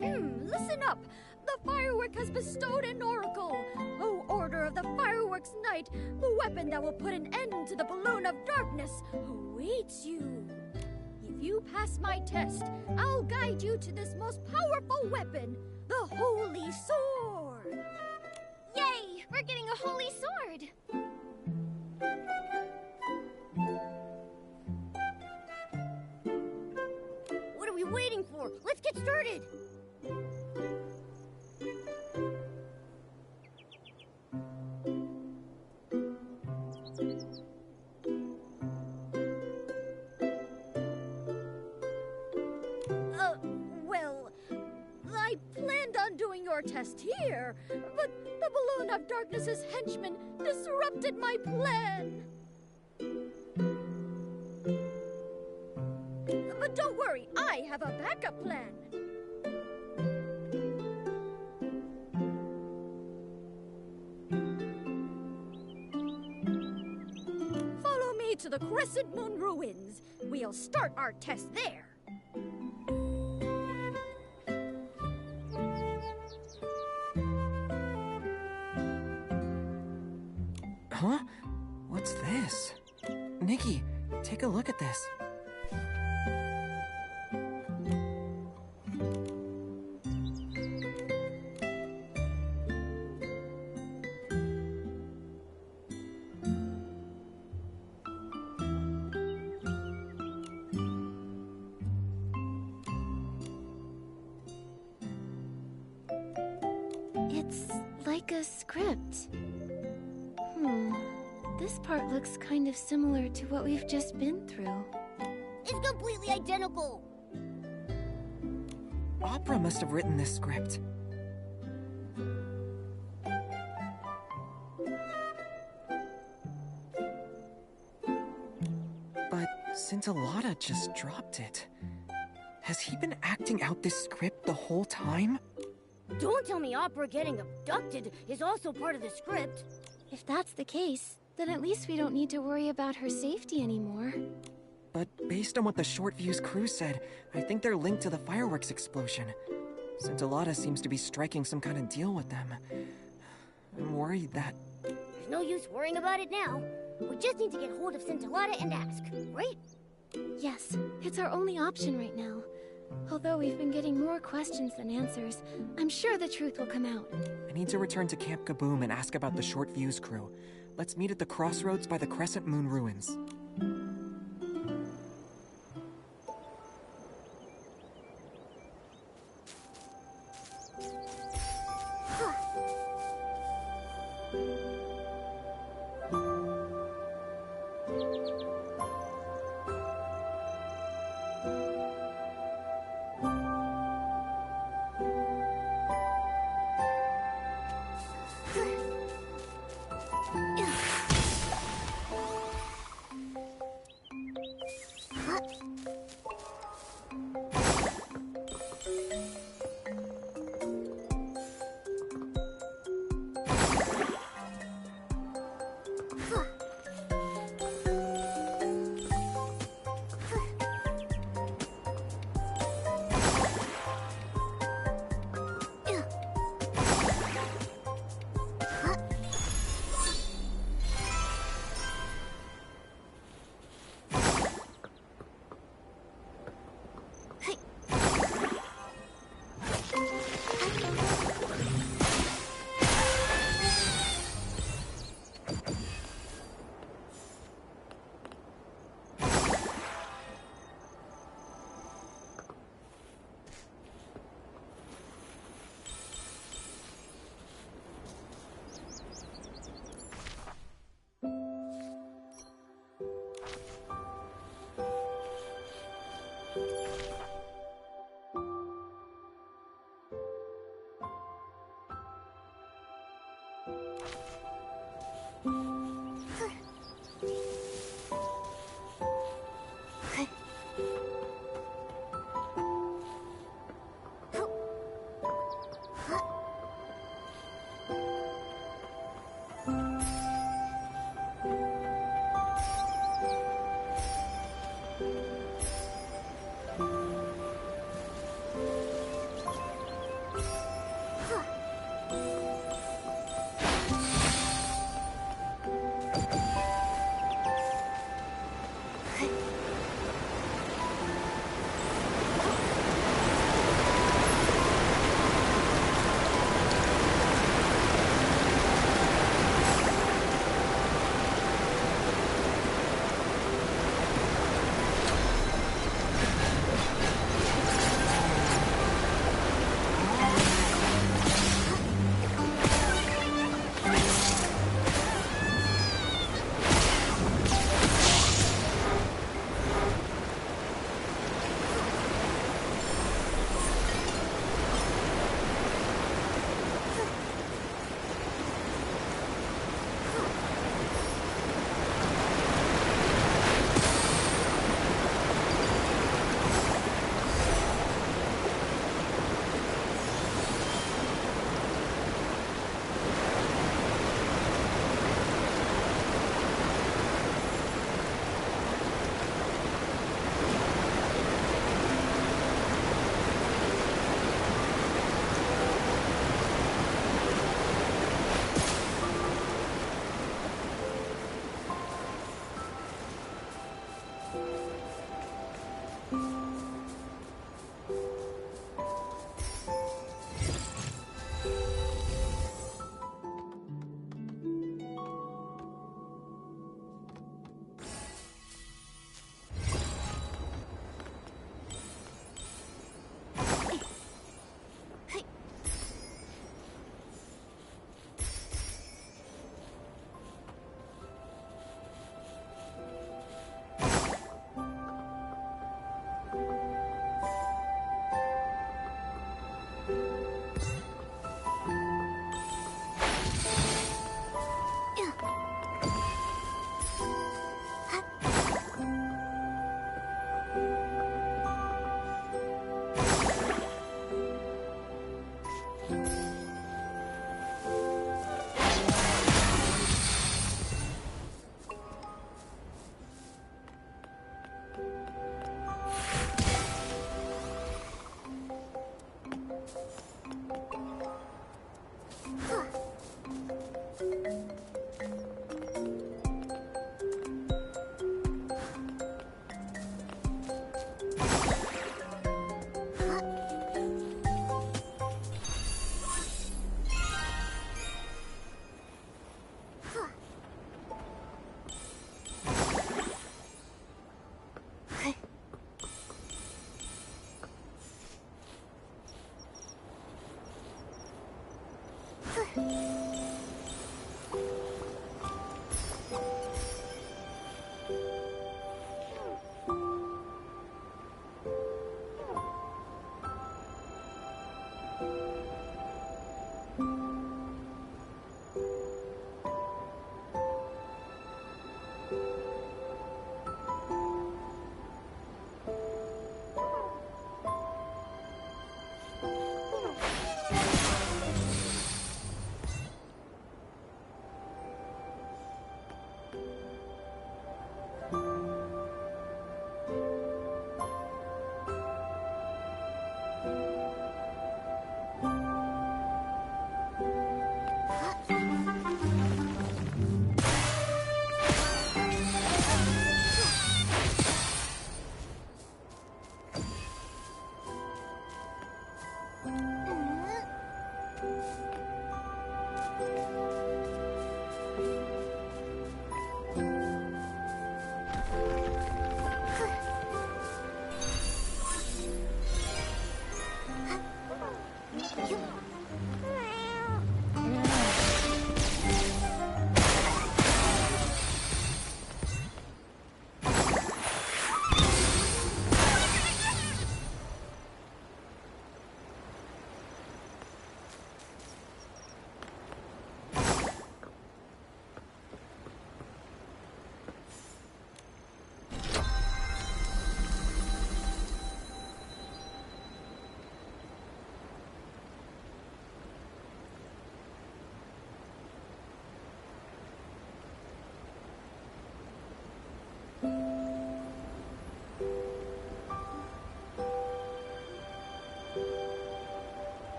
Listen up. The firework has bestowed an oracle. O Order of the Fireworks Night, the weapon that will put an end to the Balloon of Darkness awaits you. If you pass my test, I'll guide you to this most powerful weapon, the Holy Sword. Yay! We're getting a holy sword! What are we waiting for? Let's get started! Well, I planned on doing your test here, but the Balloon of Darkness's henchmen disrupted my plan. But don't worry, I have a backup plan. Follow me to the Crescent Moon Ruins. We'll start our test there. Huh? What's this? Nikki, take a look at this. It's like a script. This part looks kind of similar to what we've just been through. It's completely identical! Opera must have written this script. But Scintillata just dropped it. Has he been acting out this script the whole time? Don't tell me Opera getting abducted is also part of the script. If that's the case, then at least we don't need to worry about her safety anymore. But based on what the Short Fuse crew said, I think they're linked to the fireworks explosion. Scintillata seems to be striking some kind of deal with them. I'm worried that... There's no use worrying about it now. We just need to get hold of Scintillata and ask, right? Yes, it's our only option right now. Although we've been getting more questions than answers, I'm sure the truth will come out. I need to return to Camp Kaboom and ask about the Short Fuse crew. Let's meet at the crossroads by the Crescent Moon ruins.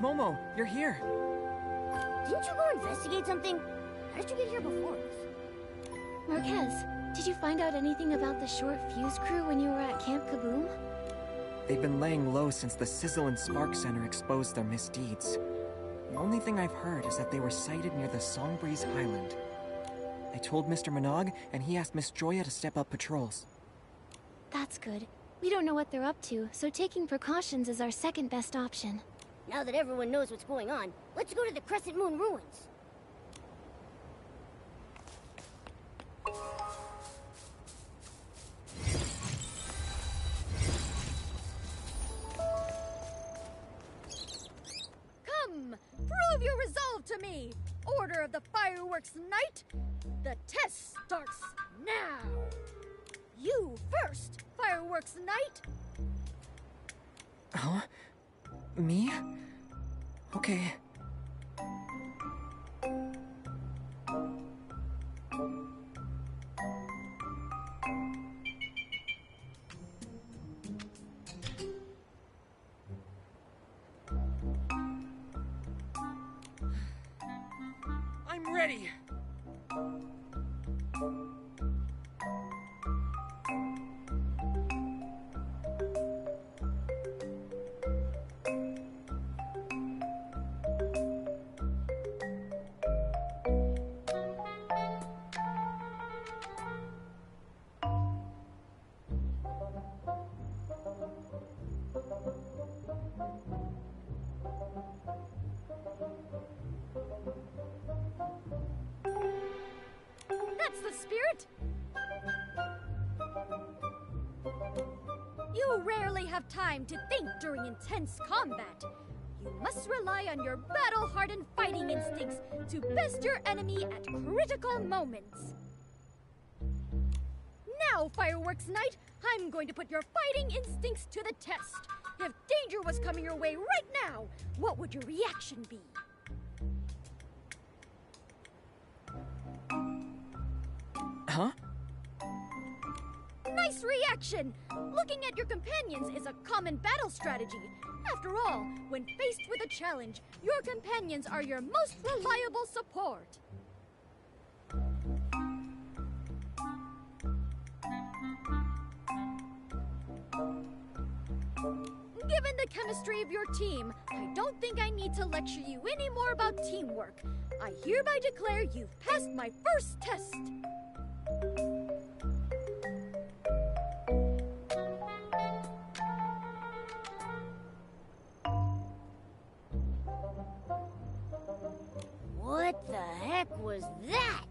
Momo, you're here. Didn't you go investigate something? How did you get here before us? Marquez, did you find out anything about the short fuse crew when you were at Camp Kaboom? They've been laying low since the Sizzle and Spark Center exposed their misdeeds. The only thing I've heard is that they were sighted near the Songbreeze Island. I told Mr. Minogue, and he asked Miss Joya to step up patrols. That's good. We don't know what they're up to, so taking precautions is our second best option. Now that everyone knows what's going on, let's go to the Crescent Moon ruins. Come, prove your resolve to me. Order of the Fireworks Knight. The test starts now. You first, Fireworks Knight. Huh? Me? Okay. I'm ready. That's the spirit. You rarely have time to think during intense combat. You must rely on your battle-hardened fighting instincts to best your enemy at critical moments. Now, Fireworks Knight, I'm going to put your fighting instincts to the test. If danger was coming your way right now, what would your reaction be? Huh? Nice reaction! Looking at your companions is a common battle strategy. After all, when faced with a challenge, your companions are your most reliable support. Given the chemistry of your team, I don't think I need to lecture you any more about teamwork. I hereby declare you've passed my first test. What the heck was that?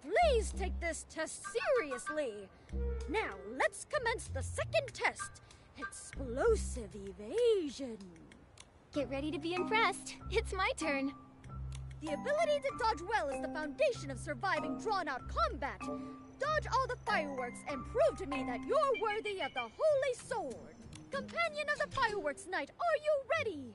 Please take this test seriously. Now, let's commence the second test. Explosive evasion. Get ready to be impressed. It's my turn. The ability to dodge well is the foundation of surviving drawn-out combat. Dodge all the fireworks and prove to me that you're worthy of the Holy Sword. Companion of the Fireworks Knight, are you ready?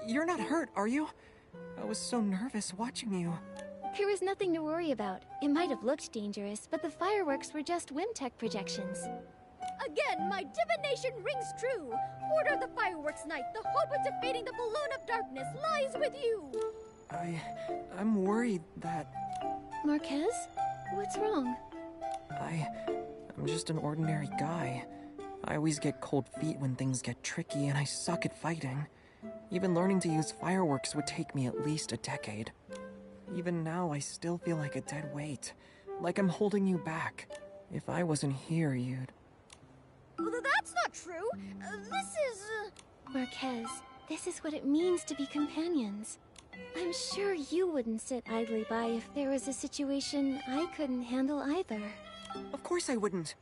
You're not hurt, are you? I was so nervous watching you. There was nothing to worry about. It might have looked dangerous, but the fireworks were just Wimtech projections. Again, my divination rings true. Order of the Fireworks Knight, the hope of defeating the Balloon of Darkness lies with you. I'm worried that... Marquez? What's wrong? I'm just an ordinary guy. I always get cold feet when things get tricky, and I suck at fighting. Even learning to use fireworks would take me at least a decade. Even now, I still feel like a dead weight. Like I'm holding you back. If I wasn't here, you'd... That's not true. This is... Marquez, this is what it means to be companions. I'm sure you wouldn't sit idly by if there was a situation I couldn't handle either. Of course I wouldn't.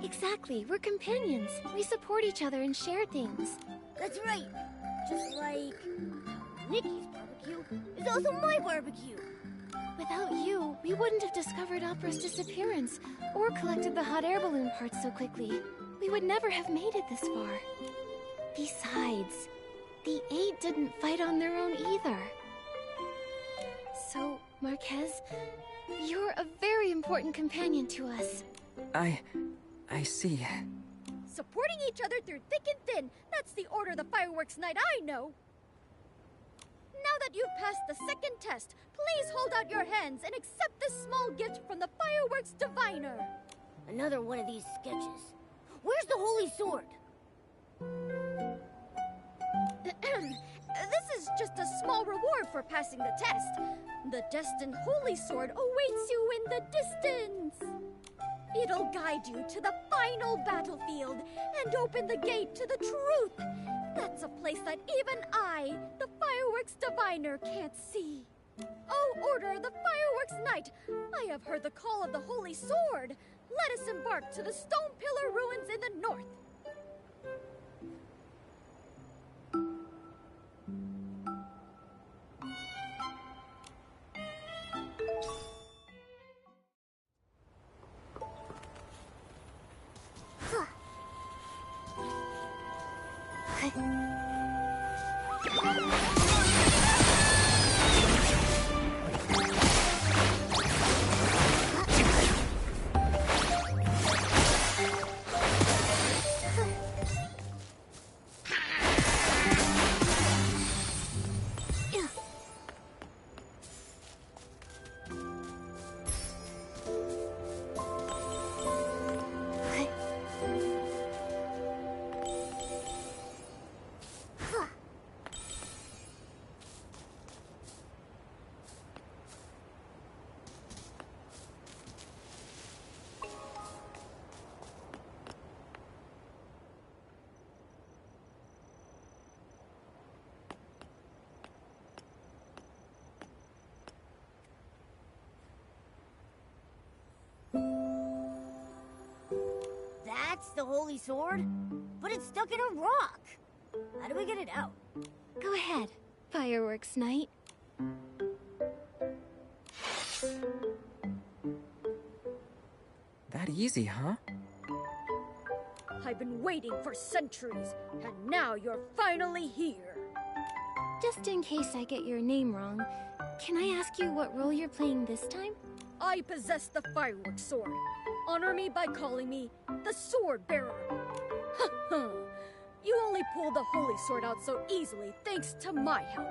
Exactly, we're companions. We support each other and share things. That's right. Just like... Nikki's barbecue is also my barbecue. Without you, we wouldn't have discovered Opera's disappearance, or collected the hot air balloon parts so quickly. We would never have made it this far. Besides, the 8 didn't fight on their own either. So, Marquez, you're a very important companion to us. I see. Supporting each other through thick and thin. That's the order of the fireworks night I know. Now that you've passed the second test, please hold out your hands and accept this small gift from the fireworks diviner. Another one of these sketches. Where's the holy sword? This is just a small reward for passing the test. The destined holy sword awaits you in the distance. It'll guide you to the final battlefield and open the gate to the truth. That's a place that even I, the fireworks diviner, can't see. Oh, order of the fireworks night! I have heard the call of the holy sword. Let us embark to the stone pillar ruins in the north. That's the holy sword? But it's stuck in a rock. How do we get it out? Go ahead, fireworks night. That easy, huh? I've been waiting for centuries, and now you're finally here. Just in case I get your name wrong, can I ask you what role you're playing this time? I possess the fireworks sword. Honor me by calling me the Sword Bearer. Ha ha! You only pulled the holy sword out so easily thanks to my help.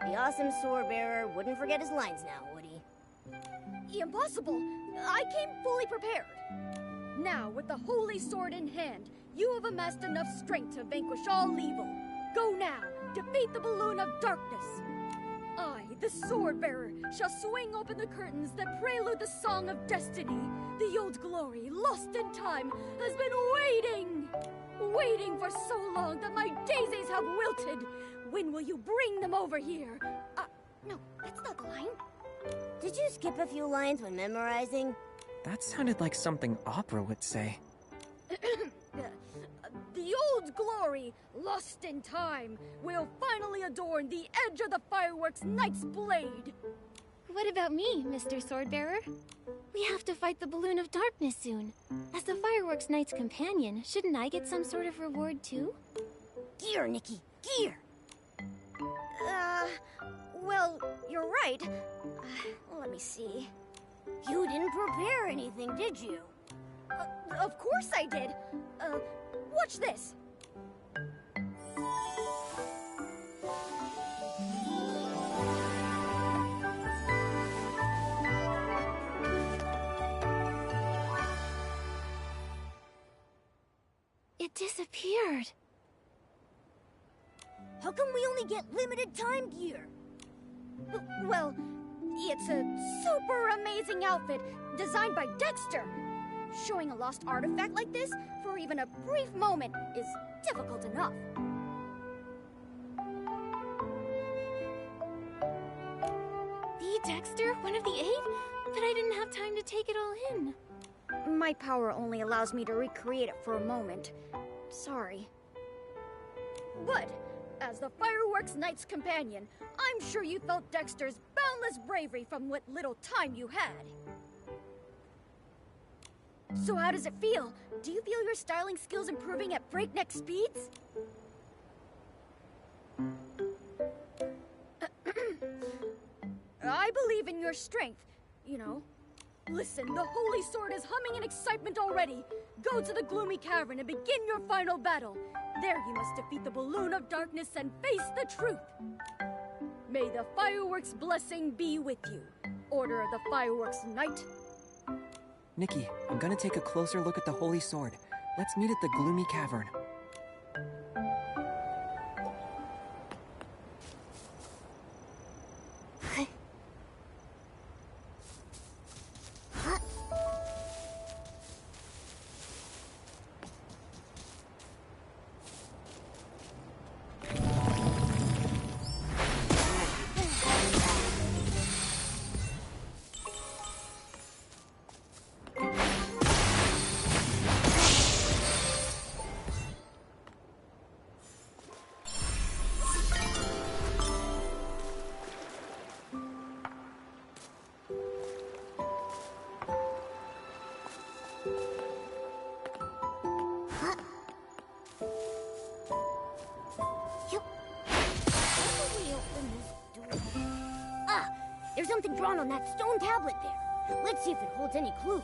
The awesome sword bearer wouldn't forget his lines now, would he? Impossible! I came fully prepared. Now, with the holy sword in hand, you have amassed enough strength to vanquish all evil. Go now, defeat the balloon of darkness. I, the sword bearer, shall swing open the curtains that prelude the song of destiny. The old glory, lost in time, has been waiting for so long that my daisies have wilted. When will you bring them over here? No, that's not the line. Did you skip a few lines when memorizing? That sounded like something Opera would say. The old glory, lost in time, will finally adorn the edge of the fireworks knight's blade. What about me, Mr. Swordbearer? We have to fight the Balloon of Darkness soon. As the fireworks knight's companion, shouldn't I get some sort of reward too? Gear, Nikki, gear! Well, you're right. Let me see. You didn't prepare anything, did you? Of course I did. Watch this. It disappeared. How come we only get limited time gear? Well, it's a super amazing outfit designed by Dexter. Showing a lost artifact like this for even a brief moment is difficult enough. The Dexter, one of the 8? But I didn't have time to take it all in. My power only allows me to recreate it for a moment. Sorry. But, as the Fireworks Knight's companion, I'm sure you felt Dexter's boundless bravery from what little time you had. So how does it feel? Do you feel your styling skills improving at breakneck speeds? I believe in your strength, you know. Listen, the Holy Sword is humming in excitement already. Go to the Gloomy Cavern and begin your final battle. There you must defeat the Balloon of Darkness and face the truth. May the Fireworks blessing be with you. Order of the Fireworks Knight. Nikki, I'm gonna take a closer look at the Holy Sword. Let's meet at the Gloomy Cavern. There's something drawn on that stone tablet there. Let's see if it holds any clues.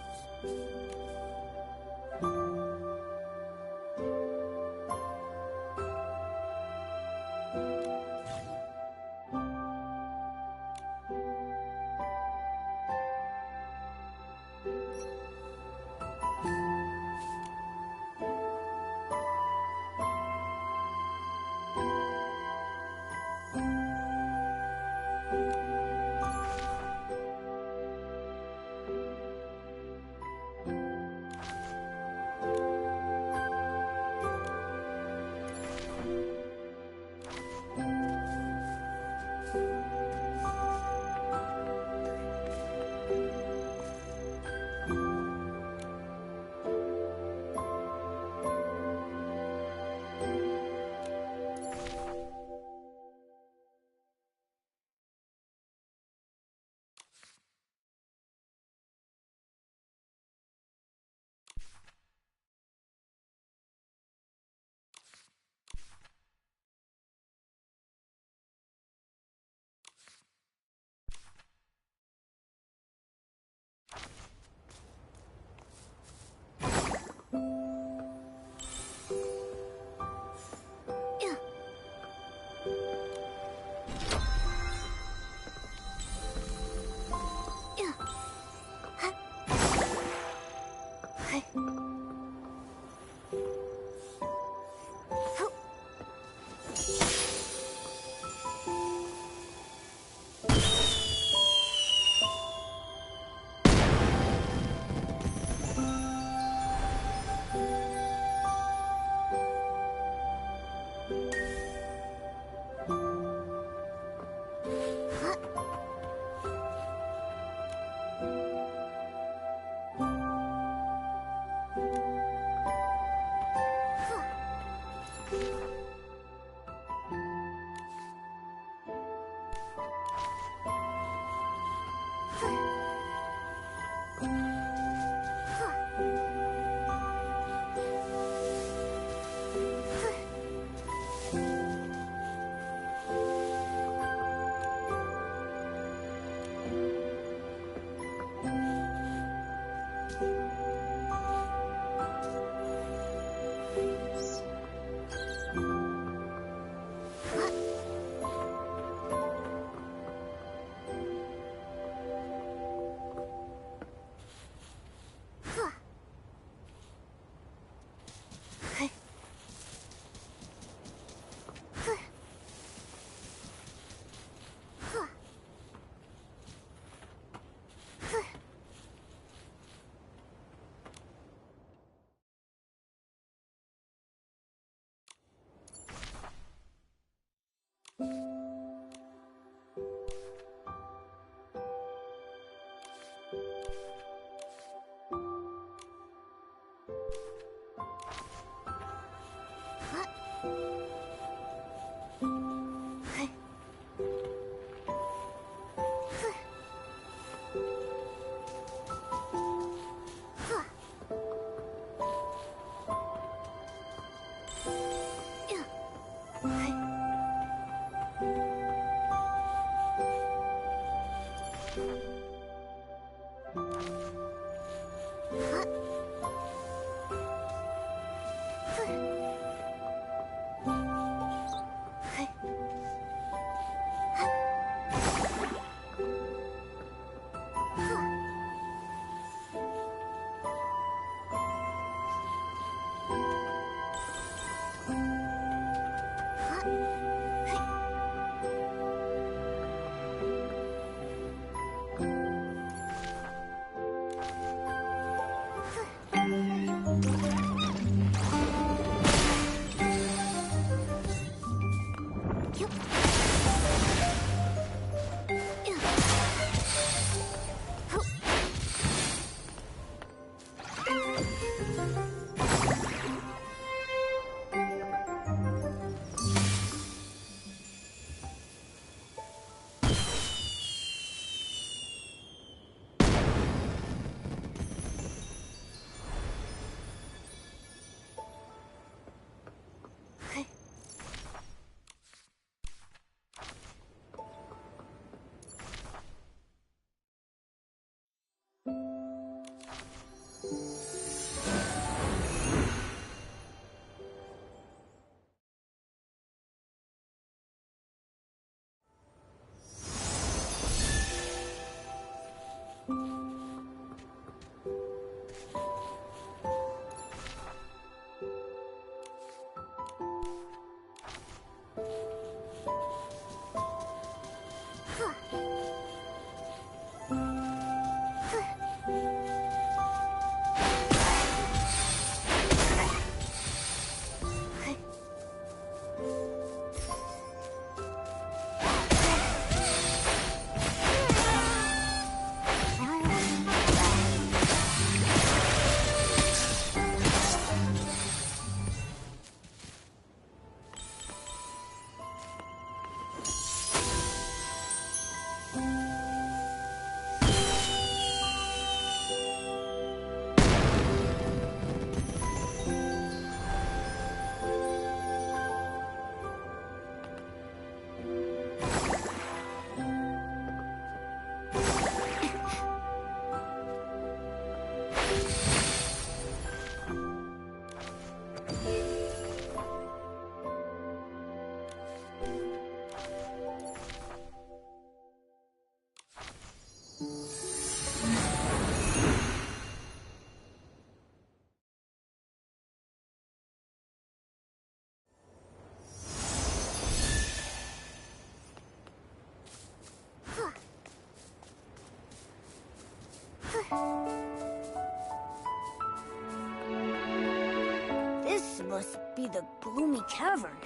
must be the gloomy cavern.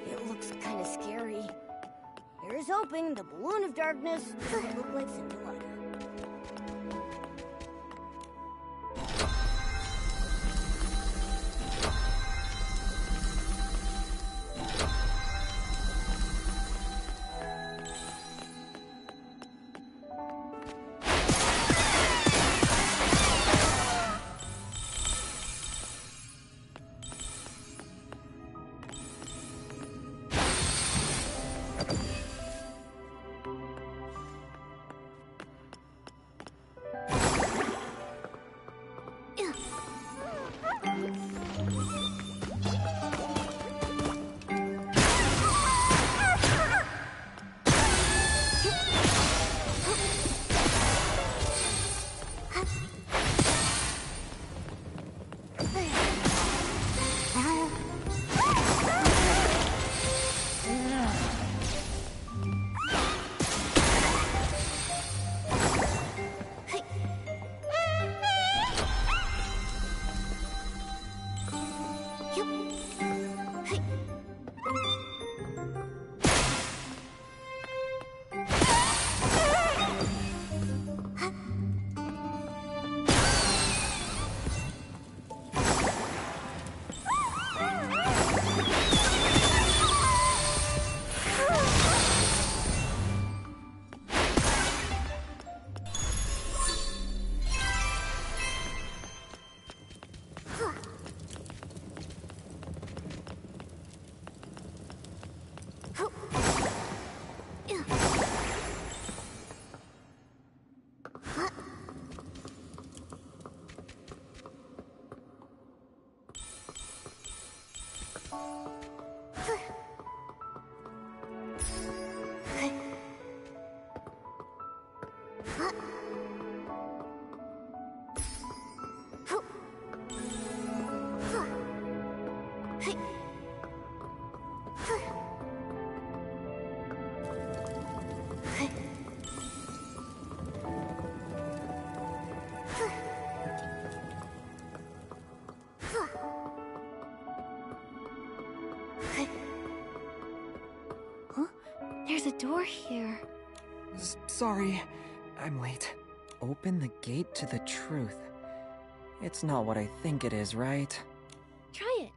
It looks kind of scary. Here's hoping the balloon of darkness doesn't look like Cinderella. There's a door here. Sorry, I'm late. Open the gate to the truth. It's not what I think it is, right? Try it.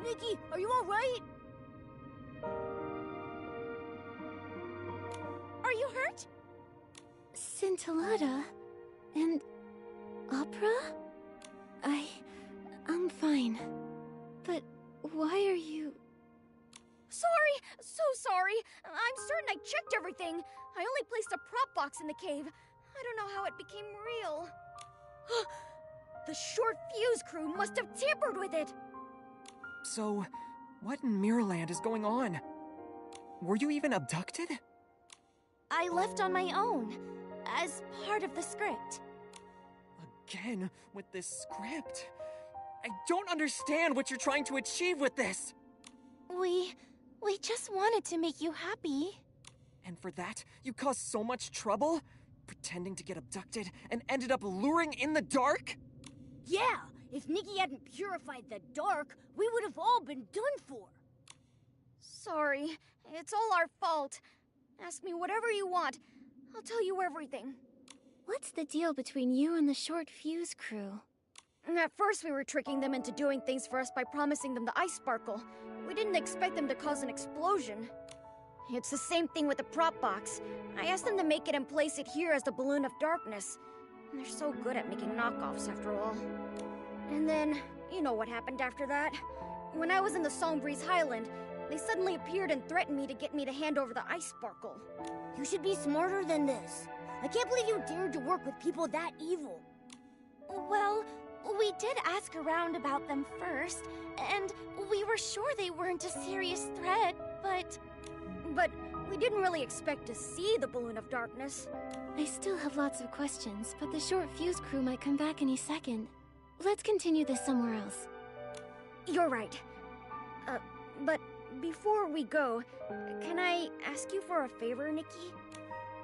Nikki, are you alright? Are you hurt? Scintillata and opera? I'm fine. But why are you... Sorry! So sorry! I'm certain I checked everything. I only placed a prop box in the cave. I don't know how it became real. The short fuse crew must have tampered with it! So, what in Mirrorland is going on? Were you even abducted? I left on my own, as part of the script. Again, with this script? I don't understand what you're trying to achieve with this! We just wanted to make you happy. And for that, you caused so much trouble? Pretending to get abducted and ended up luring in the dark? Yeah, if Nikki hadn't purified the dark, we would have all been done for. Sorry, it's all our fault. Ask me whatever you want. I'll tell you everything. What's the deal between you and the short fuse crew? At first we were tricking them into doing things for us by promising them the ice sparkle. We didn't expect them to cause an explosion. It's the same thing with the prop box. I asked them to make it and place it here as the balloon of darkness. They're so good at making knockoffs after all. And then, you know what happened after that. When I was in the Songbreeze Highland, they suddenly appeared and threatened me to get me to hand over the ice sparkle. You should be smarter than this. I can't believe you dared to work with people that evil. Well, we did ask around about them first, and we were sure they weren't a serious threat, but we didn't really expect to see the balloon of darkness. I still have lots of questions, but the short fuse crew might come back any second. Let's continue this somewhere else. You're right. But before we go, can I ask you for a favor, Nikki?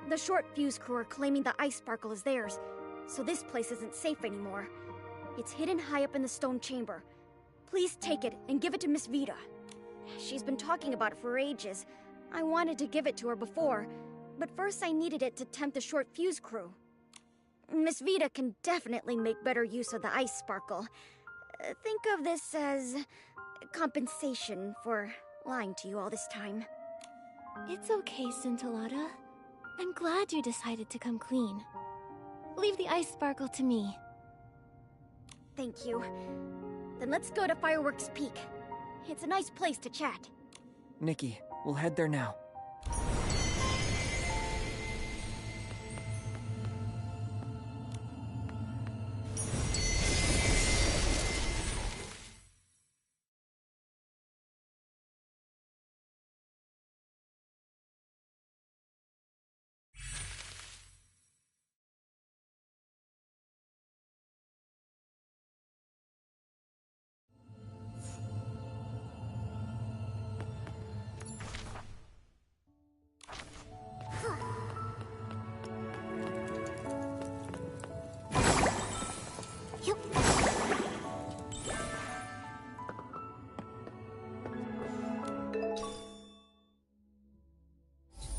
The short fuse crew are claiming the ice sparkle is theirs, so this place isn't safe anymore. It's hidden high up in the stone chamber. Please take it and give it to Miss Vida. She's been talking about it for ages. I wanted to give it to her before, but first I needed it to tempt the short fuse crew. Miss Vida can definitely make better use of the ice sparkle. Think of this as compensation for lying to you all this time. It's okay, Scintillata. I'm glad you decided to come clean. Leave the ice sparkle to me. Thank you. Then let's go to Fireworks Peak. It's a nice place to chat. Nikki, we'll head there now.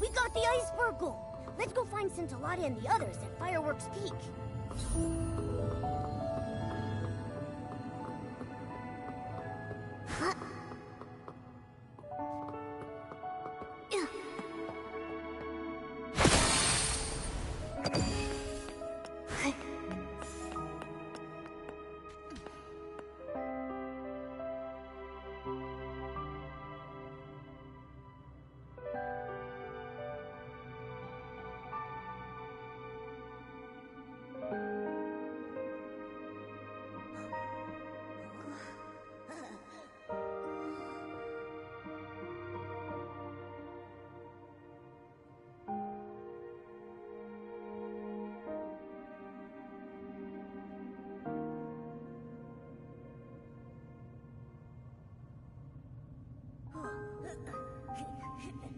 We got the ice sparkle! Let's go find Scintillata and the others at Fireworks Peak.